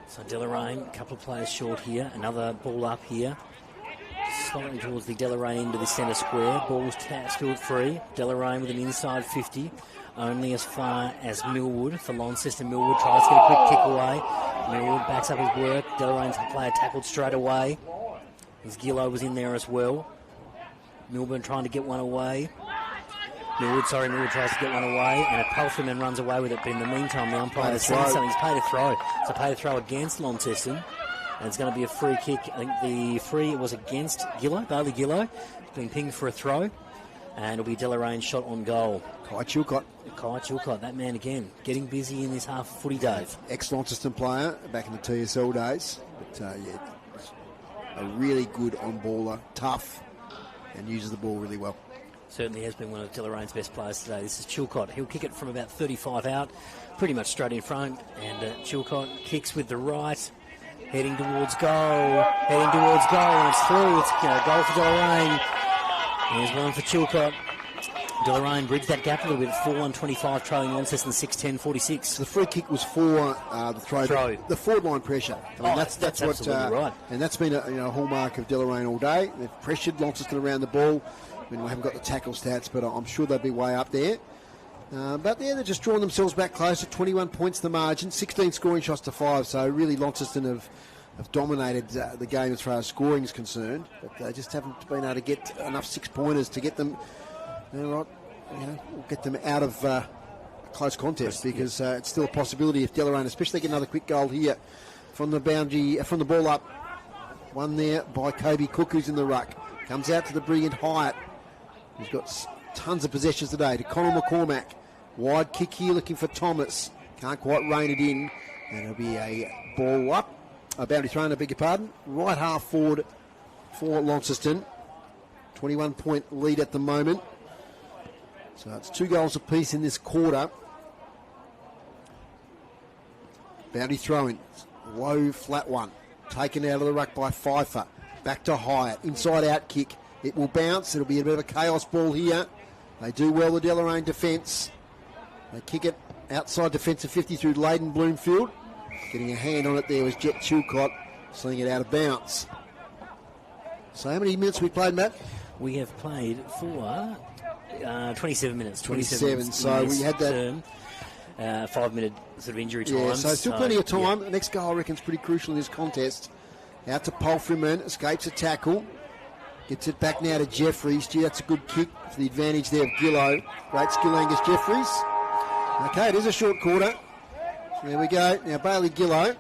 So Deloraine, a couple of players short here. Another ball up here. Slightly towards the Deloraine into the centre square. Ball's still free. Deloraine with an inside 50. Only as far as Millwood for Launceston. Millwood tries to get a quick kick away. Millwood backs up his work. Delorane's player tackled straight away. His Gillo was in there as well. Milburn trying to get one away. Millwood tries to get one away, and a Pelferman runs away with it, but in the meantime, the umpire has seen something. He's paid a throw. It's a paid a throw against Launceston, and it's going to be a free kick. I think the free was against Gillo, Bailey Gillo. It's been pinged for a throw, and it'll be Deloraine shot on goal. Kai Chilcott, that man again, getting busy in this half footy, Dave. Ex-Launceston player back in the TSL days, but a really good on-baller, tough, and uses the ball really well. Certainly has been one of Deloraine's best players today. This is Chilcott. He'll kick it from about 35 out, pretty much straight in front. And Chilcott kicks with the right, heading towards goal, and it's through. It's a goal for Deloraine. There's one for Chilcott. Deloraine bridged that gap a little bit, 4-1-25, trailing Launceston 6-10-46. The free kick was for the throw. The forward line pressure. I mean, that's what, absolutely right. And that's been a hallmark of Deloraine all day. They've pressured Launceston around the ball. I mean, we haven't got the tackle stats, but I'm sure they'll be way up there. But they're just drawing themselves back close at 21 points the margin, 16 scoring shots to 5. So really, Launceston have dominated the game as far as scoring is concerned. But they just haven't been able to get enough 6-pointers to get them. Get them out of a close contest, because it's still a possibility if Deloraine, especially get another quick goal here from the boundary, from the ball up. One there by Kobe Cook, who's in the ruck. Comes out to the brilliant Hyatt, who's got tons of possessions today, to Conor McCormack. Wide kick here looking for Thomas. Can't quite rein it in. And it'll be a ball up. A boundary thrown, I beg your pardon. Right half forward for Launceston. 21-point lead at the moment. So it's 2 goals apiece in this quarter. Boundary throw-in. Low, flat one. Taken out of the ruck by Pfeiffer. Back to Hyatt. Inside-out kick. It will bounce. It'll be a bit of a chaos ball here. They do well, the Deloraine defence. They kick it outside defensive 50 through Leighton Bloomfield. Getting a hand on it there was Jet Chilcott, seeing it out of bounds. So how many minutes have we played, Matt? We have played for 27 minutes. 27. So we had that term, 5-minute sort of injury time. Yeah, so still plenty of time. The next goal, I reckon, is pretty crucial in this contest. Out to Palfreyman, escapes a tackle. Gets it back now to Jeffries. Gee, that's a good kick for the advantage there of Gillow. Great skill, Angus Jeffries. Okay, it is a short quarter. So there we go. Now, Bailey Gillow,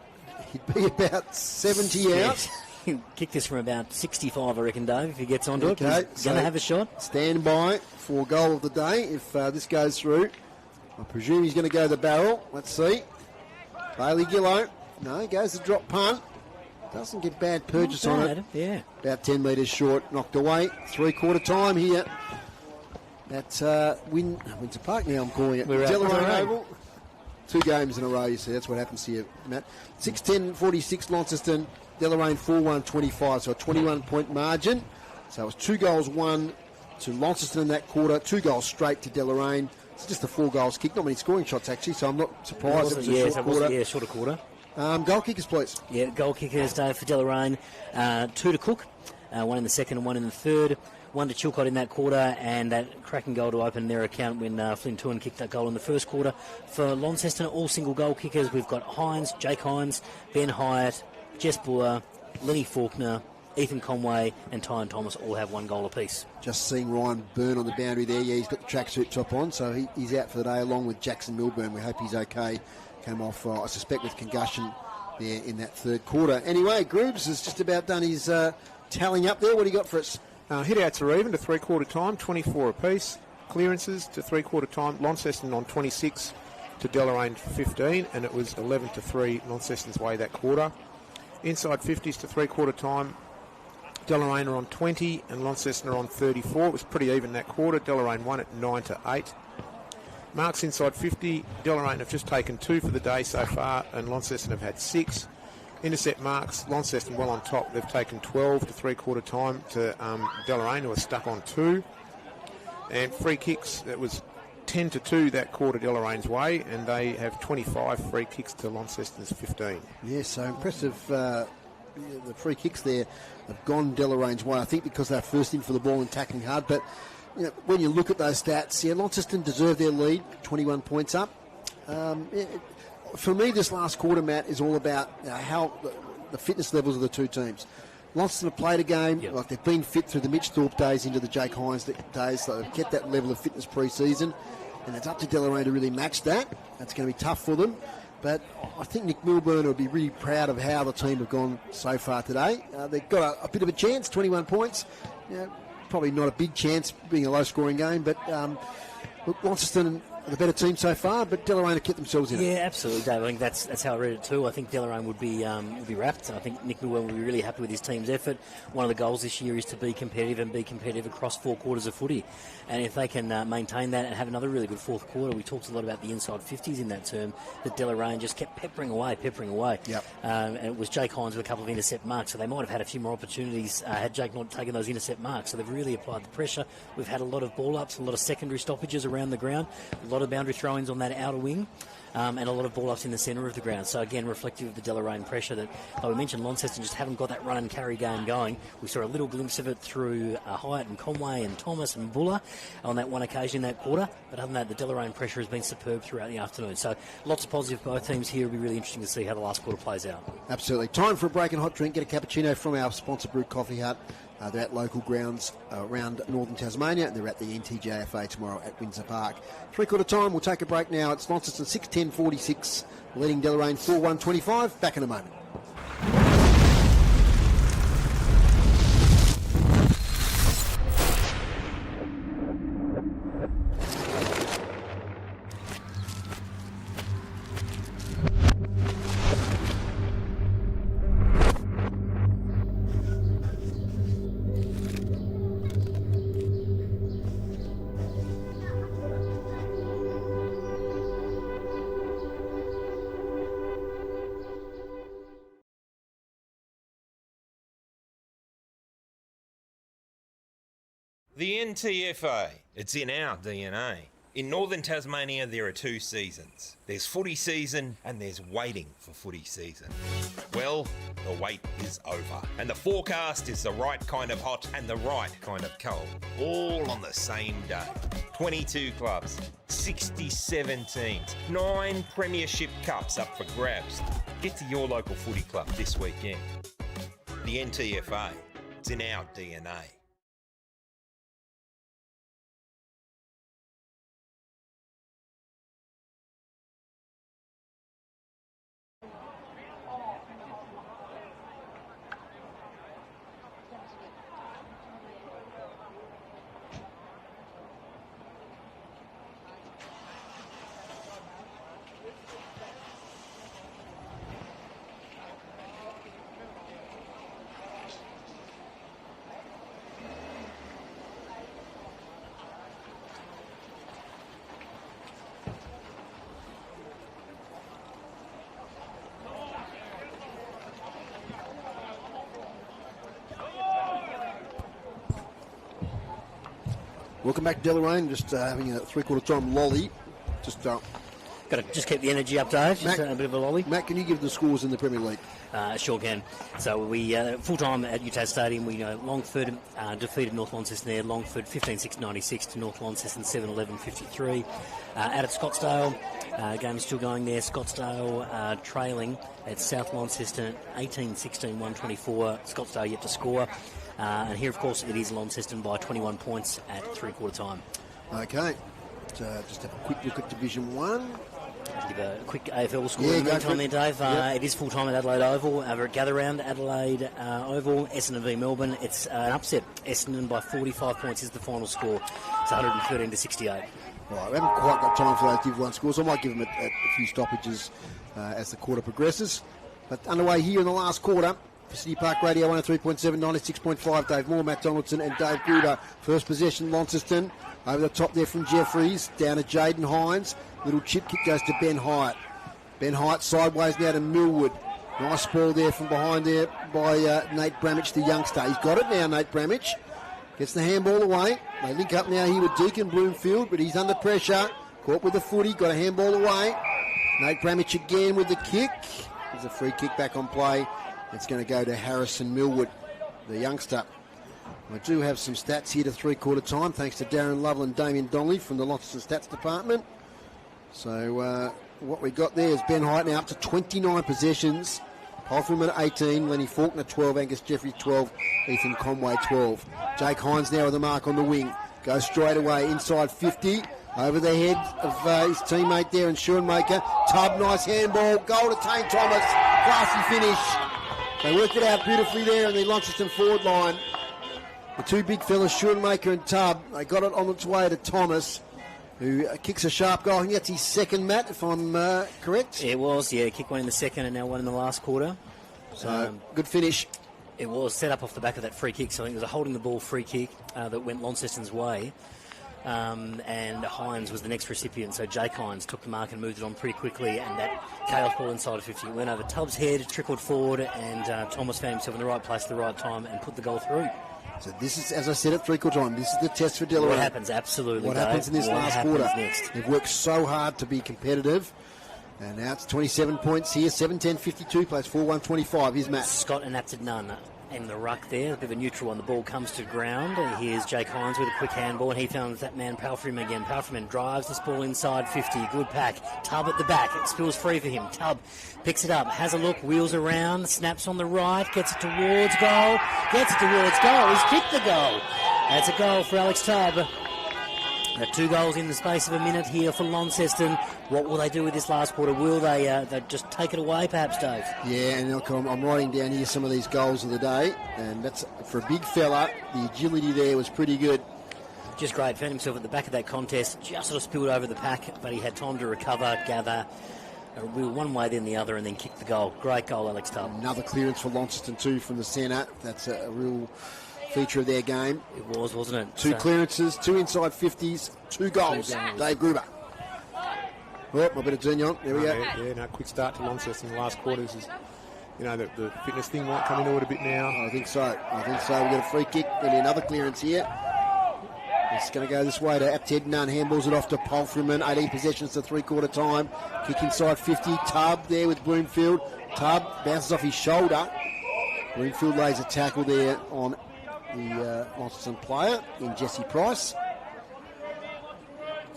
he'd be about 70 out. He'll kick this from about 65, I reckon, Dave, if he gets onto it. He's going to have a shot. Stand by for goal of the day if this goes through. I presume he's going to go the barrel. Let's see. Bailey Gillow. No, he goes the drop punt. Doesn't get bad purchase on it. Yeah. About 10 metres short, knocked away. 3-quarter time here at Windsor Park now, I'm calling it. Deloraine Oval. 2 games in a row, you see. That's what happens here, Matt. 6-10-46 Launceston. Deloraine 4-1-25, so a 21-point margin. So it was 2 goals won to Launceston in that quarter, 2 goals straight to Deloraine. It's just a 4 goals kick, not many scoring shots actually, so I'm not surprised it was a short quarter. Shorter quarter. Goal kickers, please. Yeah, goal kickers, Dave, for Deloraine. 2 to Cook, 1 in the second and 1 in the third. 1 to Chilcott in that quarter, and that cracking goal to open their account when Flynn Tuan kicked that goal in the first quarter. For Launceston, all single goal kickers. We've got Hines, Jake Hines, Ben Hyatt, Jess Boer, Lenny Faulkner, Ethan Conway and Tyan Thomas all have 1 goal apiece. Just seeing Ryan Byrne on the boundary there. Yeah, he's got the tracksuit top on, so he's out for the day along with Jackson Milburn. We hope he's okay. Came off, I suspect, with concussion there in that third quarter. Anyway, Groobs has just about done his tallying up there. What do you got for us? Hit-outs are even to 3-quarter time, 24 apiece. Clearances to 3-quarter time. Launceston on 26 to Deloraine 15, and it was 11-3 Launceston's way that quarter. Inside 50s to 3-quarter time. Deloraine are on 20 and Launceston are on 34. It was pretty even that quarter. Deloraine won at 9-8. Marks inside 50. Deloraine have just taken 2 for the day so far, and Launceston have had 6. Intercept marks, Launceston well on top. They've taken 12 to 3-quarter time to Deloraine, who are stuck on 2. And free kicks, it was 10-2 that quarter Deloraine's way, and they have 25 free kicks to Launceston's 15. Yeah, so impressive. The free kicks there have gone Deloraine's way, I think, because they're first in for the ball and tackling hard. But when you look at those stats, Launceston deserve their lead, 21 points up. For me, this last quarter, Matt, is all about how the fitness levels of the 2 teams. Launceston have played a game, like they've been fit through the Mitch Thorpe days into the Jake Hines days, so they've kept that level of fitness pre-season, and it's up to Deloraine to really match that. That's going to be tough for them. But I think Nick Milburn will be really proud of how the team have gone so far today. They've got a bit of a chance, 21 points. Probably not a big chance being a low-scoring game, but look, Launceston the better team so far, but Deloraine have kept themselves in it. Yeah, absolutely, Dave. I think that's how I read it too. I think Deloraine would be wrapped. I think Nick Millwell will be really happy with his team's effort. One of the goals this year is to be competitive and be competitive across 4 quarters of footy. And if they can maintain that and have another really good fourth quarter, we talked a lot about the inside 50s in that term, that Deloraine just kept peppering away. Yep. And it was Jake Hines with a couple of intercept marks, so they might have had a few more opportunities had Jake not taken those intercept marks. So they've really applied the pressure. We've had a lot of ball ups, a lot of secondary stoppages around the ground, a lot of boundary throw-ins on that outer wing, and a lot of ball ups in the centre of the ground. So again, reflective of the Deloraine pressure that, like we mentioned, Launceston just haven't got that run and carry game going. We saw a little glimpse of it through Hyatt and Conway and Thomas and Buller on that one occasion in that quarter. But other than that, the Deloraine pressure has been superb throughout the afternoon. So lots of positive for both teams here. It'll be really interesting to see how the last quarter plays out. Absolutely. Time for a break and hot drink. Get a cappuccino from our sponsor, Brewed Coffee Hut. They're at local grounds around northern Tasmania, and they're at the NTFA tomorrow at Windsor Park. 3/4 time, we'll take a break now. It's Launceston 6:10:46, leading Deloraine 4-1-25. Back in a moment. The NTFA, it's in our DNA. In northern Tasmania, there are 2 seasons. There's footy season and there's waiting for footy season. Well, the wait is over. And the forecast is the right kind of hot and the right kind of cold. All on the same day. 22 clubs, 67 teams, 9 premiership cups up for grabs. Get to your local footy club this weekend. The NTFA, it's in our DNA. Welcome back to Deloraine. Just having a 3/4 time lolly. Just Got to just keep the energy up, Dave. Just Matt, a bit of a lolly. Matt, can you give the scores in the Premier League? Sure can. So we full time at Utah Stadium. We know Longford defeated North Launceston there. Longford 15-6-96 to North Launceston 7-11-53. Out at Scottsdale, game is still going there. Scottsdale trailing at South Launceston 18-16-124. Scottsdale yet to score. And here, of course, it is Launceston by 21 points at 3/4 time. Okay. Just have a quick look at Division 1. Give a quick AFL score Yeah, in the go for meantime it. there, Dave. Yep. It is full-time at Adelaide Oval. Over at Gather Round, Adelaide Oval, Essendon v Melbourne. It's an upset. Essendon by 45 points is the final score. It's 113-68. Right, we haven't quite got time for those Div 1 scores. I might give them a few stoppages as the quarter progresses. But underway here in the last quarter for City Park Radio 103.7, 96.5. Dave Moore, Matt Donaldson and Dave Gruder. First possession, Launceston. Over the top there from Jeffries. Down to Jaden Hines. Little chip kick goes to Ben Hyatt. Ben Hyatt sideways now to Millwood. Nice ball there from behind there by Nate Bramich, the youngster. He's got it now, Nate Bramich. Gets the handball away. They link up now here with Deacon Bloomfield, but he's under pressure. Caught with the footy, got a handball away. Nate Bramich again with the kick. There's a free kick back on play. It's going to go to Harrison Millwood, the youngster. I do have some stats here to 3/4 time, thanks to Darren Lovell and Damien Donnelly from the Launceston Stats Department. So what we got there is Ben Hyatt now up to 29 possessions. Hoffman at 18, Lenny Faulkner 12, Angus Jeffries 12, Ethan Conway 12. Jake Hines now with the mark on the wing. Goes straight away inside 50. Over the head of his teammate there and Schoenmaker. Tubb, nice handball. Goal to Tane Thomas. Classy finish. They worked it out beautifully there in the Launceston forward line. The two big fellas, Schoenmaker and Tubb, they got it on its way to Thomas. who kicks a sharp goal. I think that's his second, Matt, if I'm correct. It was, yeah. Kick one in the second and now one in the last quarter. So, good finish. It was set up off the back of that free kick, so I think it was a holding the ball free kick that went Launceston's way. And Hines was the next recipient, so Jake Hines took the mark and moved it on pretty quickly, and that chaos ball inside of 50 went over Tubbs' head, trickled forward, and Thomas found himself in the right place at the right time and put the goal through. So this is, as I said at three-quarter time, this is the test for Deloraine. What happens, absolutely, What happens in this last quarter. Next? They've worked so hard to be competitive. And now it's 27 points here, 7-10-52, plays 4-1-25. Here's Matt. Scott enacted none. In the ruck there, a bit of a neutral one. The ball comes to ground. Here's Jake Hines with a quick handball, and he found that man Palfreyman again. Palfreyman drives this ball inside 50. Good pack. Tubb at the back. It spills free for him. Tubb picks it up, has a look, wheels around, snaps on the right, gets it towards goal. Gets it towards goal. He's kicked the goal. That's a goal for Alex Tubb. 2 goals in the space of a minute here for Launceston. What will they do with this last quarter? Will they just take it away, perhaps, Dave? Yeah, and I'm writing down here some of these goals of the day, and that's for a big fella. The agility there was pretty good. Just great. Found himself at the back of that contest, just sort of spilled over the pack, but he had time to recover, gather, wheel one way then the other, and then kick the goal. Great goal, Alex Tubb. Another clearance for Launceston too from the centre. That's a real feature of their game. It was, wasn't it? 2 clearances, 2 inside 50s, 2 goals. Dave Gruber. Oh, I better turn you on. There we go. Yeah, no, quick start to Launceston in the last quarter. This is, the fitness thing might come into it a bit now. I think so. We've got a free kick. Going to be another clearance here. It's going to go this way to Apted-Nunn. Handballs it off to Palfreyman. 18 possessions to three-quarter time. Kick inside 50. Tubb there with Bloomfield. Tubb bounces off his shoulder. Bloomfield lays a tackle there on the Launceston player in Jesse Price.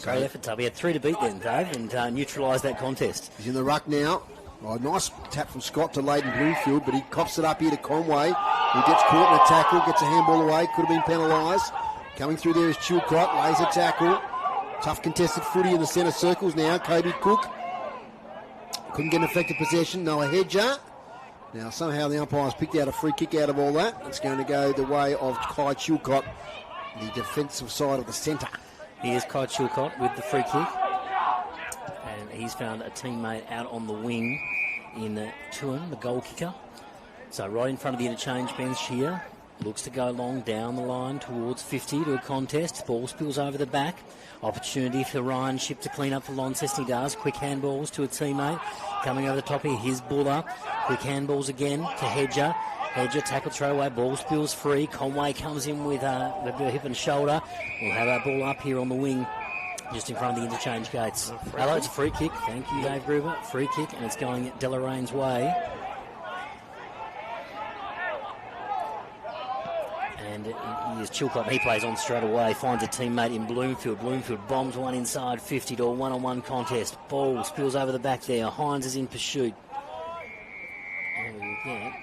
Great effort, Tubb. He had 3 to beat then, Dave, and neutralised that contest. He's in the ruck now. Oh, nice tap from Scott to Leighton Bloomfield, but he cops it up here to Conway, who gets caught in a tackle, gets a handball away, could have been penalised. Coming through there is Chilcott, lays a tackle. Tough contested footy in the centre circles now. Kobe Cook couldn't get an effective possession. Noah Hedger. Now somehow the umpires picked out a free kick out of all that. It's going to go the way of Kai Chilcott, the defensive side of the centre. Here's Kai Chilcott with the free kick. And he's found a teammate out on the wing in Tuan, the goal kicker. So right in front of the interchange bench here. Looks to go long down the line towards 50 to a contest. Ball spills over the back. Opportunity for Ryan Ship to clean up for Launceston. He does. Quick handballs to a teammate. Coming over the top here, his Buller. Quick handballs again to Hedger. Hedger tackled straight away. Ball spills free. Conway comes in with a hip and shoulder. We'll have our ball up here on the wing, just in front of the interchange gates. Hello, it's a free kick. Thank you, Dave Gruber. Free kick, and it's going Deloraine's way. And here's Chilcott. He plays on straight away. Finds a teammate in Bloomfield. Bloomfield bombs one inside 50 to a one-on-one contest. Ball spills over the back there. Hines is in pursuit. And we get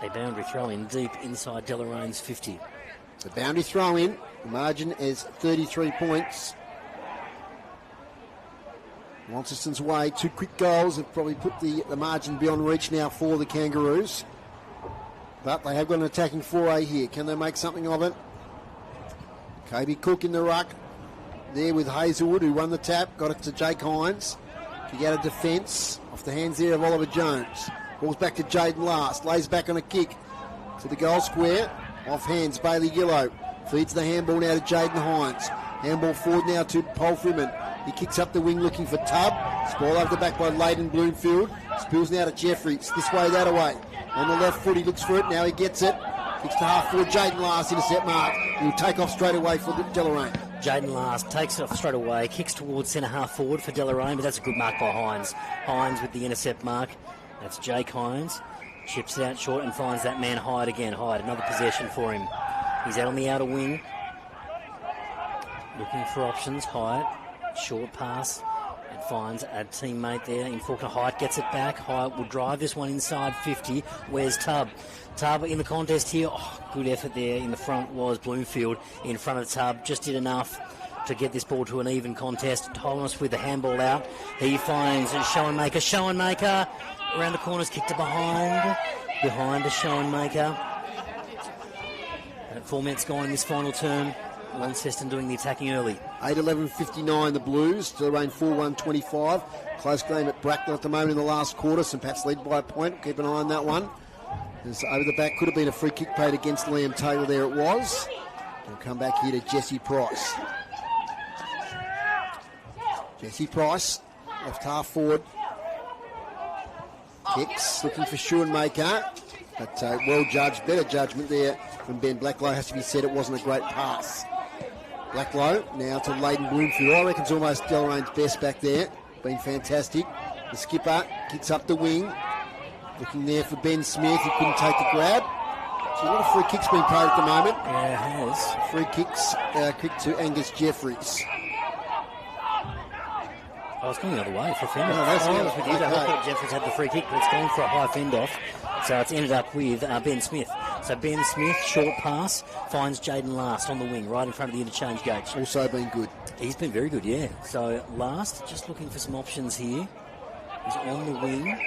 a boundary throw in deep inside Deloraine's 50. The boundary throw in. The margin is 33 points. Launceston's way. 2 quick goals have probably put the margin beyond reach now for the Kangaroos. But they have got an attacking foray here. Can they make something of it? Kobe Cook in the ruck. There with Hazelwood, who won the tap. Got it to Jake Hines. He got a defence off the hands there of Oliver Jones. Ball's back to Jaden Last. Lays back on a kick to the goal square. Off hands, Bailey Gillow. Feeds the handball now to Jaden Hines. Handball forward now to Paul Freeman. He kicks up the wing looking for Tubb. Ball over the back by Leighton Bloomfield. Spills now to Jeffries. This way, that way. On the left foot, he looks for it. Now he gets it. Kicks to half forward. Jaden Last intercept mark. He'll take off straight away for Deloraine. Jaden Last takes it off straight away. Kicks towards centre half forward for Deloraine, but that's a good mark by Hines. Hines with the intercept mark. That's Jake Hines. Chips it out short and finds that man Hyde again. Hyde, another possession for him. He's out on the outer wing. Looking for options. Hyde. Short pass. And finds a teammate there in Faulkner. Hyde gets it back. Hyde will drive this one inside 50. Where's Tubb? Tubb in the contest here. Oh, good effort there. In the front was Bloomfield. In front of Tubb. Just did enough to get this ball to an even contest. Thomas with the handball out. He finds Schoenmaker. Schoenmaker around the corners, kicked to behind. Behind to Schoenmaker. 4 minutes gone in this final term. Launceston doing the attacking early. 8-11-59 the Blues. Deloraine 4-1-25. Close game at Bracknell at the moment in the last quarter. St Pat's lead by a point. Keep an eye on that one. As over the back, could have been a free kick paid against Liam Taylor. There it was. We'll come back here to Jesse Price. Jesse Price, left half forward. Kicks, looking for Schoenmaker. But well judged, better judgment there from Ben Blacklow. Has to be said, it wasn't a great pass. Blacklow now to Leighton Bloomfield. I reckon it's almost Deloraine's best back there. Been fantastic. The skipper kicks up the wing. Looking there for Ben Smith. He couldn't take the grab. So a lot of free kicks being paid at the moment. Yeah, it has. Free kicks, kick to Angus Jeffries. Oh, it's going the other way for a fend off. No, that's I the was other- with you. I okay. thought Jeffries had the free kick, but it's going for a high fend off. So it's ended up with Ben Smith. So Ben Smith, short pass, finds Jaden Last on the wing, right in front of the interchange gates. Also been good. He's been very good, yeah. So Last, just looking for some options here. He's on the wing.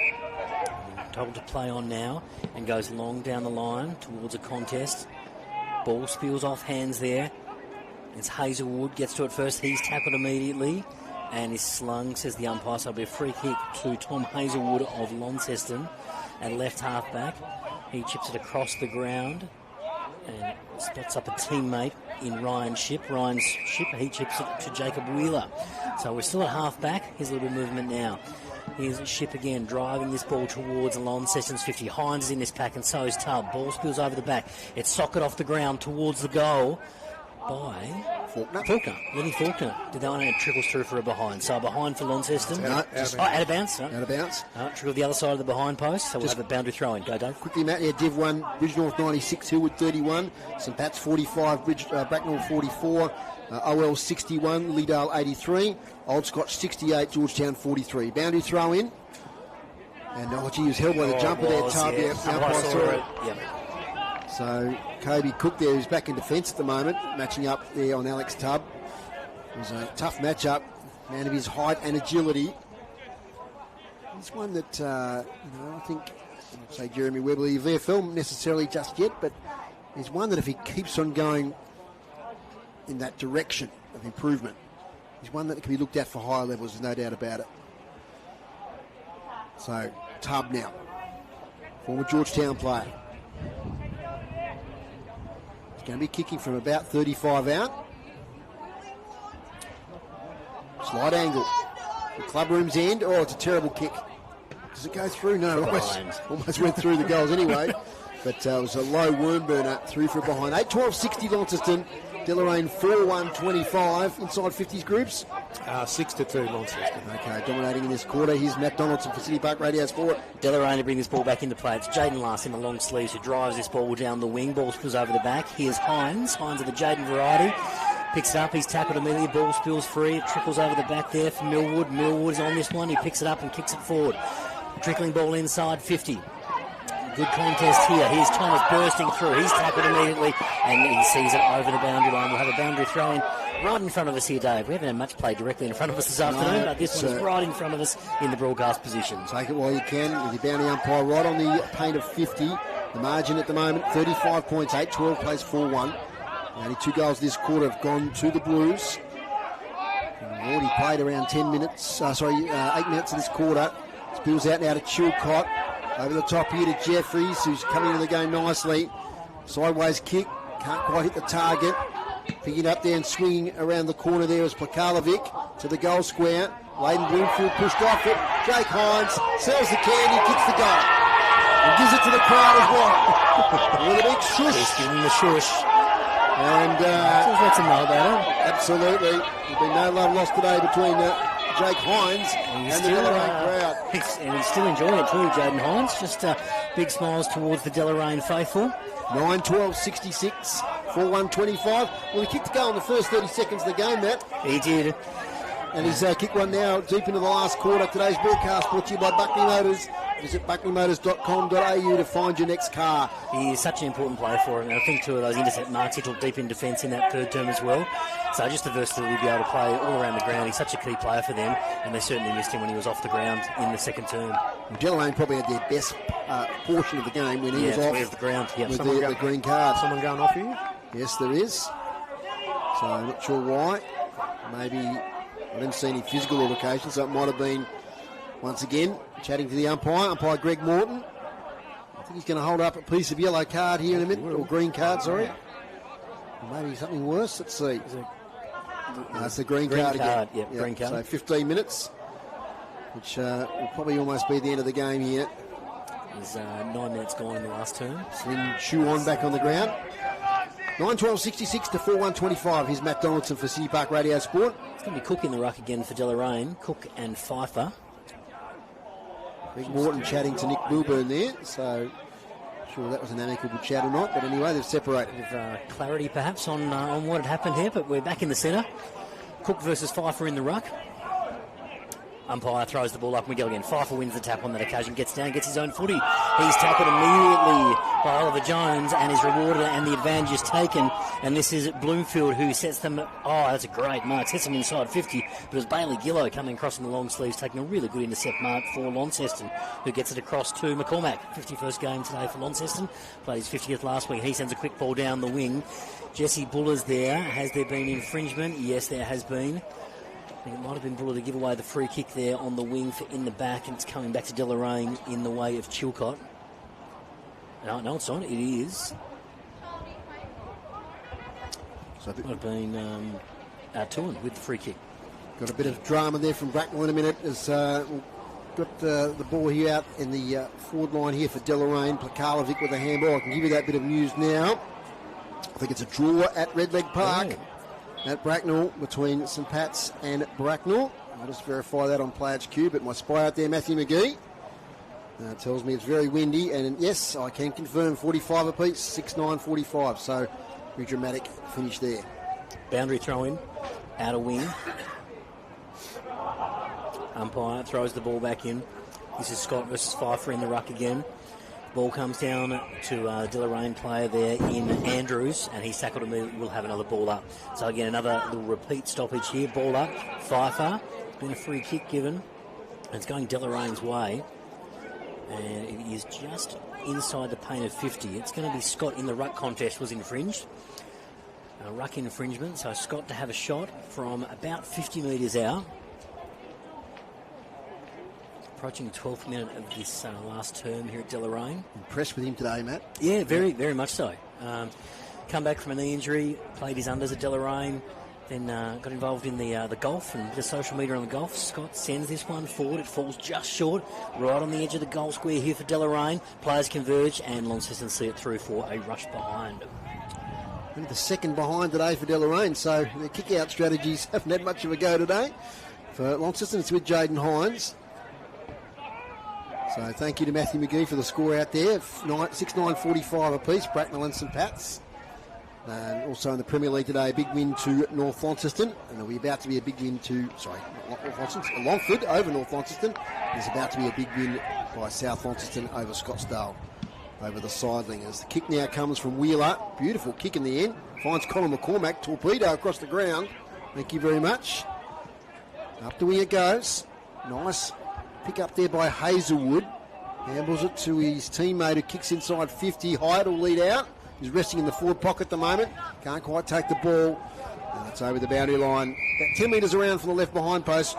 Told to play on now and goes long down the line towards a contest. Ball spills off hands there. It's Hazelwood, gets to it first. He's tackled immediately and is slung, says the umpire. So it'll be a free kick to Tom Hazelwood of Launceston at left half back. He chips it across the ground and spots up a teammate in Ryan Shipp. Ryan's Shipp, he chips it to Jacob Wheeler. So we're still at half back. Here's a little bit of movement now. Here's Shipp again, driving this ball towards Launceston's 50. Hines is in this pack and so is Tubb. Ball spills over the back. It's socket off the ground towards the goal by Faulkner. Lenny Faulkner. Did that one and it trickles through for a behind. So a behind for Launceston. No, Out of bounds. Out of bounds. Trickled the other side of the behind post. So we'll have a boundary throw in. Go, Dave. Quickly, Matt, yeah, Div 1, Bridge North 96, Hillwood 31, St Pat's 45, Bracknell 44, OL 61, Leedale 83, Old Scotch 68, Georgetown 43. Boundary throw in. And he was held by the jumper there, Tubb. Yeah. The umpire saw it. Yep. So Kobe Cook there, who's back in defence at the moment, matching up there on Alex Tubb. It was a tough matchup, man of his height and agility. He's one that, I think, I'd say Jeremy Webb will leave VFL necessarily just yet, but he's one that if he keeps on going in that direction of improvement, he's one that can be looked at for higher levels, there's no doubt about it. So, Tubb now, former Georgetown player. He's going to be kicking from about 35 out. Slight angle. The club room's end. Oh, it's a terrible kick. Does it go through? No, almost went through the goals anyway. But it was a low worm burner through for behind. 8-12-60 Launceston. Deloraine 4-1-25. Inside 50s groups. 6-2 Launceston. Okay, dominating in this quarter. Here's Matt Donaldson for City Park Radio Sport. Deloraine to bring this ball back into play. It's Jaden Last in the long sleeves who drives this ball down the wing. Ball spills over the back. Here's Hines. Hines of the Jaden variety. Picks it up. He's tackled immediately. Ball spills free. It trickles over the back there for Millwood. Millwood's on this one. He picks it up and kicks it forward. Trickling ball inside 50. Good contest here. Here's Thomas bursting through. He's tackled immediately and he sees it over the boundary line. We'll have a boundary throw in right in front of us here, Dave. We haven't had much play directly in front of us this afternoon, but this one is right in front of us in the broadcast position. Take it while you can with your boundary umpire right on the paint of 50. The margin at the moment, 35 points, 8-12 plays 4-1. Only 2 goals this quarter have gone to the Blues. And we've already played around 8 minutes of this quarter. Spills out now to Chilcott. Over the top here to Jeffries, who's coming into the game nicely. Sideways kick, can't quite hit the target. Picking up there and swinging around the corner there is Plakalovic to the goal square. Leighton Bloomfield pushed off it. Jake Hines sells the candy, kicks the goal. And gives it to the crowd as well. With a big shush. He's giving him the shush. And Let him know about it. absolutely, there's been no love lost today between Jake Hines and the Deloraine crowd. And he's still enjoying it too, Jaden Hines. Just big smiles towards the Deloraine faithful. 9-12-66, 4-1-25. Well, he kicked the goal in the first 30 seconds of the game, Matt. He did. And he's kicked one now deep into the last quarter. Today's broadcast brought to you by Buckley Motors. Visit buckleymotors.com.au to find your next car. He is such an important player for him. And I think 2 of those intercept marks, he took deep in defence in that third term as well. So just the versatility to be able to play all around the ground. He's such a key player for them. And they certainly missed him when he was off the ground in the second term. Deloraine probably had their best portion of the game when he was off the ground. Yep. with the green card. Someone going off here? Yes, there is. So I'm not sure why. Maybe I didn't see any physical altercation, so it might have been, once again, chatting to the umpire Greg Morton. I think he's going to hold up a piece of yellow card here in a minute, or green card, sorry. Or maybe something worse. Let's see. It's the green card again. Yep, green card. So 15 minutes, which will probably almost be the end of the game here. There's 9 minutes gone in the last term. Slim Chuan back on the ground. 9-12-66 to 4-1-25. Here's Matt Donaldson for City Park Radio Sport. It's going to be Cook in the ruck again for Deloraine. Cook and Pfeiffer. Greg Morton chatting to Nick Wilburn there, so sure that was an amicable chat or not, but anyway, they've separated. With clarity perhaps on what had happened here, but we're back in the centre. Cook versus Pfeiffer in the ruck. Umpire throws the ball up and we go again. Pfeiffer wins the tap on that occasion, gets down, gets his own footy. He's tackled immediately by Oliver Jones and is rewarded, and the advantage is taken. And this is Bloomfield who sets them. Oh, that's a great mark. Sets them inside 50. But it was Bailey Gillow coming across in the long sleeves, taking a really good intercept mark for Launceston, who gets it across to McCormack. 51st game today for Launceston. Played his 50th last week. He sends a quick ball down the wing. Jesse Buller's there. Has there been infringement? Yes, there has been. I think it might have been Buller to give away the free kick there on the wing for in the back, and it's coming back to Deloraine in the way of Chilcott. No, it's not. It is. So it might have been Tuan with the free kick. Got a bit of drama there from Bracknell in a minute as we've got the ball here out in the forward line here for Deloraine. Plakalovic with a handball. I can give you that bit of news now. I think it's a draw at Red Leg Park. Yeah. At Bracknell, between St Pat's and Bracknell. I'll just verify that on Play HQ, but my spy out there, Matthew McGee, tells me it's very windy, and yes, I can confirm 45 apiece, 6-9-45, so very dramatic finish there. Boundary throw in, outer wing. Umpire throws the ball back in. This is Scott versus Pfeiffer in the ruck again. Ball comes down to Deloraine player there in Andrews, and he's tackled immediately. We'll have another ball up. So again, another little repeat stoppage here. Ball up. Pfeiffer. Been a free kick given. And it's going Delorain's way. And it is just inside the paint of 50. It's going to be Scott in the ruck contest was infringed. A ruck infringement. So Scott to have a shot from about 50 metres out. Approaching the 12th minute of this last term here at Deloraine. Impressed with him today, Matt? Yeah, very, very much so. Come back from a knee injury, played his unders at Deloraine, then got involved in the golf and the social media on the golf. Scott sends this one forward. It falls just short, right on the edge of the goal square here for Deloraine. Players converge and Launceston see it through for a rush behind. Only the second behind today for Deloraine, so their kick-out strategies haven't had much of a go today. For Launceston, it's with Jaden Hines. So thank you to Matthew McGee for the score out there. 6-9-45 apiece, Bracknell and St Pat's. And also in the Premier League today, a big win to North Launceston. And there'll be about to be a big win to, Longford over North Launceston. There's about to be a big win by South Launceston over Scottsdale over the sideling. As the kick now comes from Wheeler. Beautiful kick in the end. Finds Colin McCormack. Torpedo across the ground. Thank you very much. Up the wing it goes. Nice pick up there by Hazelwood. Handles it to his teammate who kicks inside 50. Hyde will lead out. He's resting in the forward pocket at the moment. Can't quite take the ball. And it's over the boundary line. About 10 metres around from the left behind post.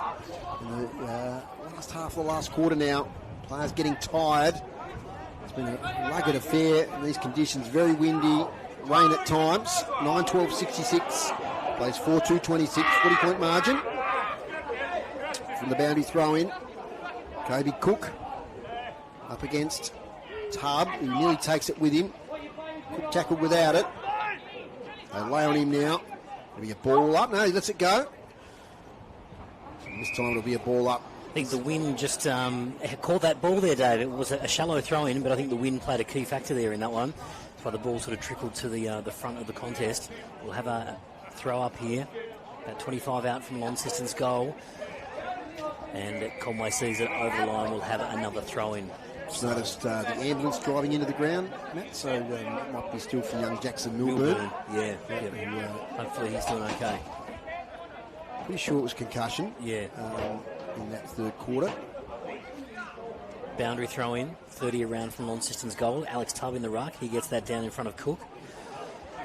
In the last half of the last quarter now. Players getting tired. It's been a rugged affair in these conditions. Very windy. Rain at times. 9-12-66. Plays 4-2-26. 40-point margin. From the boundary throw in. Kobe Cook up against Tubb, who nearly takes it with him. Cook tackled without it. They lay on him now. It'll be a ball up. No, he lets it go. And this time it'll be a ball up. I think the wind just caught that ball there, Dave. It was a shallow throw in, but I think the wind played a key factor there in that one. That's why the ball sort of trickled to the front of the contest. We'll have a throw up here. About 25 out from Launceston's goal. And Conway sees it over the line. We'll have another throw in. Just noticed the ambulance driving into the ground, Matt, so it might be still from young Jackson Milburn. Yeah. Hopefully he's doing okay. Pretty sure it was concussion. Yeah. In that third quarter. Boundary throw in, 30 around from Launceston's goal. Alex Tubb in the ruck. He gets that down in front of Cook.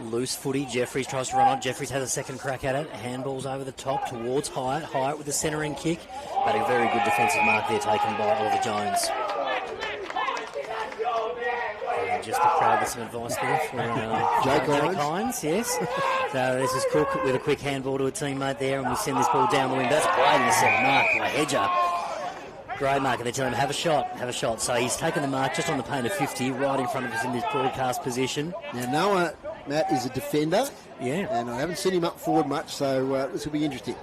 Loose footy. Jeffries tries to run on. Jeffries has a second crack at it. Handballs over the top towards Hyatt. Hyatt with the centering kick. But a very good defensive mark there taken by Oliver Jones. And just the crowd with some advice there for Jake Hines. Yes. So this is Cook with a quick handball to a teammate there, and we send this ball down the wing. That's a great intercept mark by Hedger. Great mark, and they're telling him, have a shot. So he's taken the mark just on the paint of 50, right in front of us in this broadcast position. Now, Noah, Matt, is a defender. Yeah. And I haven't seen him up forward much, so this will be interesting.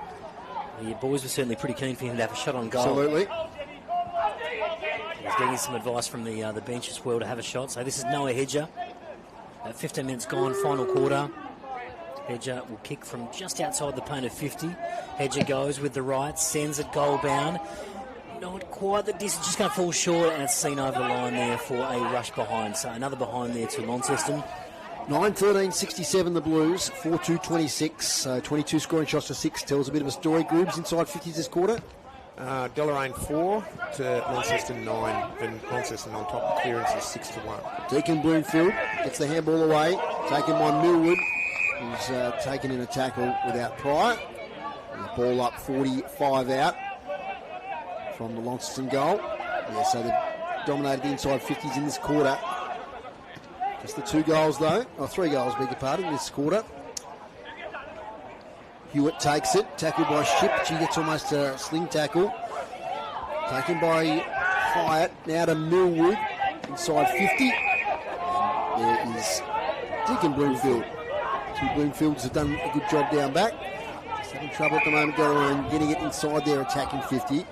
The boys were certainly pretty keen for him to have a shot on goal. Absolutely. He's getting some advice from the bench as well to have a shot. So this is Noah Hedger. 15 minutes gone, final quarter. Hedger will kick from just outside the paint of 50. Hedger goes with the right, sends it goal bound. Not quite the distance, just going to fall short, and it's seen over the line there for a rush behind. So another behind there to Launceston. 9-13-67 the Blues, 4-2-26, 22 scoring shots to 6. Tells a bit of a story. Groobs inside 50s this quarter. Deloraine 4 to Launceston 9, and Launceston on top. The clearance is 6-1. Deacon Bloomfield gets the handball away, taken by Millwood, who's taken in a tackle without prior. And the ball up 45 out from the Launceston goal. Yeah, so they've dominated the inside 50s in this quarter. Just the 2 goals though, or 3 goals, beg your pardon, in this quarter. Hewitt takes it, tackled by Ship. She gets almost a sling tackle. Taken by Hyatt, now to Millwood, inside 50. And there is Deacon Bloomfield. 2 Bloomfields have done a good job down back. Just having trouble at the moment, Deloraine getting it inside their attacking 50.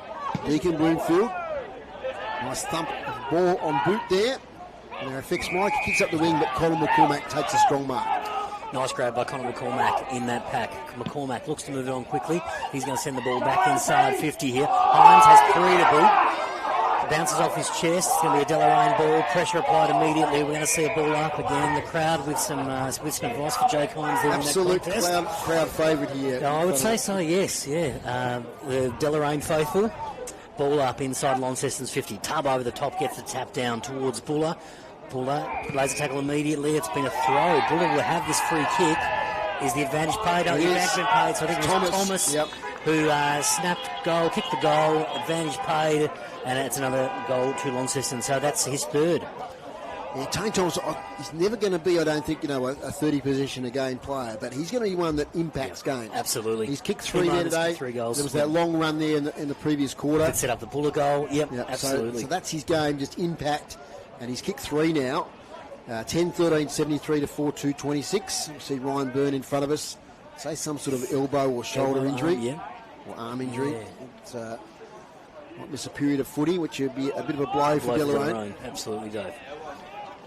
Deacon Bloomfield, nice thump of the ball on boot there. And there affects Mike, he kicks up the wing, but Colin McCormack takes a strong mark. Nice grab by Conor McCormack in that pack. McCormack looks to move it on quickly. He's going to send the ball back inside 50 here. Hines has 3 to boot. Bounces off his chest. It's going to be a Deloraine ball. Pressure applied immediately. We're going to see a ball up again. The crowd with some advice for Jake Hines there. Absolute in that contest. crowd favourite here. I would say so, yes. Yeah. The Deloraine faithful. Ball up inside Launceston's 50. Tub over the top, gets the tap down towards Buller. Buller lays a tackle immediately. It's been a throw. Buller will have this free kick. Is the advantage paid? Oh, the advantage been paid. So I think it was Thomas who snapped goal, kicked the goal, advantage paid, and it's another goal to Launceston. So that's his 3rd. Yeah, Tane Thomas, he's never going to be, I don't think, a 30 possession a game player, but he's going to be one that impacts games. Absolutely. He's kicked 3 there today. 3 goals. There was that long run there in the previous quarter. Could set up the Buller goal. Yep. Absolutely. So that's his game, just impact. And he's kicked 3 now. 10-13-73 to 4-2-26. We see Ryan Byrne in front of us. Say some sort of elbow or shoulder injury. Or arm injury. It's might miss a period of footy, which would be a bit of a blow for Deloraine. Absolutely, Dave.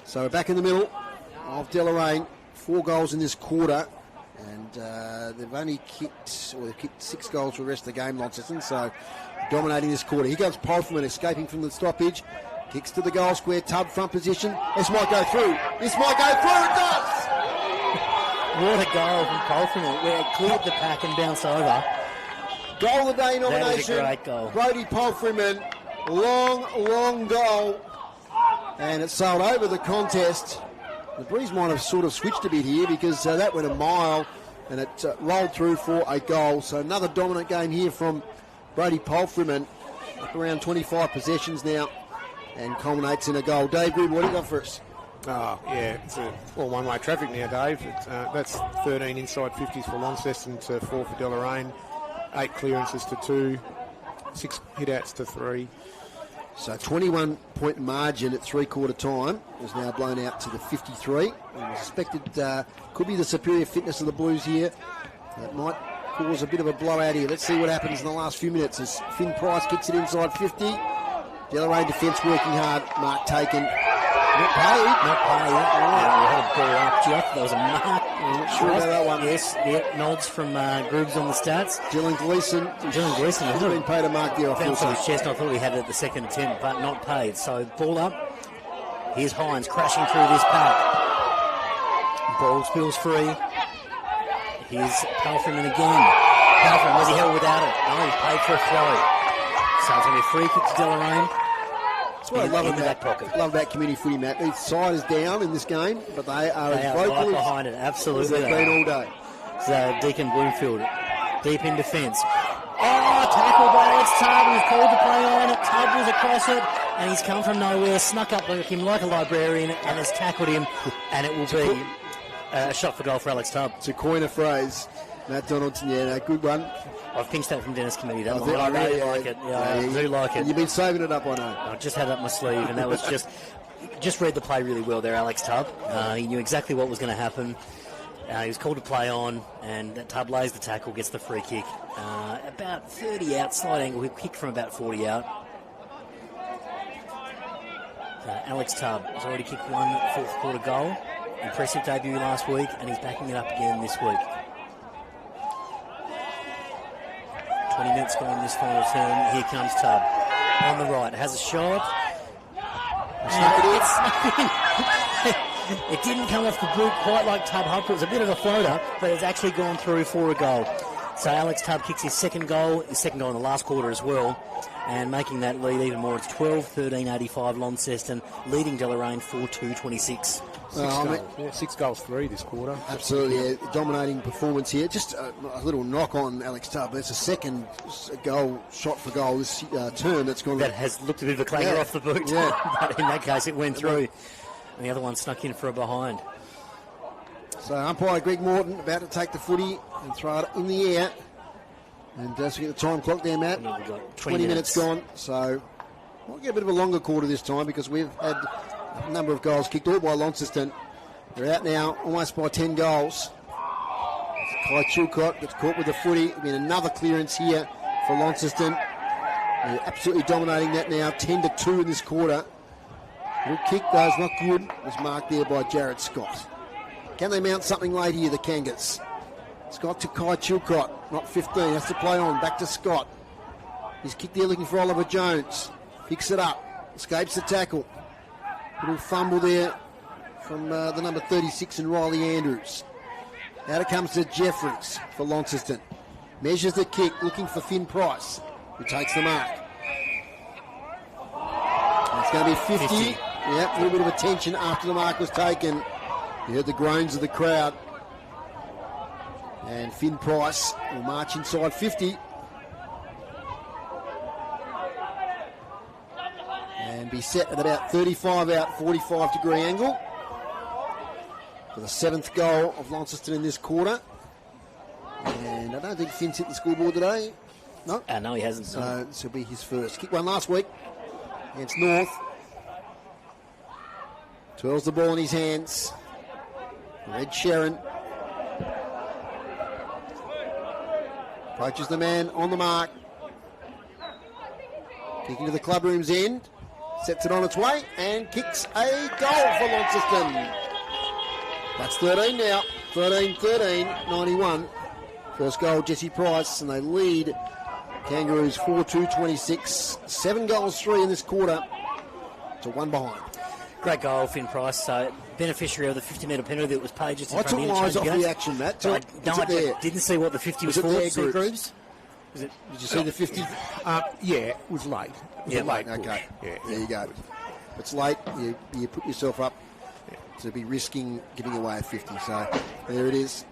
So we're back in the middle of Deloraine. 4 goals in this quarter. And they've kicked 6 goals for the rest of the game, Launceston. So dominating this quarter. Here comes Polferman escaping from the stoppage. Kicks to the goal square, Tub front position. This might go through. It does! What a goal from Polferman, where it cleared the pack and bounced over. Goal of the day nomination. That was a great goal. Brodie Polferman. Long goal. And it sailed over the contest. The breeze might have sort of switched a bit here because that went a mile and it rolled through for a goal. So another dominant game here from Brodie Polferman. Up around 25 possessions now. And culminates in a goal. Dave Good, what do you got for us? It's all one-way traffic now, Dave. That's 13 inside 50s for Launceston to 4 for Deloraine, 8 clearances to 2, 6 hit-outs to 3. So 21-point margin at 3-quarter time was now blown out to the 53. And was suspected could be the superior fitness of the Blues here. That might cause a bit of a blowout here. Let's see what happens in the last few minutes as Finn Price kicks it inside 50. Deloraine defence working hard. Mark taken. Not paid. We had a ball up. Gee, I thought that was a mark. I'm not sure about that one. Yes, nods from Grooves on the stats. Dylan Gleeson. He's been paid a mark there. Bounced on his chest. I thought he had it at the second attempt, but not paid. So ball up. Here's Hines crashing through this pack. Ball spills free. Here's Palfreman again. Palfreman, was he held without it? No, he's paid for a throw. So it's going to be a free kick to Deloraine. That's what I love in about that pocket. Love about community footy, Matt. Each side is down in this game, but they are They as are vocal right as behind it, absolutely. they've been all day. So Deacon Bloomfield deep in defence. Oh, tackle by Alex Tubb. He's called to play on it. Tubb was across it, and he's come from nowhere, snuck up like him like a librarian, and has tackled him, and it will be a shot for goal for Alex Tubb. To coin a phrase, Matt Donaldson, yeah, no, good one. I've pinched that from Dennis Committee. That line. I I really know, like it. Yeah, I do like it. You've been saving it up, I know. I just had it up my sleeve, and that was just read the play really well there, Alex Tubb. He knew exactly what was going to happen. He was called to play on, and Tubb lays the tackle, gets the free kick. About 30 out, slight angle. He'll kick from about 40 out. Alex Tubb has already kicked one fourth quarter goal. Impressive debut last week, and he's backing it up again this week. 20 minutes gone in this final term. Here comes Tubb. On the right, has a shot. It didn't come off the boot quite like Tubb hoped. It was a bit of a floater, but it's actually gone through for a goal. So Alex Tubb kicks his second goal in the last quarter as well, and making that lead even more. It's 12-13-85 Launceston, leading Deloraine 4-2-26. 6 goals, 3 this quarter. Absolutely, yeah, dominating performance here. Just a little knock on Alex Tubb. It's a second goal, shot for goal this term that's gone. That has looked a bit of a clanger off the boot, but in that case it went through. And the other one snuck in for a behind. So umpire Greg Morton about to take the footy and throw it in the air. And so we get the time clock there, Matt. We've got 20 minutes gone. So we'll get a bit of a longer quarter this time because we've had a number of goals kicked all by Launceston. They're out now almost by 10 goals. Kai Chilcott gets caught with the footy. There'll be another clearance here for Launceston. They're absolutely dominating that now, 10-2 in this quarter. Little kick, though, is not good. It was marked there by Jared Scott. Can they mount something late here, the Kangas? Scott to Kai Chilcott, not 15, has to play on, back to Scott. He's kicked there looking for Oliver Jones. Picks it up, escapes the tackle. Little fumble there from the number 36 and Riley Andrews. Out it comes to Jeffries for Launceston. Measures the kick, looking for Finn Price, who takes the mark. And it's going to be 50. Yep, a little bit of attention after the mark was taken. You heard the groans of the crowd. And Finn Price will march inside 50. And be set at about 35 out, 45 degree angle. For the 7th goal of Launceston in this quarter. And I don't think Finn's hit the scoreboard today. No? No, he hasn't. So this will be his first. Kick one last week against North. Twirls the ball in his hands. Red Sharon. Approaches the man on the mark. Kicking to the club room's end. Sets it on its way and kicks a goal for Launceston. That's 13 now. 13-13, 91. First goal, Jesse Price, and they lead Kangaroos 4-2-26. 7 goals, 3 in this quarter to 1 behind. Great goal, Finn Price. So beneficiary of the 50-metre penalty that was paid just in I front took of him. my eyes off the action, Matt. So I didn't see what the 50 was it for. there, See Groups? Did you see the 50? Yeah, it was late. Late. Okay. Yeah, there you go. It's late. You put yourself up to be risking giving away a 50. So there it is.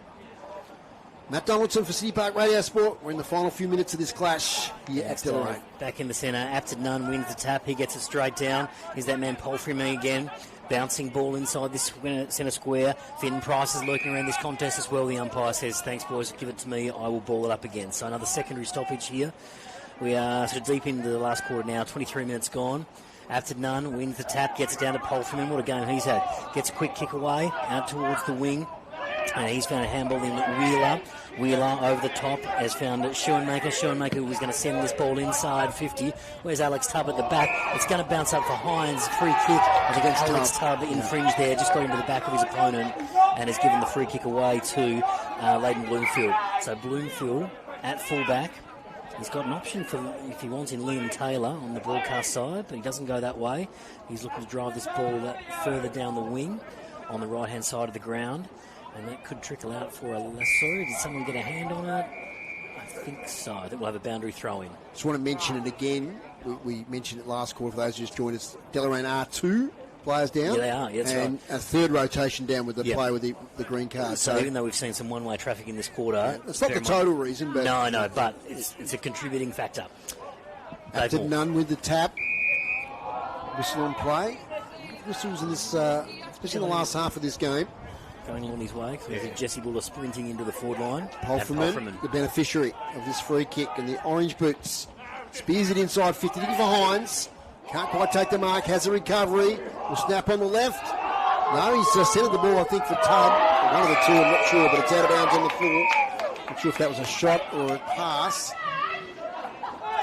Matt Donaldson for City Park Radio Sport. We're in the final few minutes of this clash here at Deloraine. Back in the centre, Apted Nunn wins the tap. He gets it straight down. Here's that man Palfrey again. Bouncing ball inside this centre square. Finn Price is lurking around this contest as well. The umpire says, thanks boys, give it to me. I will ball it up again. So another secondary stoppage here. We are sort of deep into the last quarter now. 23 minutes gone. Apted Nunn wins the tap, gets it down to Palfrey. What a game he's had. Gets a quick kick away out towards the wing. And he's found a handball in Wheeler. Wheeler over the top has found Schoenmaker. Schoenmaker was going to send this ball inside 50. Where's Alex Tubb at the back? It's going to bounce up for Hines. Free kick. I think Alex Tubb infringed there. Just got into the back of his opponent and has given the free kick away to Leighton Bloomfield. So Bloomfield at fullback. He's got an option for, if he wants, in Liam Taylor on the broadcast side, but he doesn't go that way. He's looking to drive this ball further down the wing on the right-hand side of the ground. And that could trickle out for a lasso. Did someone get a hand on it? I think so. I think we'll have a boundary throw in. Just want to mention it again. we mentioned it last quarter, for those who just joined us, Deloraine are 2 players down. Yeah, they are. Yeah, that's and right. a third rotation down with the player with the green card. So even though we've seen some one-way traffic in this quarter... It's not the total reason, but... No, but it's a contributing factor. Acted none with the tap. Whistle on play. Whistles in this, especially in the last half of this game. Going along his way. So Jesse Buller sprinting into the forward line. Polferman, the beneficiary of this free kick, and the orange boots. Spears it inside 50, looking for Hines. Can't quite take the mark, has a recovery. Will snap on the left. No, he's centered the ball, I think, for Tubb. One of the two, I'm not sure, but it's out of bounds on the floor. Not sure if that was a shot or a pass.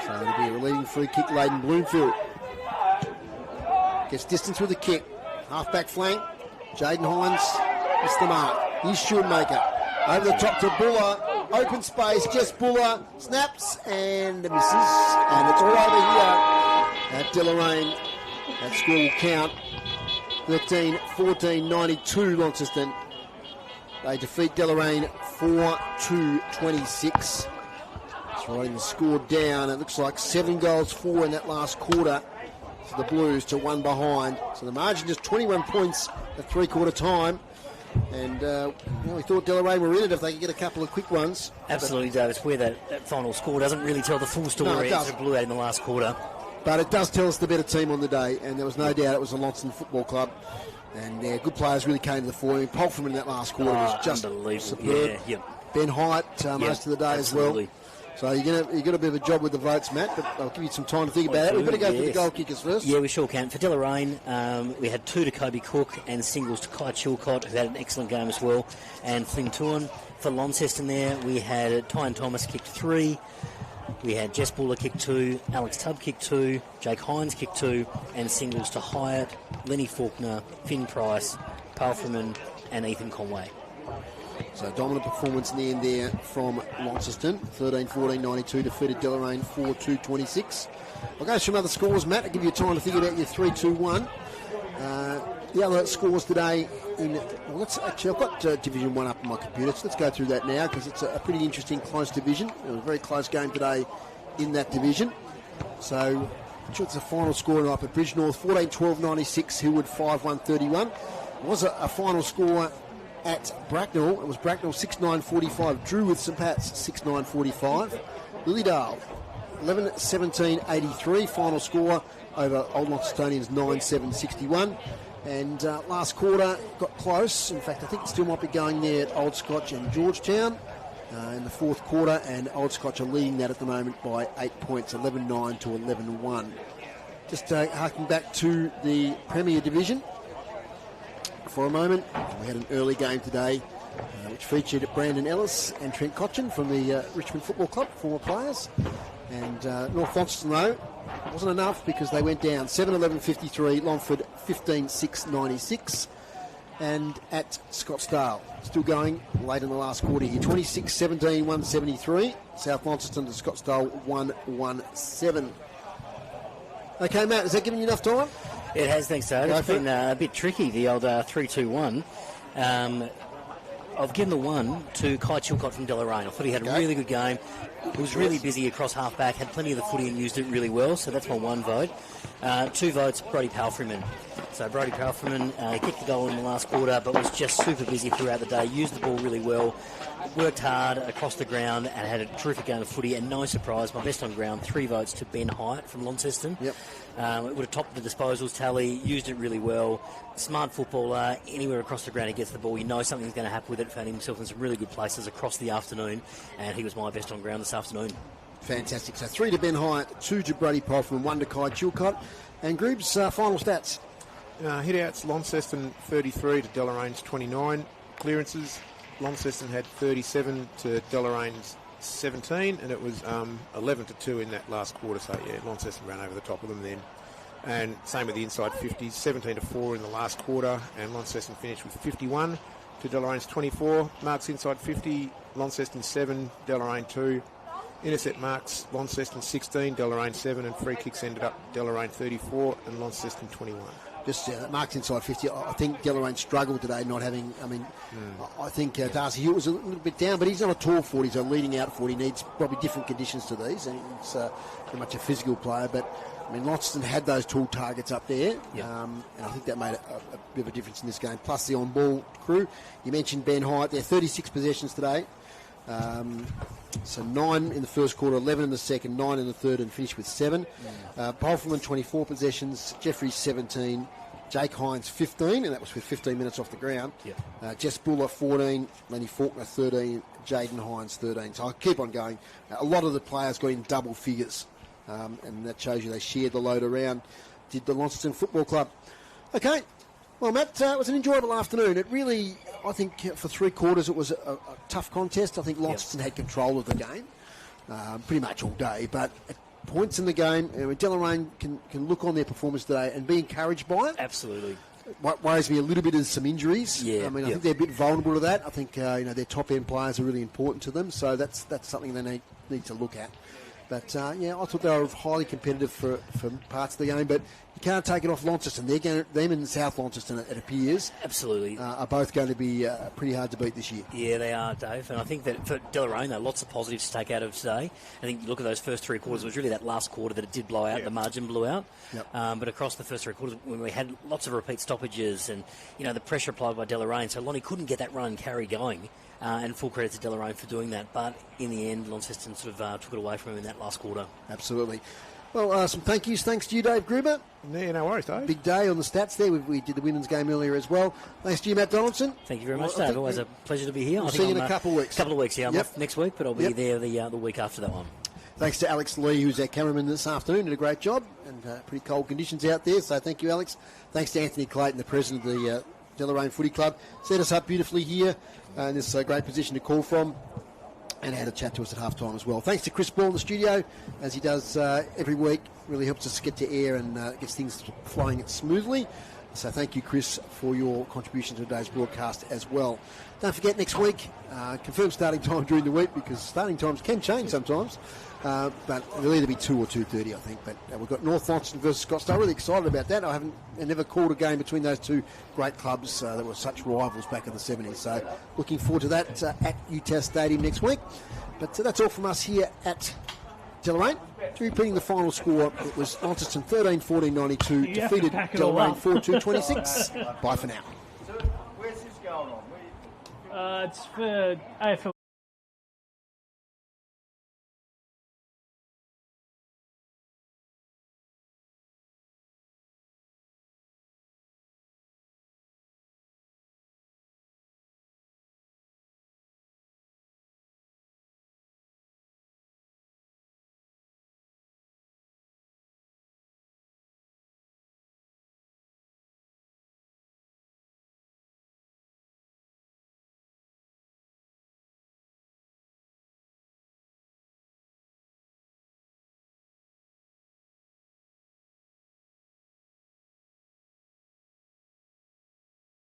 So it'll be a relieving free kick, Leighton Bloomfield. Gets distance with the kick. Half-back flank. Jaden Hines missed the mark. He's Shoemaker. Over the top to Buller. Open space. Jess Buller snaps and misses. And it's all over here at Deloraine. That score will count. 13-14, 92 Launceston. They defeat Deloraine 4-26. It's writing the score down. It looks like 7 goals, 4 in that last quarter for the Blues to 1 behind. So the margin just 21 points at three-quarter time. And we thought Deloraine were in it if they could get a couple of quick ones. Absolutely, Davis. Where that final score doesn't really tell the full story. No, it does. It blew out in the last quarter. But it does tell us the better team on the day, and there was no doubt it was the Launceston Football Club. And good players really came to the fore. I mean, Polferman in that last quarter was just superb. Yeah, Ben Hyatt most of the day absolutely. as well. So you've got a bit of a job with the votes, Matt, but I'll give you some time to think about it. We've got to go for the goal kickers first. Yeah, we sure can. For Deloraine, we had 2 to Kobe Cook and singles to Kai Chilcott, who had an excellent game as well, and Flynn Tuan. For Launceston there, we had Tyan Thomas kicked 3. We had Jess Buller kick 2, Alex Tubb kick 2, Jake Hines kick 2, and singles to Hyatt, Lenny Faulkner, Finn Price, Palfreman, and Ethan Conway. So dominant performance in the end there from Launceston. 13-14-92 defeated Deloraine 4-2-26. I'll go through some other scores, Matt. I'll give you time to think about your 3-2-1. The other scores today I've got Division 1 up on my computer, so let's go through that now because it's a pretty interesting, close division. It was a very close game today in that division. So I'm sure it's a final score up at Bridgenorth, 14-12-96, Hillwood 5-1-31. It was a final score at Bracknell. It was Bracknell 6-9-45, Drew with St Pat's 6-9-45. Lilydale 11-17-83, final score over Old Launcestonians 9-7-61. And last quarter got close. In fact, I think it still might be going there at Old Scotch and Georgetown in the fourth quarter, and Old Scotch are leading that at the moment by 8 points, 11-9 to 11-1. Just harking back to the Premier Division for a moment. We had an early game today which featured Brandon Ellis and Trent Cochin from the Richmond Football Club, former players. And North Launceston, though, wasn't enough because they went down 7-11-53, Longford 15-6-96. And at Scottsdale, still going late in the last quarter here, 26-17, 173. South Launceston to Scottsdale 1-1-7. Okay, Matt, has that given you enough time? It has, thanks, Dave. It's been a bit tricky, the old 3-2-1. I've given the 1 to Kai Chilcott from Deloraine. I thought he had a really good game. He was really busy across half-back, had plenty of the footy and used it really well, so that's my 1 vote. 2 votes, Brody Palfreman. So Brody Palfreman kicked the goal in the last quarter, but was just super busy throughout the day, used the ball really well, worked hard across the ground and had a terrific game of footy, and no surprise, my best on ground, 3 votes to Ben Hyatt from Launceston. Yep. It would have topped the disposals tally, used it really well. Smart footballer, anywhere across the ground he gets the ball, you know something's going to happen with it. Found himself in some really good places across the afternoon, and he was my best on ground this afternoon. Fantastic. So 3 to Ben Hyatt, 2 to Brody Polferman, 1 to Kai Chilcott. And Group's final stats. Hit-outs, Launceston 33 to Deloraine's 29. Clearances, Launceston had 37 to Deloraine's 17, and it was 11 to 2 in that last quarter. So yeah, Launceston ran over the top of them then. And same with the inside 50s, 17 to 4 in the last quarter, and Launceston finished with 51 to Deloraine's 24. Marks inside 50, Launceston 7, Deloraine 2. Intercept marks, Launceston 16, Deloraine 7, and free kicks ended up Deloraine 34 and Launceston 21. just marks inside 50. I think Deloraine struggled today not having, I think Darcy Hewitt was a little bit down, but he's not a tall 40, so leading out 40 needs probably different conditions to these, and he's very much a physical player, but Launceston had those tall targets up there, and I think that made a bit of a difference in this game, plus the on-ball crew. You mentioned Ben Hyatt, there 36 possessions today. So 9 in the first quarter, 11 in the second, 9 in the third, and finished with 7. Bolferman 24 possessions, Jeffries 17, Jake Hines 15, and that was with 15 minutes off the ground. Jess Buller 14, Lenny Faulkner 13, Jaden Hines 13. So I'll keep on going. A lot of the players got in double figures, and that shows you they shared the load around, did the Launceston Football Club. Okay, well, Matt, it was an enjoyable afternoon. It really, I think, for 3 quarters it was a tough contest. I think Launceston had control of the game pretty much all day, but at points in the game, Deloraine can look on their performance today and be encouraged by it. Absolutely. What worries me a little bit is some injuries. Yeah, I think they're a bit vulnerable to that. I think their top end players are really important to them, so that's something they need to look at. But I thought they were highly competitive for parts of the game, but you can't take it off Launceston. Them and South Launceston, it appears, absolutely, are both going to be pretty hard to beat this year. Yeah, they are, Dave. And I think that for Deloraine, there are lots of positives to take out of today. I think you look at those first 3 quarters, it was really that last quarter that it did blow out, the margin blew out. But across the first 3 quarters, when we had lots of repeat stoppages and, the pressure applied by Deloraine, so Lonnie couldn't get that run and carry going. And full credit to Deloraine for doing that. But in the end, Launceston sort of took it away from him in that last quarter. Absolutely. Well, some thank yous. Thanks to you, Dave Gruber. Yeah, no worries, Dave. Big day on the stats there. We did the women's game earlier as well. Thanks to you, Matt Donaldson. Thank you very much, Dave. Always a pleasure to be here. We'll see you in a couple of weeks. Couple of weeks, yeah. I'm off next week, but I'll be there the week after that one. Thanks to Alex Lee, who's our cameraman this afternoon. Did a great job, and pretty cold conditions out there, so thank you, Alex. Thanks to Anthony Clayton, the president of the Deloraine Footy Club. Set us up beautifully here, and this is a great position to call from, and had a chat to us at half-time as well. Thanks to Chris Ball in the studio, as he does every week. Really helps us get to air and gets things flowing smoothly. So thank you, Chris, for your contribution to today's broadcast as well. Don't forget, next week, confirm starting time during the week, because starting times can change sometimes. But it'll either be 2 or 2:30, I think. But we've got North Launceston versus Scottsdale. Really excited about that. I never called a game between those two great clubs that were such rivals back in the 70s. So looking forward to that at UTAS Stadium next week. But that's all from us here at Deloraine. Repeating the final score, it was Launceston 13-14-92, defeated Deloraine 4-2-26. Bye for now. Where's this going on? It's for AFL